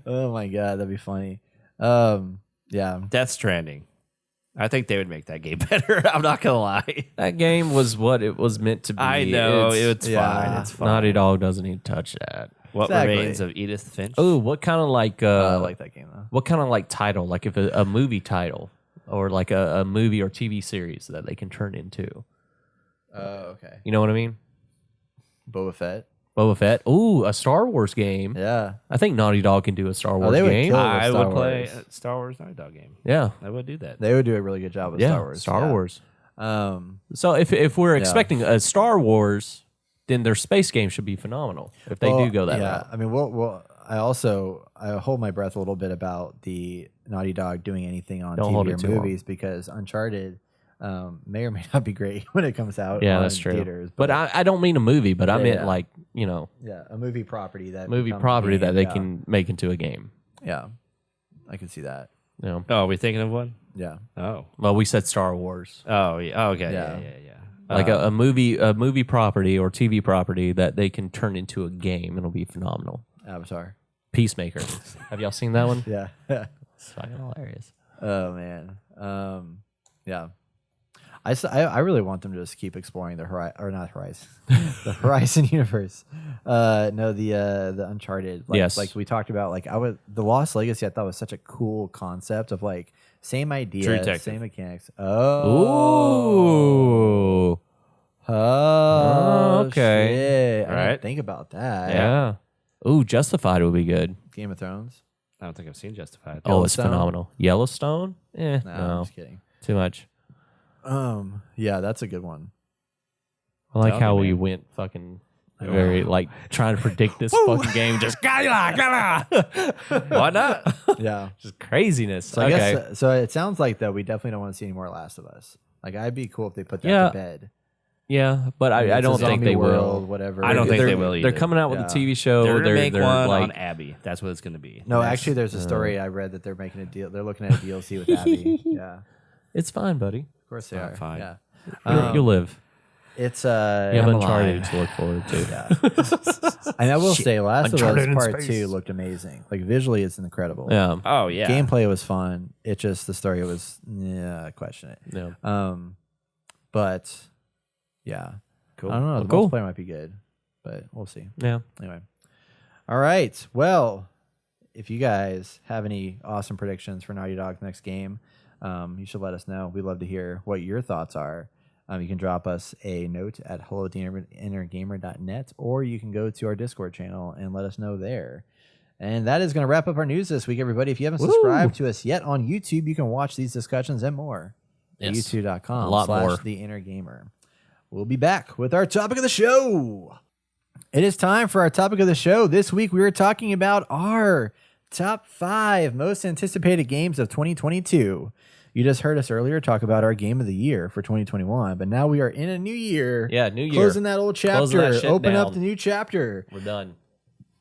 Oh my god, that'd be funny. Yeah. Death Stranding. I think they would make that game better. I'm not gonna lie. That game was what it was meant to be. I know it's yeah. fine. It's fine. Naughty Dog doesn't need to touch that. What Exactly. remains of Edith Finch? Oh, what kind of like I like that game though. what kind of like title? Like if a movie title or like a movie or TV series that they can turn into. Oh, okay. You know what I mean? Boba Fett. Boba Fett. Ooh, a Star Wars game. Yeah. I think Naughty Dog can do a Star Wars they would game. kill it. I Star would play Wars. a Star Wars Naughty Dog game. Yeah. I would do that. They would do a really good job with Yeah. Star Wars. Star yeah. Wars. Um, So if we're expecting a Star Wars, then their space game should be phenomenal. If they do go that yeah. route. I mean, I hold my breath a little bit about the Naughty Dog doing anything on Don't hold TV it or too long. movies because Uncharted may or may not be great when it comes out. Yeah, on that's true. Theaters, But I don't mean a movie, but I Yeah, meant yeah. like, yeah, a movie property that movie becomes a property that game, they yeah. can make into a game. Yeah, I can see that. You know? Oh, are we thinking of one? Yeah, Oh. Well, we said Star Wars. Oh, yeah. Oh, okay. Yeah. Yeah. Like a movie property or TV property that they can turn into a game. It'll be phenomenal. Avatar. Peacemaker. Have y'all seen that one? Yeah. It's fucking hilarious. Oh man. Yeah. I really want them to just keep exploring the the Horizon universe. No, the Uncharted. Like, Yes. like we talked about. Like the Lost Legacy. I thought was such a cool concept of like same True idea, Detective. same mechanics. Oh. Ooh. Oh. Okay. Shit. I Right. didn't think about that. Yeah. Ooh, Justified would be good. Game of Thrones. I don't think I've seen Justified. Oh, it's Yellowstone? phenomenal. Yellowstone? No, I'm No. just kidding. Too much. Yeah, that's a good one. I like Tell how me, we man. went fucking very like trying to predict this fucking game. Just Why not? Yeah. just craziness. So I Okay. guess so. It sounds like though we definitely don't want to see any more Last of Us. Like I'd be cool if they put that Yeah. to bed. Yeah, but I It's a don't think zombie they world, will. Whatever. I don't think They're- they will They're either. coming out with Yeah. a TV show. They're gonna make one like, on Abby. That's what it's gonna be. No, actually, there's a story I read that they're making a deal. They're looking at a DLC with Abby. Yeah, of it's fine, buddy. course they Not are. fine. Yeah, You'll live. it's You have I'm Uncharted alive. to look forward to. And I will say, Last of Uncharted Us in Part space. 2 looked amazing. Like visually, it's incredible. Yeah. Oh yeah. Gameplay was fun. It just the story was I question it. Yeah. But yeah, Cool. I don't know. The Cool. multiplayer might be good, but we'll see. Yeah. Anyway. All right. Well, if you guys have any awesome predictions for Naughty Dog's next game, you should let us know. We'd love to hear what your thoughts are. You can drop us a note at hello@innergamer.net, or you can go to our Discord channel and let us know there. And that is going to wrap up our news this week, everybody. If you haven't subscribed to us yet on YouTube, you can watch these discussions and more at Yes. youtube.com A lot more. /theinnergamer. We'll be back with our topic of the show. It is time for our topic of the show. This week we are talking about our top 5 most anticipated games of 2022. You just heard us earlier talk about our game of the year for 2021, but now we are in a new year. Yeah, new year. Closing that old Closing chapter. that shit Open down. up the new chapter. We're done.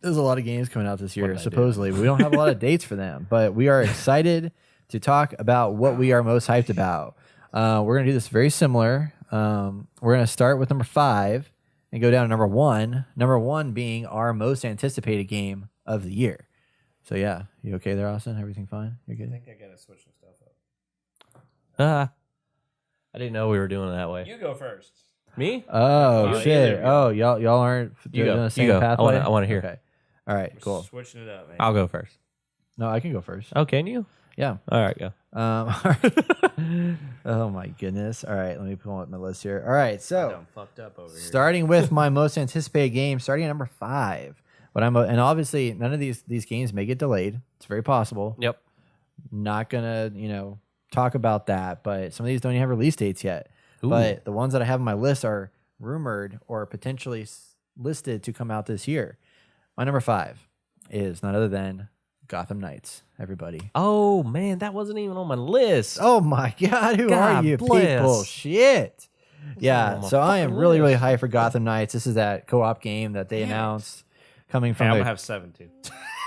There's a lot of games coming out this year, did I do? supposedly. We don't have a lot of dates for them, but we are excited to talk about what we are most hyped about. We're going to do this very similar. We're going to start with number 5 and go down to number 1. Number 1 being our most anticipated game of the year. So, yeah. You okay there, Austin? Everything fine? You're good? I think I gotta switch some stuff up. I didn't know we were doing it that way. You go first. Me? Oh, Oh, shit. either of you. Oh, y'all aren't You doing go. the You same go. pathway? I wanna hear. Okay. All right, cool. Switching it up, man. I'll go first. No, I can go first. Oh, can you? Yeah. All right, go. Oh, my goodness. All right, let me pull up my list here. All right, so I'm fucked up over here. starting with my most anticipated game, starting at number 5. But and obviously none of these games may get delayed. It's very possible. Yep. Not gonna talk about that. But some of these don't even have release dates yet. Ooh. But the ones that I have on my list are rumored or potentially listed to come out this year. My number 5 is none other than Gotham Knights. Everybody. Oh man, that wasn't even on my list. Oh my God, who are God you bless. people? Shit. on Yeah, my so I am fucking really, really list. hyped for Gotham Knights. This is that co-op game that they announced coming Hey, from I'm the gonna have 7 too.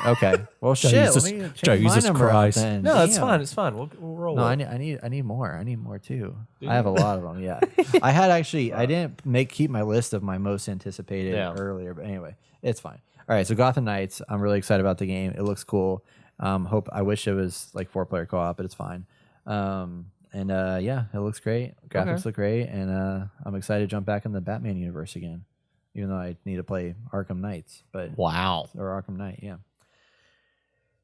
Okay. Well, shit. Jesus- Let me change my Jesus number up Christ. then. No, it's Damn. fine. It's fine. We'll roll. No, with I it. need more. I need more too. I have a lot of them. Yeah. I had actually. I didn't keep my list of my most anticipated earlier, but anyway, it's fine. All right. So Gotham Knights. I'm really excited about the game. It looks cool. I wish it was like 4-player co-op, but it's fine. Yeah, it looks great. Graphics look great, and I'm excited to jump back in the Batman universe again. Even though I need to play Arkham Knights, but Wow. or Arkham Knight, yeah.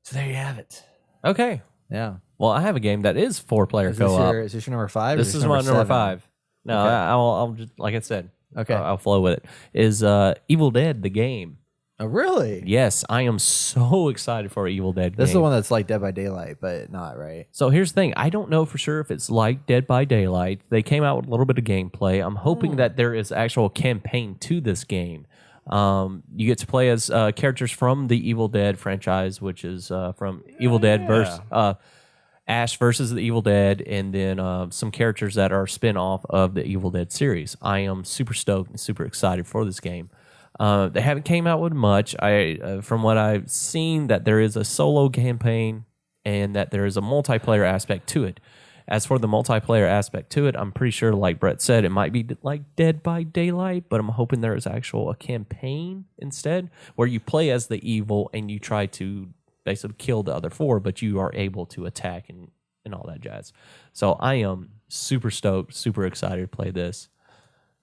So there you have it. Okay. Yeah. Well, I have a game that is 4-player Is this, co-op. is this your number 5? This is my number 7? 5. No, Okay. I'll just like I said. Okay. I'll flow with it. Is Evil Dead the game? Oh, really? Yes, I am so excited for Evil Dead. This is game. the one that's like Dead by Daylight, but not, right? So here's the thing. I don't know for sure if it's like Dead by Daylight. They came out with a little bit of gameplay. I'm hoping that there is actual campaign to this game. You get to play as characters from the Evil Dead franchise, which is from Evil Dead versus Ash versus the Evil Dead, and then some characters that are spin-off of the Evil Dead series. I am super stoked and super excited for this game. They haven't came out with much. From what I've seen, that there is a solo campaign and that there is a multiplayer aspect to it. As for the multiplayer aspect to it, I'm pretty sure, like Brett said, it might be like Dead by Daylight, but I'm hoping there is actual a campaign instead where you play as the evil and you try to basically kill the other 4, but you are able to attack and all that jazz. So I am super stoked, super excited to play this.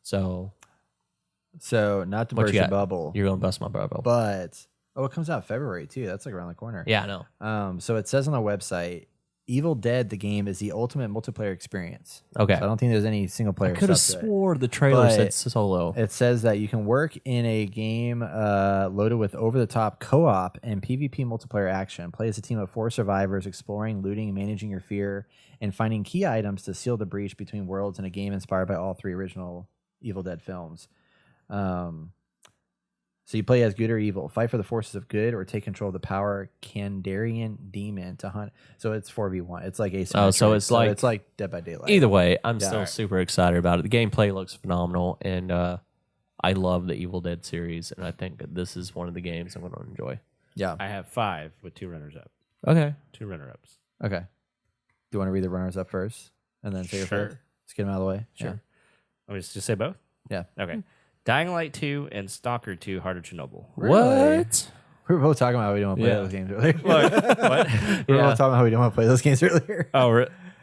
So not to What burst you your got? bubble, you're gonna bust my bubble. but it comes out February too. That's like around the corner. Yeah, I know. So it says on the website, Evil Dead the game is the ultimate multiplayer experience. Okay. So I don't think there's any single player. I could have stuff to it. swore the trailer But said solo. It says that you can work in a game loaded with over-the-top co-op and PvP multiplayer action. Play as a team of 4 survivors, exploring, looting, and managing your fear, and finding key items to seal the breach between worlds in a game inspired by all 3 original Evil Dead films. So you play as good or evil, fight for the forces of good, or take control of the power Kandarian demon to hunt. So it's 4v1. It's like asymmetric. Oh, so it's like Dead by Daylight. Either way, I'm Yeah. still super excited about it. The gameplay looks phenomenal, and I love the Evil Dead series, and I think that this is one of the games I'm going to enjoy. Yeah. I have 5 with 2 runners up. Okay. 2 runner-ups. Okay. Do you want to read the runners up first, and then say your Sure. fifth? Let's get them out of the way. Sure. Yeah. Want me to just say both? Yeah. Okay. Dying Light 2 and Stalker 2 Heart of Chernobyl. Really? What? We were both talking about how we don't want to play Yeah. those games earlier. What? We were Yeah. both talking about how we don't want to play those games earlier.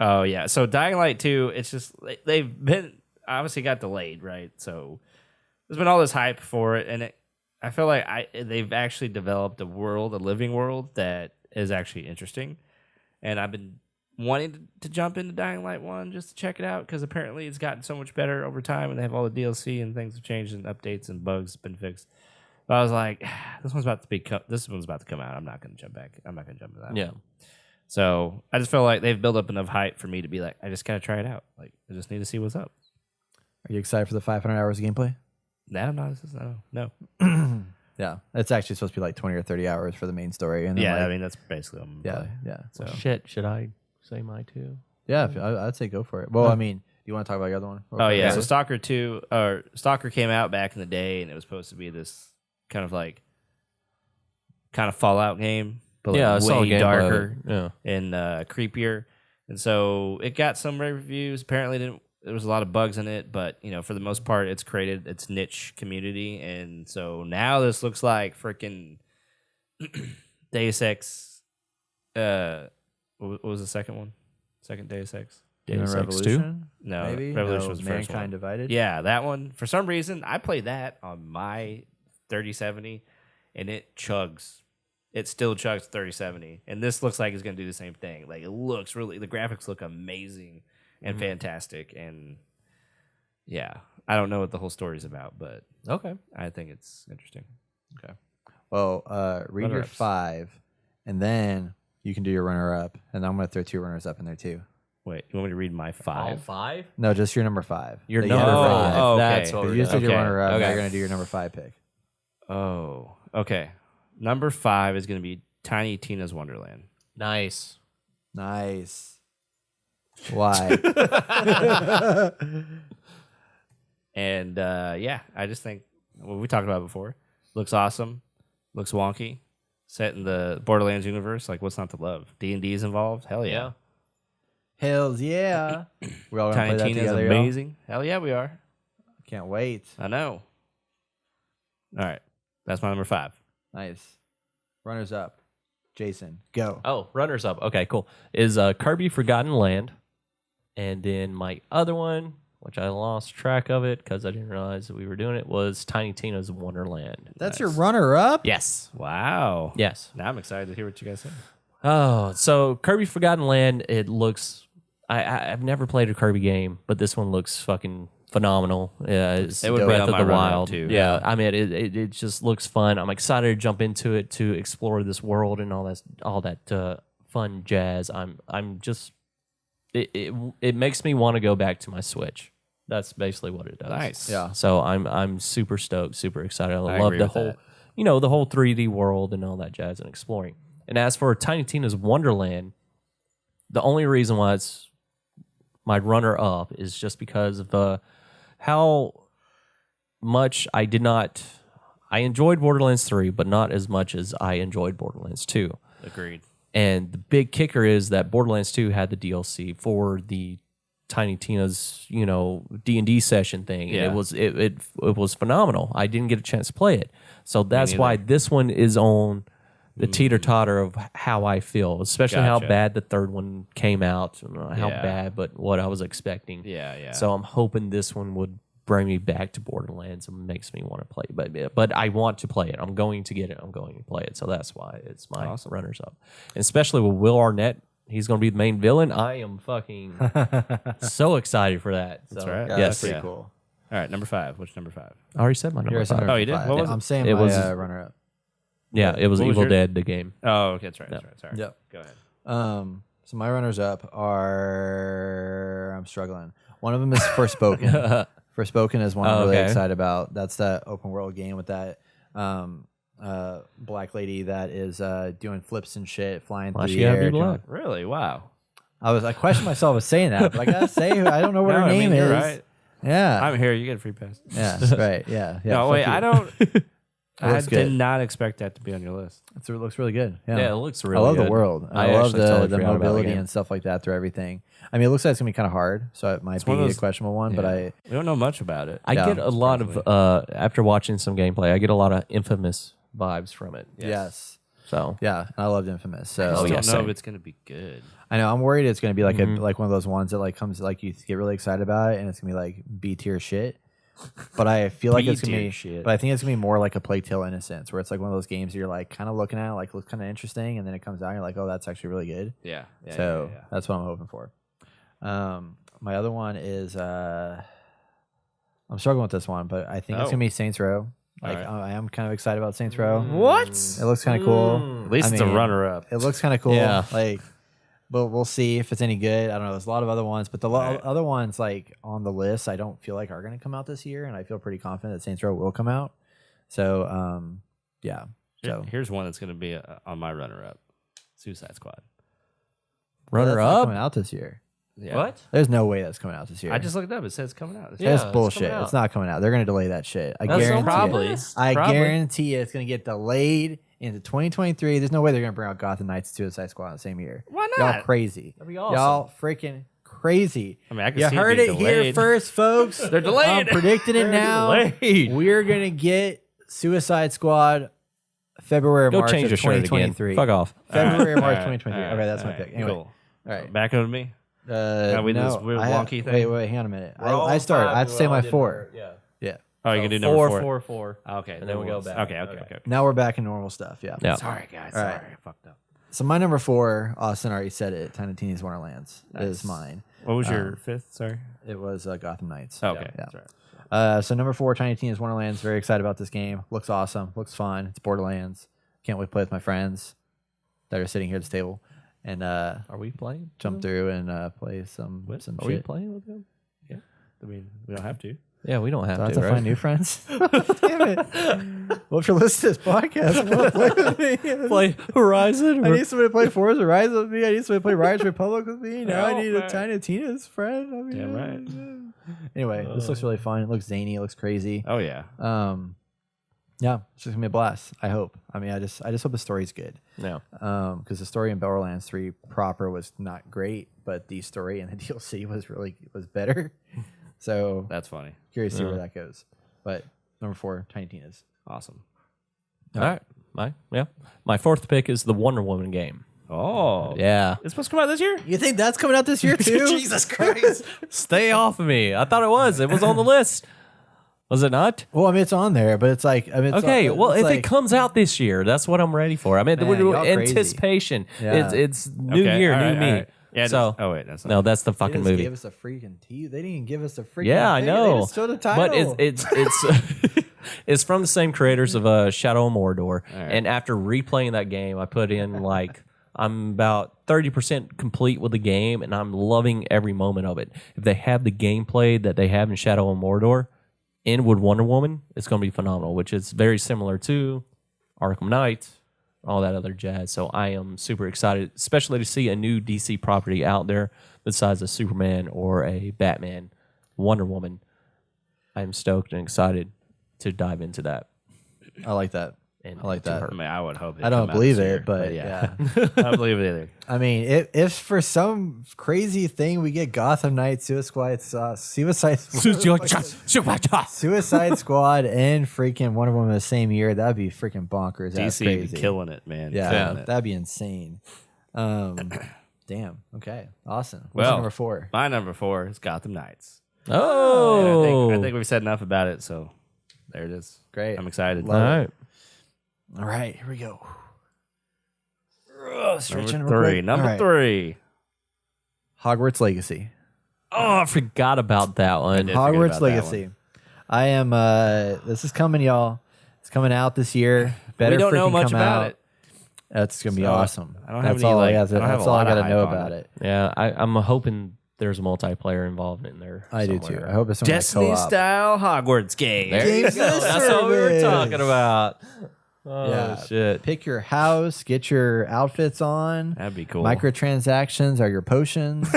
Oh, yeah. So Dying Light 2, it's just, they've been, obviously got delayed, right? So there's been all this hype for it, and I feel like they've actually developed a living world that is actually interesting. And I've been wanting to jump into Dying Light 1 just to check it out, because apparently it's gotten so much better over time, and they have all the DLC and things have changed and updates and bugs been fixed. But I was like, this one's about to come out. I'm not going to jump back. I'm not going to jump into that. Yeah. One. So I just feel like they've built up enough hype for me to be like, I just got to try it out. Like, I just need to see what's up. Are you excited for the 500 hours of gameplay? That I'm not. No. Yeah. It's actually supposed to be like 20 or 30 hours for the main story. And then Yeah, like, I mean, that's basically what I'm gonna play. yeah. So Shit, should I say my 2? Yeah, I'd say go for it. Well, I mean, do you want to talk about the other one? Oh yeah, so Stalker 2 or Stalker came out back in the day, and it was supposed to be this kind of Fallout game, but Yeah, I saw way gameplay. darker Yeah. and creepier. And so it got some reviews. Apparently, there was a lot of bugs in it, but for the most part, it's created its niche community. And so now this looks like freaking Deus Ex. What was the second one? Second Deus Ex. Deus Ex 2? Revolution? No, Maybe Revolution was the first Mankind one. Divided. Yeah, that one. For some reason, I played that on my 3070, and it chugs. It still chugs 3070, and this looks like it's going to do the same thing. Like, it looks the graphics look amazing and fantastic, and yeah, I don't know what the whole story's about, but Okay. I think it's interesting. Okay. Well, read your Runner-ups. 5, and then you can do your runner-up, and I'm going to throw 2 runners-up in there too. Wait, you want me to read my All 5? 5? No, just your number 5. Your that you number have to 5. rate. Oh, okay. That's what If we're you just did doing. your Okay. runner-up, now Okay. you're going to do your number 5 pick. Oh, okay. Number 5 is going to be Tiny Tina's Wonderland. Nice. Nice. Why? And yeah, I just think what we talked about before looks awesome, looks wonky, set in the Borderlands universe. Like, what's not to love? D&D is involved. Hell yeah. Hells yeah. We're all going to Tiny play that Tina's together, y'all? amazing. Hell yeah, we are. Can't wait. I know. All right, that's my number 5. Nice. Runners up. Jason, go. Oh, runners up. Okay, cool. Is Kirby Forgotten Land. And then my other one, which I lost track of it because I didn't realize that we were doing it, was Tiny Tina's Wonderland. That's your runner-up? Yes. Wow. Yes. Now I'm excited to hear what you guys say. Oh, so Kirby Forgotten Land, it looks... I've never played a Kirby game, but this one looks fucking phenomenal. Yeah, it's It would be Breath on of my the runner-up Wild. too. Yeah, I mean, it just looks fun. I'm excited to jump into it to explore this world and all that fun jazz. I'm just it makes me want to go back to my Switch. That's basically what it does. Nice. Yeah. So I'm super stoked, super excited. I love agree the with whole, that. the whole 3D world and all that jazz and exploring. And as for Tiny Tina's Wonderland, the only reason why it's my runner up is just because of how much I enjoyed Borderlands 3, but not as much as I enjoyed Borderlands 2. Agreed. And the big kicker is that Borderlands 2 had the DLC for the Tiny Tina's, D&D session thing. Yeah. And it was phenomenal. I didn't get a chance to play it. So that's why this one is on the teeter-totter of how I feel, especially how Gotcha. bad the third one came out, how Yeah. bad, but what I was expecting. Yeah. So I'm hoping this one would bring me back to Borderlands and makes me want to play it. But I want to play it. I'm going to get it. I'm going to play it. So that's why it's my runners up. And especially with Will Arnett, he's going to be the main villain. I am fucking so excited for that. That's So, right. Yeah, Yes. that's pretty Yeah. cool. All right, number 5. What's number 5? I already said my number Yours 5. number Oh, you did? 5. What was I'm it? saying It my was- runner-up. Yeah, it was What was Evil your- Dead, the game. Oh, okay, that's right. Yeah. That's right. Sorry. Yep. Go ahead. So my runners up are I'm struggling. One of them is Forspoken. Forspoken is one I'm really okay. excited about. That's that open world game with that black lady that is doing flips and shit, flying Why through she the gotta air. be black? Really? Wow. I questioned myself with saying that, but I gotta say I don't know what No, her I name mean, is. you're right. Yeah. I'm here. You get a free pass. Yeah. Right. Yeah. Yeah. No, fuck wait. you. I don't. I looks did good. not expect that to be on your list. It looks really good. Yeah. Yeah, it looks really I love good. the world. I I love actually totally the forgot about the mobility game. and stuff like that through everything. I mean, it looks like it's gonna be kind of hard, so it might be one of a those- questionable one. But We don't know much about it. I Yeah, get a lot of, after watching some gameplay, I get a lot of Infamous vibes from it. yes. So, Yeah, and I loved Infamous. So I just Oh, yeah, don't know same. if it's gonna be good. I know I'm worried it's gonna be like Mm-hmm. like one of those ones that like comes like you get really excited about it and it's gonna be like B tier shit. But I feel like it's gonna B-tier be shit. But I think it's gonna be more like a Plague Tale Innocence, where it's like one of those games you're like kind of looking at, like looks kind of interesting, and then it comes out and you're like, oh, that's actually really good. Yeah. So that's what I'm hoping for. My other one is I'm struggling with this one, but I think it's Oh. gonna be Saints Row. Like Alright. I am kind of excited about Saints Row. What? It looks kind of cool. At least I it's a mean, runner-up. It looks kind of cool. Yeah. Like, but we'll see if it's any good. I don't know. There's a lot of other ones, but the Right. other ones like on the list, I don't feel like are going to come out this year, and I feel pretty confident that Saints Row will come out. So, yeah. So Here's one that's gonna be on my runner-up. Suicide Squad. But that's runner not up. coming out this year. Yeah. What? There's no way that's coming out this year. I just looked up. It says coming out. Yeah, That's it's bullshit. coming out. It's not coming out. They're going to delay that shit. I That's guarantee probably. it. I Probably. guarantee it's going to get delayed into 2023. There's no way they're going to bring out Gotham Knights and Suicide Squad in the same year. Why Y'all not? crazy. That'd be awesome. Y'all freaking crazy. I mean, I can You see heard it it being here delayed. first, folks. They're delayed. I'm predicting it now. delayed. We're going to get Suicide Squad February or Go March change of your shirt again. 2023. Fuck off. February or March All right, 2023. all Okay, right, that's my all pick. right, Anyway. Cool. All right. Back over to me. we do this weird wonky thing? Wait, hang on a minute. I start. I have to say my 4. Yeah. Yeah. Oh, you can do number 4. 4, 4. Okay. And then we go back. Okay. Now we're back in normal stuff. Yeah. Yeah. Sorry, guys. All right. Sorry. I fucked up. So my number 4, Austin already said it. Tiny Tina's Wonderlands is Nice. mine. What was your fifth? Sorry. It was Gotham Knights. Okay. Yeah. That's right. So number 4, Tiny Tina's Wonderlands. Very excited about this game. Looks awesome. Looks fun. It's Borderlands. Can't wait to play with my friends that are sitting here at this table and Are we playing? jump through and play some Are shit. we playing with them? I mean, we don't have to. Yeah, we don't have Do I have to, to right? find new friends? Damn it. Well, if you're listening to this podcast, and wanna play with me. Play Horizon? I need somebody to play Forza Horizon with me. I need somebody to play Riders Republic with me. Now I Oh, need a man. Tiny Tina's friend. I mean, Damn right. Anyway, this looks really fun. It looks zany. It looks crazy. Oh yeah. Yeah, it's just gonna be a blast. I hope. I mean, I just hope the story's good. No. Because the story in Borderlands 3 proper was not great, but the story in the DLC was better. So That's funny. curious to see where that goes. But number 4, Tiny Tina's. Awesome. All right. My 4th pick is the Wonder Woman game. Oh. Yeah. It's supposed to come out this year? You think that's coming out this year too? Jesus Christ. Stay off of me. I thought it was. It was on the list. Was it not? Well, I mean, it's on there, but it's like, I mean, it's Okay, well, it's if like, it comes out this year, that's what I'm ready for. I mean, Man, y'all crazy. anticipation. Yeah. It's new Okay, year, all new right, me. all right. Yeah. So, oh wait, that's not. no, that's the they fucking just movie. gave us a freaking tease. They didn't even give us a freaking. Yeah, I thing. They know. just showed the title. But it's it's from the same creators of Shadow of Mordor. And after replaying that game, I put in like I'm about 30% complete with the game, and I'm loving every moment of it. If they have the gameplay that they have in Shadow of Mordor in with Wonder Woman, it's going to be phenomenal, which is very similar to Arkham Knight, all that other jazz. So I am super excited, especially to see a new DC property out there besides a Superman or a Batman, Wonder Woman. I'm stoked and excited to dive into that. I like that. And I like to that. her. I mean, I would hope. I don't believe it, but yeah. I don't believe it either. I mean, if for some crazy thing we get Gotham Knights, Suicide Squad, and freaking Wonder Woman the same year, that'd be freaking bonkers. That's DC crazy. be killing it, man. Yeah, Killing it. that'd be insane. Damn. Okay. Awesome. What's Well, number 4? My number 4 is Gotham Knights. Oh, And I think we've said enough about it, so there it is. Great. I'm excited. Love all it. right. All right, here we go. Stretching Number real 3. quick. Number All right. 3. Hogwarts Legacy. Oh, I forgot about that one. did. forget Hogwarts about that Legacy. I am. This is coming, y'all. It's coming out this year. Better We don't know freaking much come about out. it. That's gonna be So, awesome. I don't have That's any, all like, I have to, I don't have that's a all I lot of gotta know hype on about it. it. Yeah, I'm hoping there's a multiplayer involved in there. I do somewhere. too. I hope it's some Destiny co-op. style Hogwarts game. There you Games go. as a That's what we were service. talking about. Oh, Yeah. shit. Pick your house, get your outfits on. That'd be cool. Microtransactions are your potions.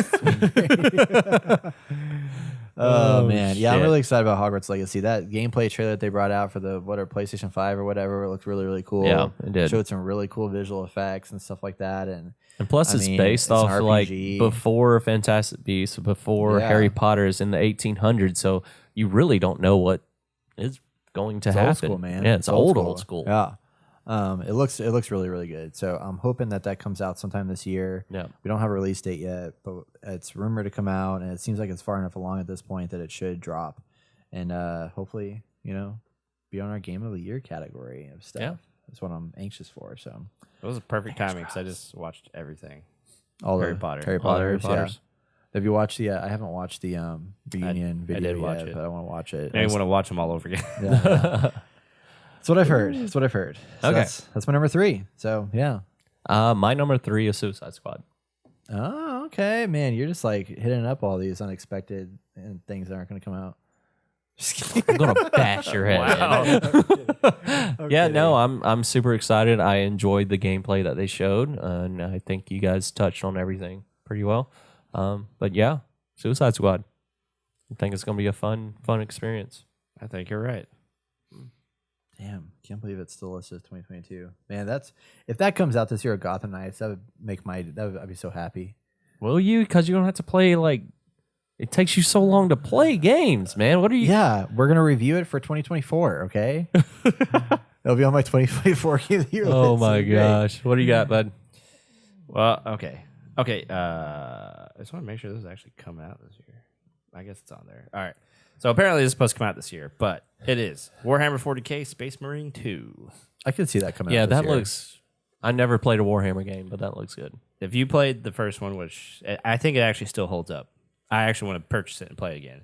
Oh man, yeah, I'm shit. really excited about Hogwarts Legacy. That gameplay trailer that they brought out for the PlayStation 5 or whatever looked really cool. Yeah, it did. Showed some really cool visual effects and stuff like that. And And plus, I it's mean, based it's an off like RPG. before Fantastic Beasts, before Yeah. Harry Potter's in the 1800s. So you really don't know what is going to it's happen. old school, man. Yeah, it's old school. Yeah. It looks really good. So I'm hoping that comes out sometime this year. Yeah. We don't have a release date yet, but it's rumored to come out, and it seems like it's far enough along at this point that it should drop, and hopefully, be on our Game of the Year category of stuff. Yeah. That's what I'm anxious for. So It was a perfect timing because I just watched everything. all Harry the Potter. Harry All the Harry Potters. Potters. Yeah. Have you watched the? I haven't watched the reunion video did watch yet, it. but I want to watch it. I want to watch them all over again. Yeah. That's what I've heard. That's what I've heard. So Okay. That's my number 3. So yeah. My number 3 is Suicide Squad. Oh, okay, man. You're just like hitting up all these unexpected and things that aren't going to come out. Just kidding. I'm gonna bash your head. Yeah, no, I'm super excited. I enjoyed the gameplay that they showed, and I think you guys touched on everything pretty well. But yeah, Suicide Squad. I think it's gonna be a fun experience. I think you're right. Damn, can't believe it's still listed as 2022. Man, if that comes out this year at Gotham Knights, that would make I'd be so happy. Will you? Because you don't have to play like. It takes you so long to play games, man. What are you? Yeah, we're gonna review it for 2024. Okay, it'll be on my 2024 game of the year. Oh list. my It'll be great. gosh! What do you got, bud? Well, okay. I just want to make sure this is actually coming out this year. I guess it's on there. All right. So apparently this is supposed to come out this year, but it is Warhammer 40K Space Marine 2. I could see that coming. Yeah, out this that year. looks. I never played a Warhammer game, but that looks good. If you played the first one, which I think it actually still holds up, I actually want to purchase it and play it again.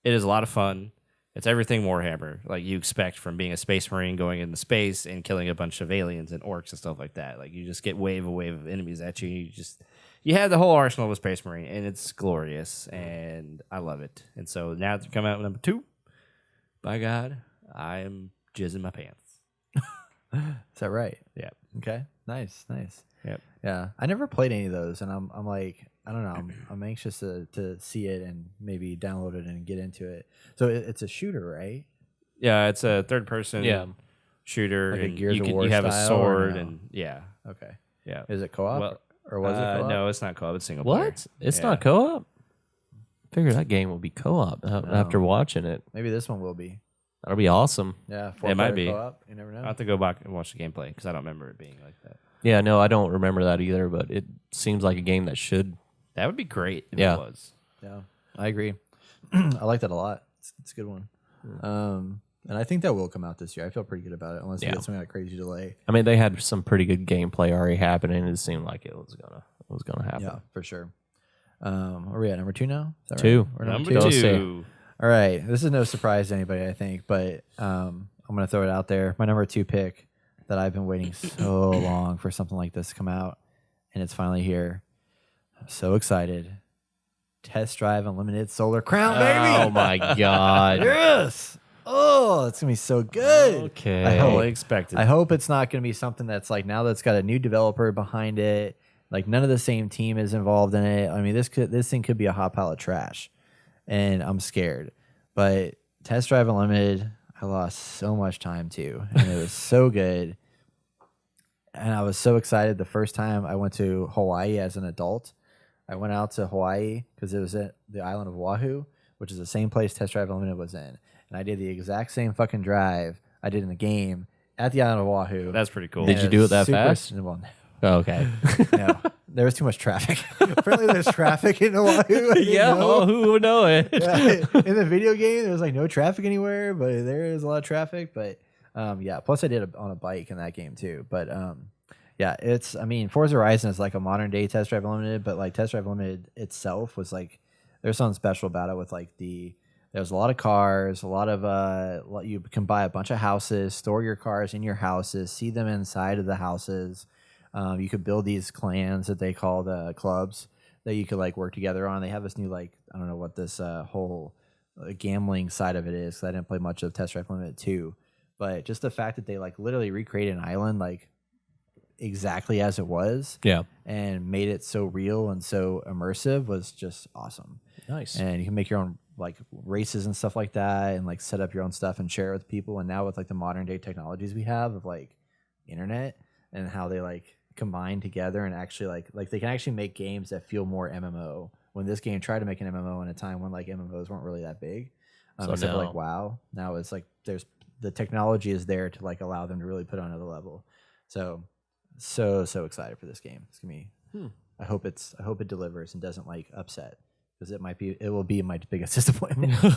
It is a lot of fun. It's everything Warhammer, like you expect from being a Space Marine going into space and killing a bunch of aliens and orcs and stuff like that. Like you just get wave of enemies at you. You have the whole arsenal of a Space Marine, and it's glorious, and I love it. And so now it's come out with number 2. By God, I am jizzing my pants. Is that right? Yeah. Okay. Nice. Yep. Yeah, I never played any of those, and I'm like, I don't know, I'm anxious to see it and maybe download it and get into it. So it's a shooter, right? Yeah, it's a third-person shooter. Like a and Gears of War you have a style, or sword, no? and yeah. Is it co-op? Well, or was it co-op? No, it's not co-op. It's single player. What? It's Yeah. not co-op. Figure that game will be co-op after watching it. Maybe this one will be. That'll be awesome. Yeah, It might be. co-op. You never know. I'll have to go back and watch the gameplay because I don't remember it being like that. Yeah, no, I don't remember that either, but it seems like a game that should. That would be great if Yeah. it was. Yeah, I agree. I like that a lot. It's a good one. And I think that will come out this year. I feel pretty good about it, unless you Yeah. get something like crazy delay. I mean, they had some pretty good gameplay already happening. It seemed like it was gonna happen. Yeah, for sure. Are we at number 2 now? Is that 2. Right? We're Number Go 2. say. All right. This is no surprise to anybody, I think, but I'm going to throw it out there. My number 2 pick that I've been waiting so long for something like this to come out, and it's finally here. I'm so excited. Test Drive Unlimited Solar Crown, baby. Oh my god. Yes. Oh, it's going to be so good. Okay. I Fully hope, expected. I hope it's not going to be something that's like now that's got a new developer behind it. Like none of the same team is involved in it. I mean, this thing could be a hot pile of trash, and I'm scared. But Test Drive Unlimited, I lost so much time to, and it was so good. And I was so excited the first time I went to Hawaii as an adult. I went out to Hawaii because it was at the island of Oahu, which is the same place Test Drive Unlimited was in. And I did the exact same fucking drive I did in the game at the island of Oahu. That's pretty cool. Did you do it that fast? Well, Oh, okay. no, there was too much traffic. Apparently, there's traffic in Oahu. I didn't Yeah, know. well, who would know it? Yeah, in the video game, there was like no traffic anywhere, but there is a lot of traffic. But yeah, plus I did it on a bike in that game too. But yeah, I mean, Forza Horizon is like a modern day Test Drive Unlimited, but like Test Drive Unlimited itself was like, there's something special about it with like there's a lot of cars, a lot of you can buy a bunch of houses, store your cars in your houses, see them inside of the houses. You could build these clans that they call the clubs that you could like work together on. They have this new like, I don't know what this whole gambling side of it is, 'cause I didn't play much of Test Drive Unlimited 2, but just the fact that they like literally recreated an island like exactly as it was, Yeah. and made it so real and so immersive was just awesome. Nice. And you can make your own like races and stuff like that, and like set up your own stuff and share it with people. And now with like the modern day technologies we have of like internet and how they like combine together and actually like they can actually make games that feel more MMO. When this game tried to make an MMO in a time when like MMOs weren't really that big, So except for now- like WoW. Now it's like there's the technology is there to like allow them to really put it on another level. So excited for this game. It's gonna be. I hope it delivers and doesn't like upset, because it will be my biggest disappointment. That's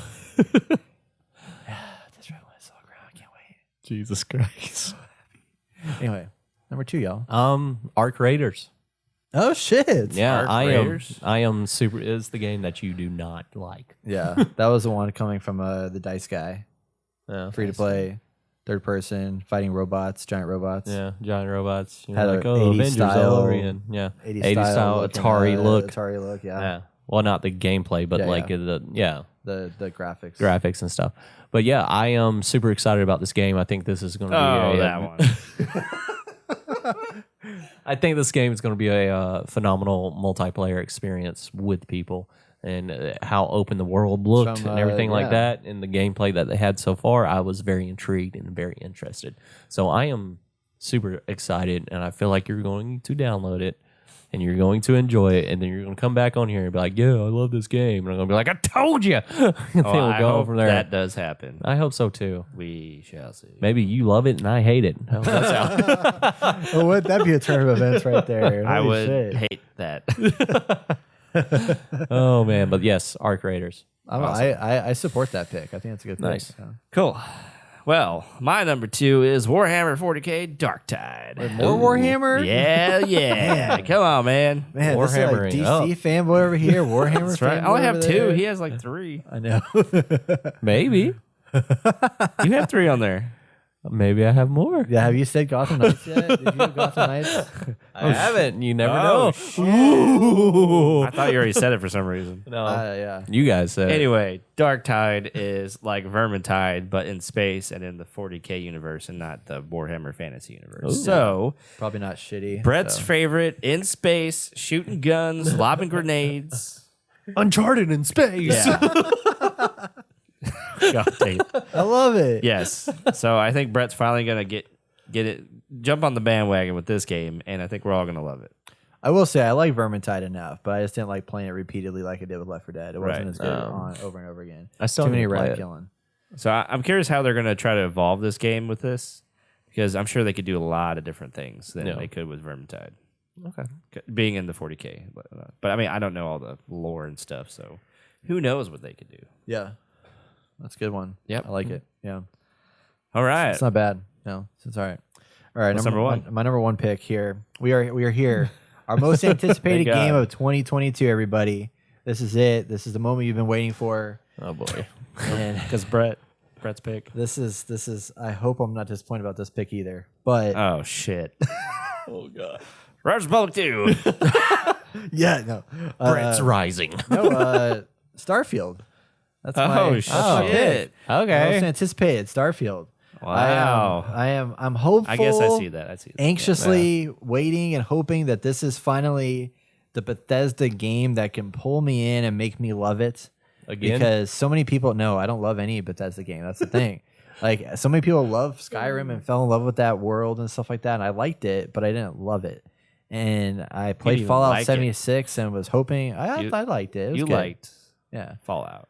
right. I can't wait. Jesus Christ. Anyway, number 2, y'all. Arc Raiders. Oh shit. Yeah, Arc I Raiders? am super is the game that you do not like. Yeah, that was the one coming from the Dice guy. Yeah. Free to play, third person, fighting robots, giant robots. Yeah, giant robots. You're Had like, a oh, 80s Avengers style- all over again. Yeah, 80s style looking, Atari look. Atari look. Yeah. Yeah. Well, not the gameplay, but Yeah, like yeah. The graphics. graphics and stuff. But yeah, I am super excited about this game. I think this is going to be Oh, a, that one. I think this game is going to be a phenomenal multiplayer experience with people, and how open the world looked and everything like that. And the gameplay that they had so far, I was very intrigued and very interested. So I am super excited, and I feel like you're going to download it and you're going to enjoy it, and then you're going to come back on here and be like, yeah, I love this game. And I'm going to be like, I told you. And then we'll I go hope from there. that does happen. I hope so too. We shall see. Maybe you love it and I hate it. How's that sound? Well, would that be a turn of events right there? I Holy would shit. hate that. Oh man, but yes, Arc Raiders. I support that pick. I think that's a good pick. Nice. So. Cool. Well, my number 2 is Warhammer 40K Darktide. More Warhammer? Yeah. Come on, man. Man, this is like Warhammering DC fanboy over here. Warhammer That's right. I fanboy only have over 2. there. He has like 3. I know. Maybe. You have 3 on there. Maybe I have more. Yeah, have you said Gotham Knights yet? Did you do Gotham Knights? I haven't. You never Oh, know. I thought you already said it for some reason. No. Yeah. You guys said. Anyway, Darktide is like Vermintide, but in space and in the 40K universe and not the Warhammer Fantasy universe. Ooh. So, Probably not shitty. Brett's so. favorite in space, shooting guns, lobbing grenades. Uncharted in space. Yeah. God dang it. I love it. Yes. So I think Brett's finally gonna get it, jump on the bandwagon with this game, and I think we're all gonna love it. I will say I like Vermintide enough, but I just didn't like playing it repeatedly like I did with Left 4 Dead. It wasn't Right. as good on over and over again. I still Too many need to play rat it. killing. So I'm curious how they're gonna try to evolve this game with this, because I'm sure they could do a lot of different things than Yeah. they could with Vermintide, Okay. being in the 40K. But I mean, I don't know all the lore and stuff, so who knows what they could do. Yeah. That's a good one. Yep. I like it. Yeah. All right. It's not bad. No, it's all right. All right. What's number one? My number 1 pick here. We are here. Our most anticipated Thank God. game of 2022, everybody. This is it. This is the moment you've been waiting for. Oh boy. And Because Brett's pick. this is I hope I'm not disappointed about this pick either. But Oh shit. Oh god. Riders Republic 2. yeah, no. Brett's Rising. No, Starfield. That's Oh, my shit. pick. Okay. Most anticipated Starfield. Wow. I'm hopeful. I guess I see that. I see that. Anxiously waiting and hoping that this is finally the Bethesda game that can pull me in and make me love it. Again? Because so many people know I don't love any Bethesda game. That's the thing. Like so many people love Skyrim and fell in love with that world and stuff like that. And I liked it, but I didn't love it. And I played didn't Fallout like it. 76 and was hoping I liked it. It was You good. liked Yeah. Fallout.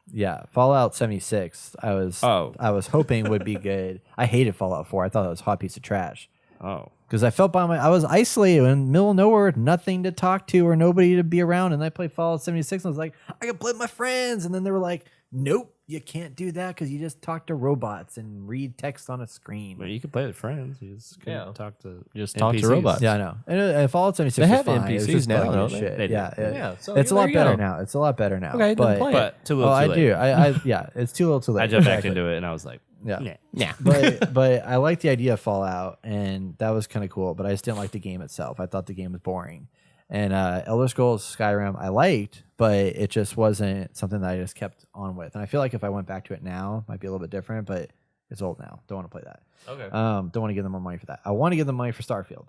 Yeah, Fallout 76. I was hoping would be good. I hated Fallout 4. I thought it was a hot piece of trash Oh. because I felt I was isolated in the middle of nowhere, nothing to talk to or nobody to be around. And I played Fallout 76 and I was like, I can play with my friends. And then they were like, nope, you can't do that because you just talk to robots and read text on a screen. But you could play with friends. You just couldn't talk to Just talk to NPCs. robots. Yeah, I know. And Fallout 76 They was have fine. It was NPCs just now, bugging don't as they? shit. They do. Yeah, Yeah, so it's a there lot you better go. now. It's a lot better now. Okay, then but play it. But too little oh, too I late. do. I yeah, it's too little too late. I jumped back Exactly. into it and I was like, Yeah. nah. Yeah. but I like the idea of Fallout, and that was kind of cool. But I just didn't like the game itself. I thought the game was boring. And Elder Scrolls Skyrim I liked, but it just wasn't something that I just kept on with. And I feel like if I went back to it now, it might be a little bit different. But it's old now. Don't want to play that. Okay. Don't want to give them more money for that. I want to give them money for Starfield.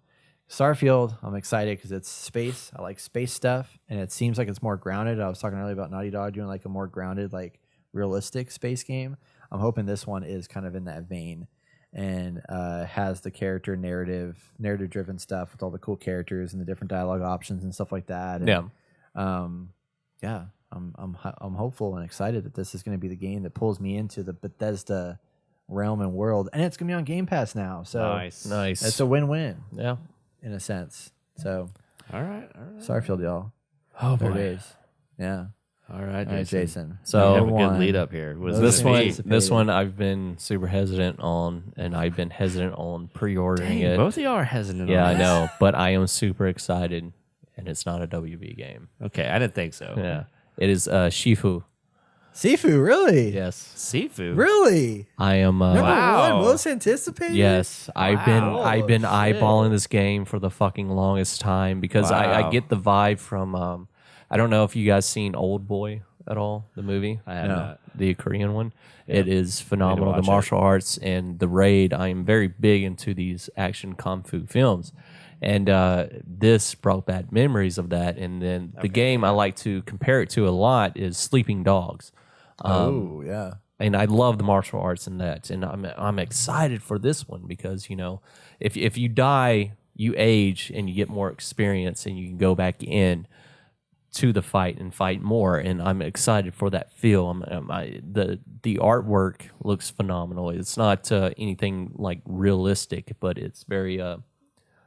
Starfield, I'm excited because it's space. I like space stuff, and it seems like it's more grounded. I was talking earlier about Naughty Dog doing like a more grounded, like realistic space game. I'm hoping this one is kind of in that vein and has the character narrative driven stuff with all the cool characters and the different dialogue options and stuff like that. And, Yeah. I'm hopeful and excited that this is going to be the game that pulls me into the Bethesda realm and world, and it's going to be on Game Pass now. So Nice. Nice. it's a win-win yeah. in a sense. So All right. Starfield, y'all. Oh There it boy. is. Yeah. All right, All right, Jason. So- you have a One. good lead up here. Was This This it one, me? this one, I've been super hesitant on, and I've been hesitant on pre-ordering Dang, it. both of y'all are hesitant. Yeah, on I this. know, but I am super excited, and it's not a WB game. Okay, I didn't think so. Yeah, it is Shifu. Sifu, really? Yes, Seafood. Really? I am. Number Wow. one, most anticipated? Yes, I've Wow. been Shit. eyeballing this game for the fucking longest time because I Wow. get the vibe from. I don't know if you guys seen Old Boy at all, the movie. I have No. not. The Korean one. It is phenomenal. The watch it. martial arts and the raid. I am very big into these action kung fu films. And this brought back memories of that. And then the game I like to compare it to a lot is Sleeping Dogs. Oh, yeah. And I love the martial arts in that. And I'm excited for this one because, you know, if you die, you age and you get more experience and you can go back in to the fight and fight more. And I'm excited for that feel. The artwork looks phenomenal. It's not anything like realistic, but it's very, I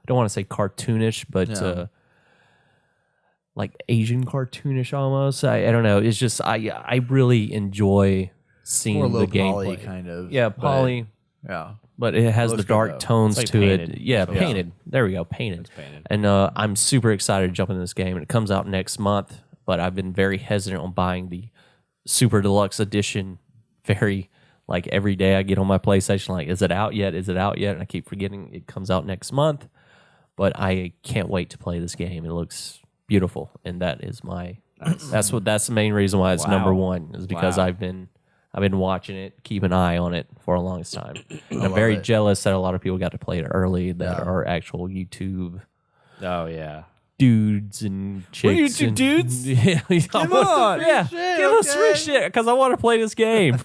don't want to say cartoonish, but like Asian cartoonish almost. I don't know. It's just, I really enjoy seeing More the low poly gameplay. kind of. Yeah, poly. Yeah. But it has the looks good, dark though. tones It's like to painted. it. Yeah, Yeah. painted. There we go, painted. It's painted. And I'm super excited to jump into this game. And it comes out next month, but I've been very hesitant on buying the Super Deluxe Edition. Like every day I get on my PlayStation, like, is it out yet? Is it out yet? And I keep forgetting it comes out next month. But I can't wait to play this game. It looks beautiful, and that is that's the main reason why it's number one is because Wow. I've been watching it, keep an eye on it for a long time. And I'm love very it. jealous that a lot of people got to play it early that are actual YouTube Oh yeah. dudes and chicks. YouTube and- dudes? Yeah, give us free shit, give us free okay? shit because I want to play this game.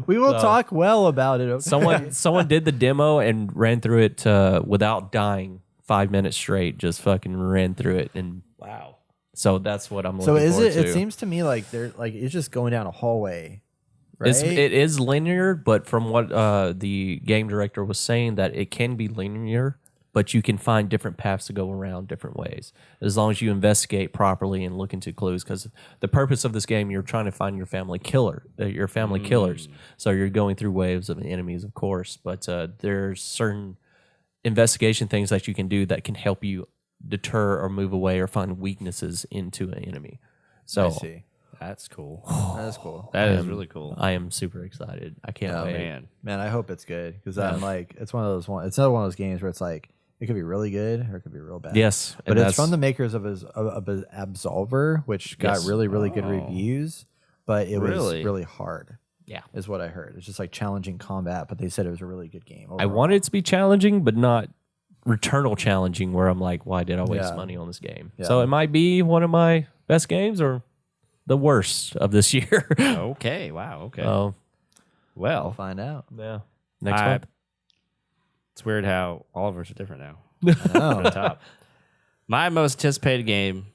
We will talk well about it. Okay? Someone did the demo and ran through it without dying 5 minutes straight. Just fucking ran through it, and Wow. so that's what I'm So looking is forward it? to. It seems to me like they're like it's just going down a hallway, right? It is linear, but from what the game director was saying, that it can be linear, but you can find different paths to go around different ways as long as you investigate properly and look into clues. Because the purpose of this game, you're trying to find your family killers. So you're going through waves of enemies, of course, but there's certain investigation things that you can do that can help you deter or move away or find weaknesses into an enemy. So I see. That's cool. That's cool. That is really cool. I am super excited. I can't Oh, wait. Man, I hope it's good because I'm like, it's one of those one. It's another one of those games where it's like it could be really good or it could be real bad. Yes, but and it's that's- from the makers of Absolver, which got Yes. really good Oh. reviews, but it was Really? really hard. Yeah. is what I heard. It's just like challenging combat, but they said it was a really good game. I overall. wanted it to be challenging, but not returnal challenging where I'm like, why did I waste Yeah. money on this game? Yeah. So it might be one of my best games or the worst of this year. Okay. Wow. Okay. Oh, We'll Well, find out. yeah. Next I- month. it's weird how all of us are different now. Oh, On top. My most anticipated game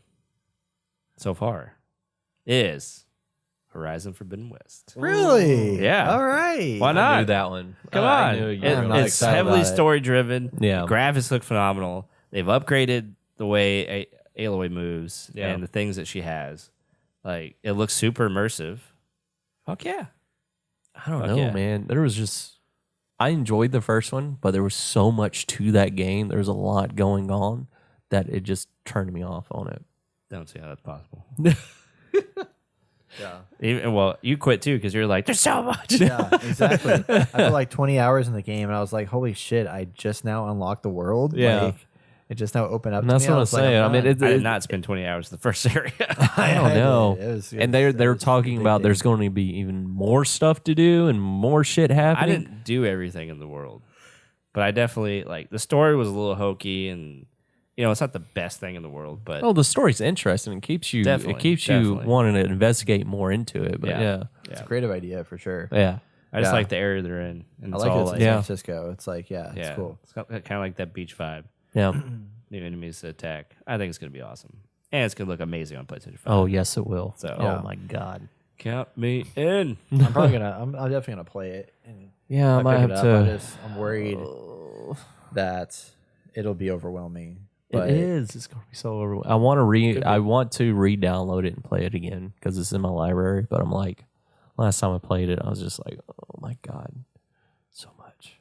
so far is Horizon Forbidden West. really? Yeah. All right. Why I not? knew that one. Come I on. knew you I'm were- not It's excited heavily about it. story driven. Yeah. The graphics look phenomenal. They've upgraded the way Aloy moves Yeah. and the things that she has. Like, it looks super immersive. Fuck yeah. I don't Fuck know, yeah. man. There was just I enjoyed the first one, but there was so much to that game. There was a lot going on that it just turned me off on it. Don't see how that's possible. Yeah. Even, well, you quit too because you're like, there's so much. Yeah, exactly. I put like 20 hours in the game, and I was like, "Holy shit! I just now unlocked the world." Yeah. Like, it just now opened up. And to that's me. what I'm was like, saying. I mean, done. I did not spend 20 hours in the first area. I don't know. It was- And they're it was talking about there's addicting. going to be even more stuff to do and more shit I happening. didn't do everything in the world, but I definitely like the story was a little hokey, and you know it's not the best thing in the world, but Oh, the story's interesting. It keeps you. Definitely, it keeps definitely. you wanting to investigate more into it. But yeah, It's a creative idea for sure. yeah. I just Yeah. like the area they're in, and I it's like all it's like, in Yeah. San Francisco. It's like, yeah, yeah, it's cool. It's kind of like that beach vibe. Yeah. New enemies to attack. I think it's gonna be awesome, and it's gonna look amazing on PlayStation 5. Oh yes, it will. So- Yeah. Oh my god. Count me in. I'm probably gonna. I'm definitely gonna play it. And Yeah, I if might pick have it up, to. I'm worried that it'll be overwhelming. But It is. It's gonna be so overwhelming. I want to re-download it and play it again because it's in my library. But I'm like, last time I played it, I was just like, oh my god, so much,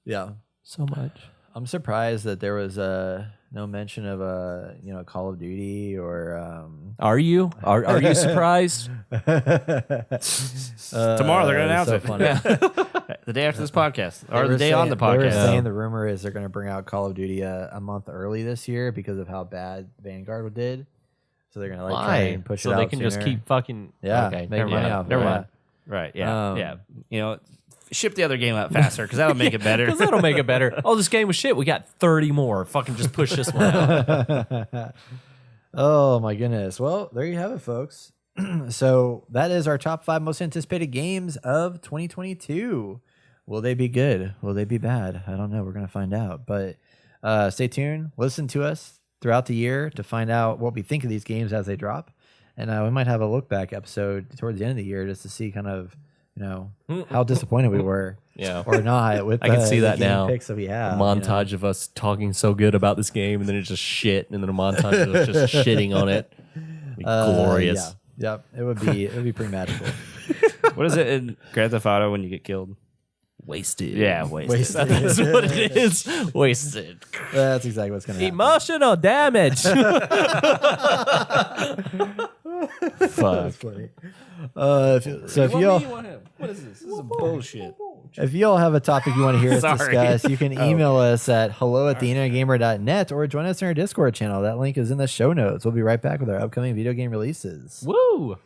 yeah, so much. I'm surprised that there was no mention of Call of Duty or Are you? Are you surprised? Tomorrow they're gonna announce so it. funny. The day after this podcast, or They the were day on the saying- They were podcast. saying the rumor is they're going to bring out Call of Duty a month early this year because of how bad Vanguard did. So they're going to try and push so it out they can just sooner. keep fucking. Yeah, Okay. make Never money mind. off of Never it. mind. Right. Yeah. Um, yeah. You know, ship the other game out faster because that'll make it better. Because that'll make it better. Oh, this game was shit. We got 30 more. Fucking just push this one out. Oh my goodness. Well, there you have it, folks. So that is our top 5 most anticipated games of 2022. Will they be good? Will they be bad? I don't know. We're going to find out. But stay tuned. Listen to us throughout the year to find out what we think of these games as they drop. And we might have a look back episode towards the end of the year just to see kind of, how disappoined we were or not with I can see that game now. picks that we have. A montage of us talking so good about this game, and then it's just shit, and then a montage of us just shitting on it. It'd be glorious. Yeah. Yep. It would be pretty magical. What is it in Grand Theft Auto when you get killed? Wasted. Yeah, wasted. That's what it is. Wasted. That's exactly what's going to happen. Emotional damage. Fuck. Funny. If y'all What is this? This is bullshit. if y'all have a topic you want to hear us Sorry. discuss, you can email us at hello@theintergamer.net or join us in our Discord channel. That link is in the show notes. We'll be right back with our upcoming video game releases. Woo.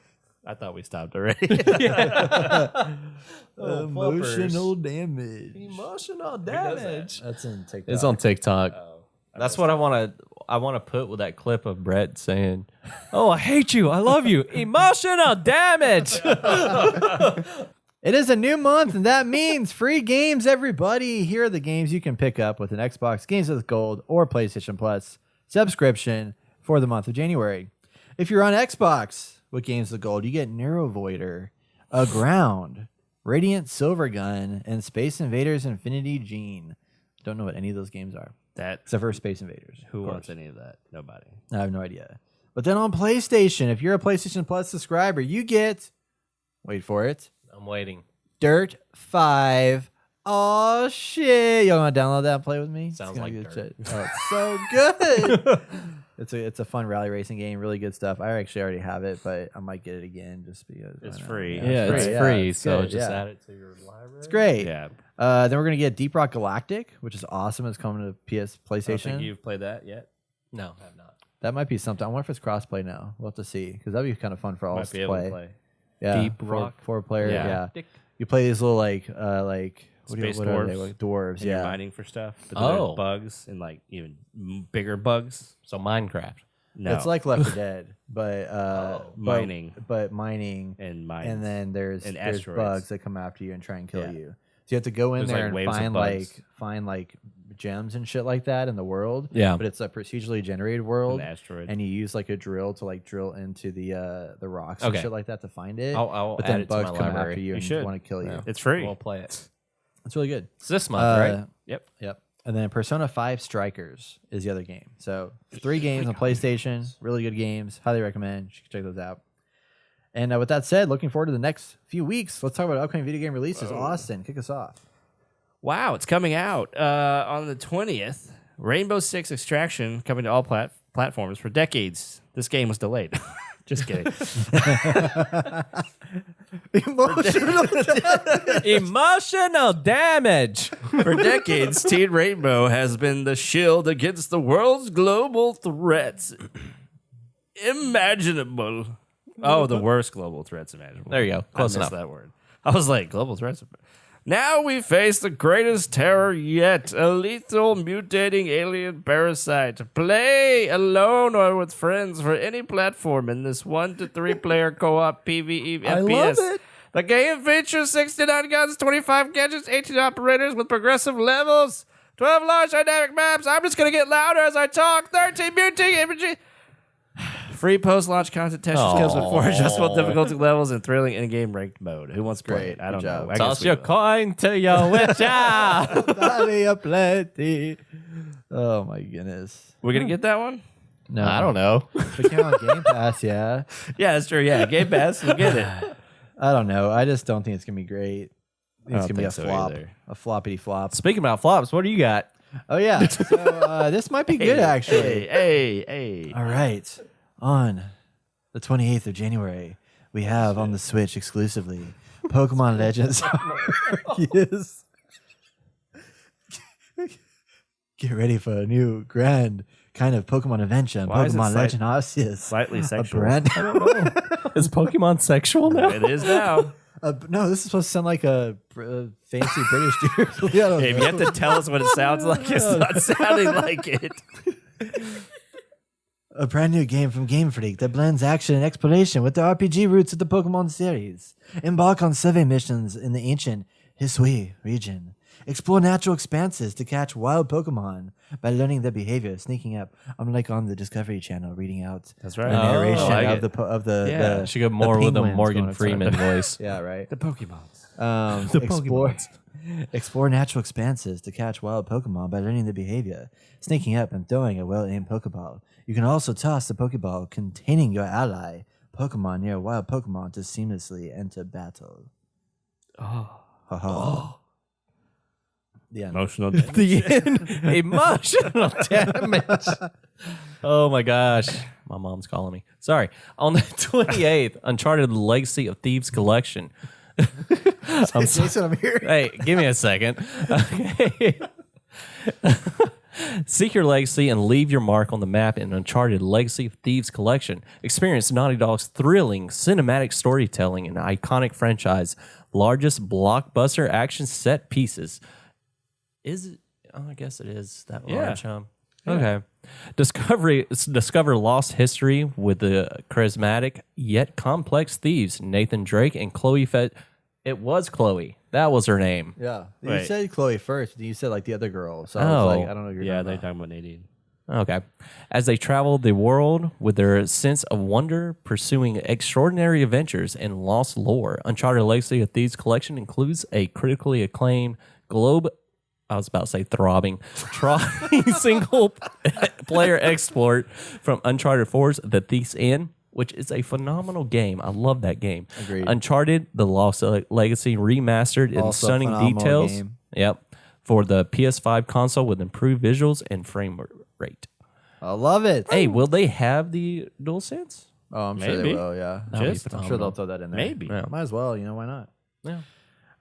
I thought we stopped already. Emotional damage. Emotional damage. That's in TikTok. It's on TikTok. That's what I want to put with that clip of Brett saying, "Oh, I hate you. I love you." Emotional damage. It is a new month, and that means free games, everybody. Here are the games you can pick up with an Xbox Games with Gold or PlayStation Plus subscription for the month of January. If you're on Xbox with Games with Gold, you get Neurovoider, Aground, Radiant Silvergun, and Space Invaders Infinity Gene. Don't know what any of those games are, except for Space Invaders. Who wants any of that? Nobody. I have no idea. But then on PlayStation, if you're a PlayStation Plus subscriber, you get, wait for it, I'm waiting. Dirt 5. Oh shit! Y'all want to download that and play with me? Sounds It's gonna like be dirt. shit. Oh, it's so good. It's a fun rally racing game. Really good stuff. I actually already have it, but I might get it again just because It's why not? free. Yeah, it's free. it's So good, just yeah. add it to your library. It's great. Yeah. Then we're gonna get Deep Rock Galactic, which is awesome. It's coming to PS I don't PlayStation. think you've played that yet. No, I have not. That might be something. I wonder if it's crossplay now. We'll have to see because that'd be kind of fun for all Might us be to able play. to play. Yeah, Deep Rock. four player. Yeah. Yeah. You play these little like Space what are they? dwarves. Like dwarves. And you're Yeah. mining for stuff. But Oh. there's bugs and like even bigger bugs. So Minecraft. No. It's like Left 4 Dead, but mining. but mining, and mines. and then there's asteroids. bugs that come after you and try and kill Yeah. you. So you have to go in There's, there like, and waves of find bugs. gems and shit like that in the world. Yeah. but it's a procedurally generated world, An asteroid. and you use like a drill to like drill into the rocks and Okay. shit like that to find it. I'll but add then it to my bugs come library. after you You and should. want to kill you. Yeah. It's free. We'll play it. It's really good. It's this month, right? Yep. Yep. And then Persona 5 Strikers is the other game. So 3 games on PlayStation, really good games. Highly recommend. You should check those out. And with that said, looking forward to the next few weeks. Let's talk about upcoming video game releases. Austin, kick us off. Wow, it's coming out on the 20th. Rainbow Six Extraction coming to all platforms for decades. This game was delayed. Just kidding. Emotional damage. For decades, Teen Rainbow has been the shield against the world's global threats imaginable. Oh, the worst global threats imaginable. There you go. Close I missed enough. that word. I was like, global threats. Now we face the greatest terror yet, a lethal mutating alien parasite. Play alone or with friends for any platform in this 1 to 3 player co-op PvE FPS. I love it. The game features 69 guns, 25 gadgets, 18 operators with progressive levels, 12 large dynamic maps. I'm just going to get louder as I talk. 13 mutating imagery. Free post-launch content, test your skills with 4 adjustable difficulty levels and thrilling in-game ranked mode. Who wants to play Great. it? I don't Good know. job. I guess Toss we your will. coin to your witcher. Body aplenty. Oh my goodness. We're going to get that one? No, I don't know. It came out on Game Pass, yeah. Yeah, that's true. Yeah, Game Pass. We'll get it. I don't know. I just don't think it's gonna be great. I think it's don't gonna be a think so flop. either. A floppity flop. Speaking about flops, what do you got? Oh yeah. So this might be good actually. Hey. All right. On the 28th of January, we have on the Switch exclusively Pokemon Legends Arceus. Get ready for a new grand kind of Pokemon adventure. Why is it Pokemon Legend Arceus. Slightly A sexual. brand Is Pokemon sexual now? It is now. No, this is supposed to sound like a fancy British dude. Yeah, I don't If you know. have to tell us what it sounds like, it's not sounding like it. A brand new game from Game Freak that blends action and exploration with the RPG roots of the Pokemon series. Embark on survey missions in the ancient Hisui region. Explore natural expanses to catch wild Pokemon by learning their behavior, sneaking up. I'm like on the Discovery Channel reading out That's the right. narration I like of the Yeah. the, Should go more with a penguins Morgan going Freeman voice. Yeah, right. The Pokemon. Explore natural expanses to catch wild Pokemon by learning their behavior, sneaking up and throwing a well-aimed Pokeball. You can also toss the Pokeball containing your ally Pokemon near a wild Pokemon to seamlessly enter battle. Oh. The end. Emotional. The end. Emotional damage. Oh my gosh. My mom's calling me. Sorry. On the 28th, Uncharted Legacy of Thieves Collection. Jason, I'm here. Hey, give me a second. Okay. Seek your legacy and leave your mark on the map in Uncharted Legacy of Thieves Collection. Experience Naughty Dog's thrilling cinematic storytelling and iconic franchise largest blockbuster action set pieces. Is it? Oh, I guess it is that large, huh? Okay. Discover lost history with the charismatic yet complex thieves Nathan Drake and Chloe Fett. It was Chloe. That was her name. Yeah. You Wait. said Chloe first, but you said like the other girl. So I was like, I don't know if you're Yeah, talking they're about. talking about Nadine. Okay. As they travel the world with their sense of wonder, pursuing extraordinary adventures and lost lore, Uncharted Legacy of Thieves Collection includes a critically acclaimed I was about to say throbbing, single player export from Uncharted 4's The Thief's End, which is a phenomenal game. I love that game. Agreed. Uncharted, The Lost Legacy remastered in Also stunning phenomenal details. game. Yep. For the PS5 console with improved visuals and frame rate. I love it. Hey, will they have the DualSense? Oh, I'm sure they Maybe. will, yeah. That'd be I'm sure phenomenal. they'll throw that in there. Maybe. Yeah. Might as well, why not? Yeah.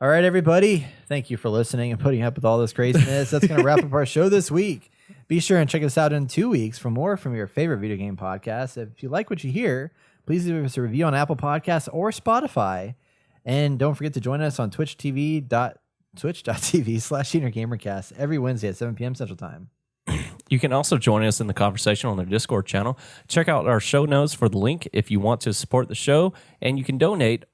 All right, everybody. Thank you for listening and putting up with all this craziness. That's going to wrap up our show this week. Be sure and check us out in 2 weeks for more from your favorite video game podcast. If you like what you hear, please leave us a review on Apple Podcasts or Spotify. And don't forget to join us on twitch.tv/SeniorGamerCast every Wednesday at 7 p.m. Central Time. You can also join us in the conversation on the Discord channel. Check out our show notes for the link if you want to support the show. And you can donate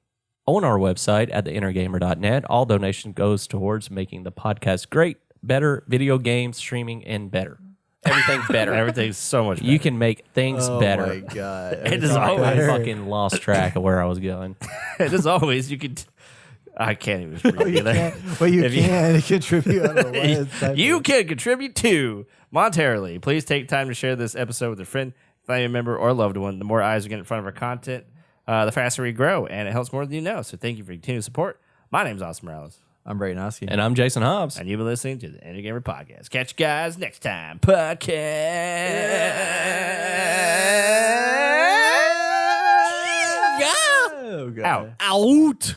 on our website at theinnergamer.net. All donation goes towards making the podcast great, better, video games, streaming, and better. Everything's better. Everything's so much better. You can make things better. Oh, my God. It is I always fucking lost track of where I was going. And as always, you could. I can't even read Well, you either. can't, well, you If you- can contribute. I don't know why it's typing. You can contribute to monetarily. Please take time to share this episode with a friend, family member, or loved one. The more eyes we get in front of our content, the faster we grow, and it helps more than you know. So thank you for your continued support. My name's Austin Morales, I'm Brayden Oski. And I'm Jason Hobbs. and you've been listening to the Inner Gamer Podcast. Catch you guys next time. Podcast. Oh, God. Out. Out.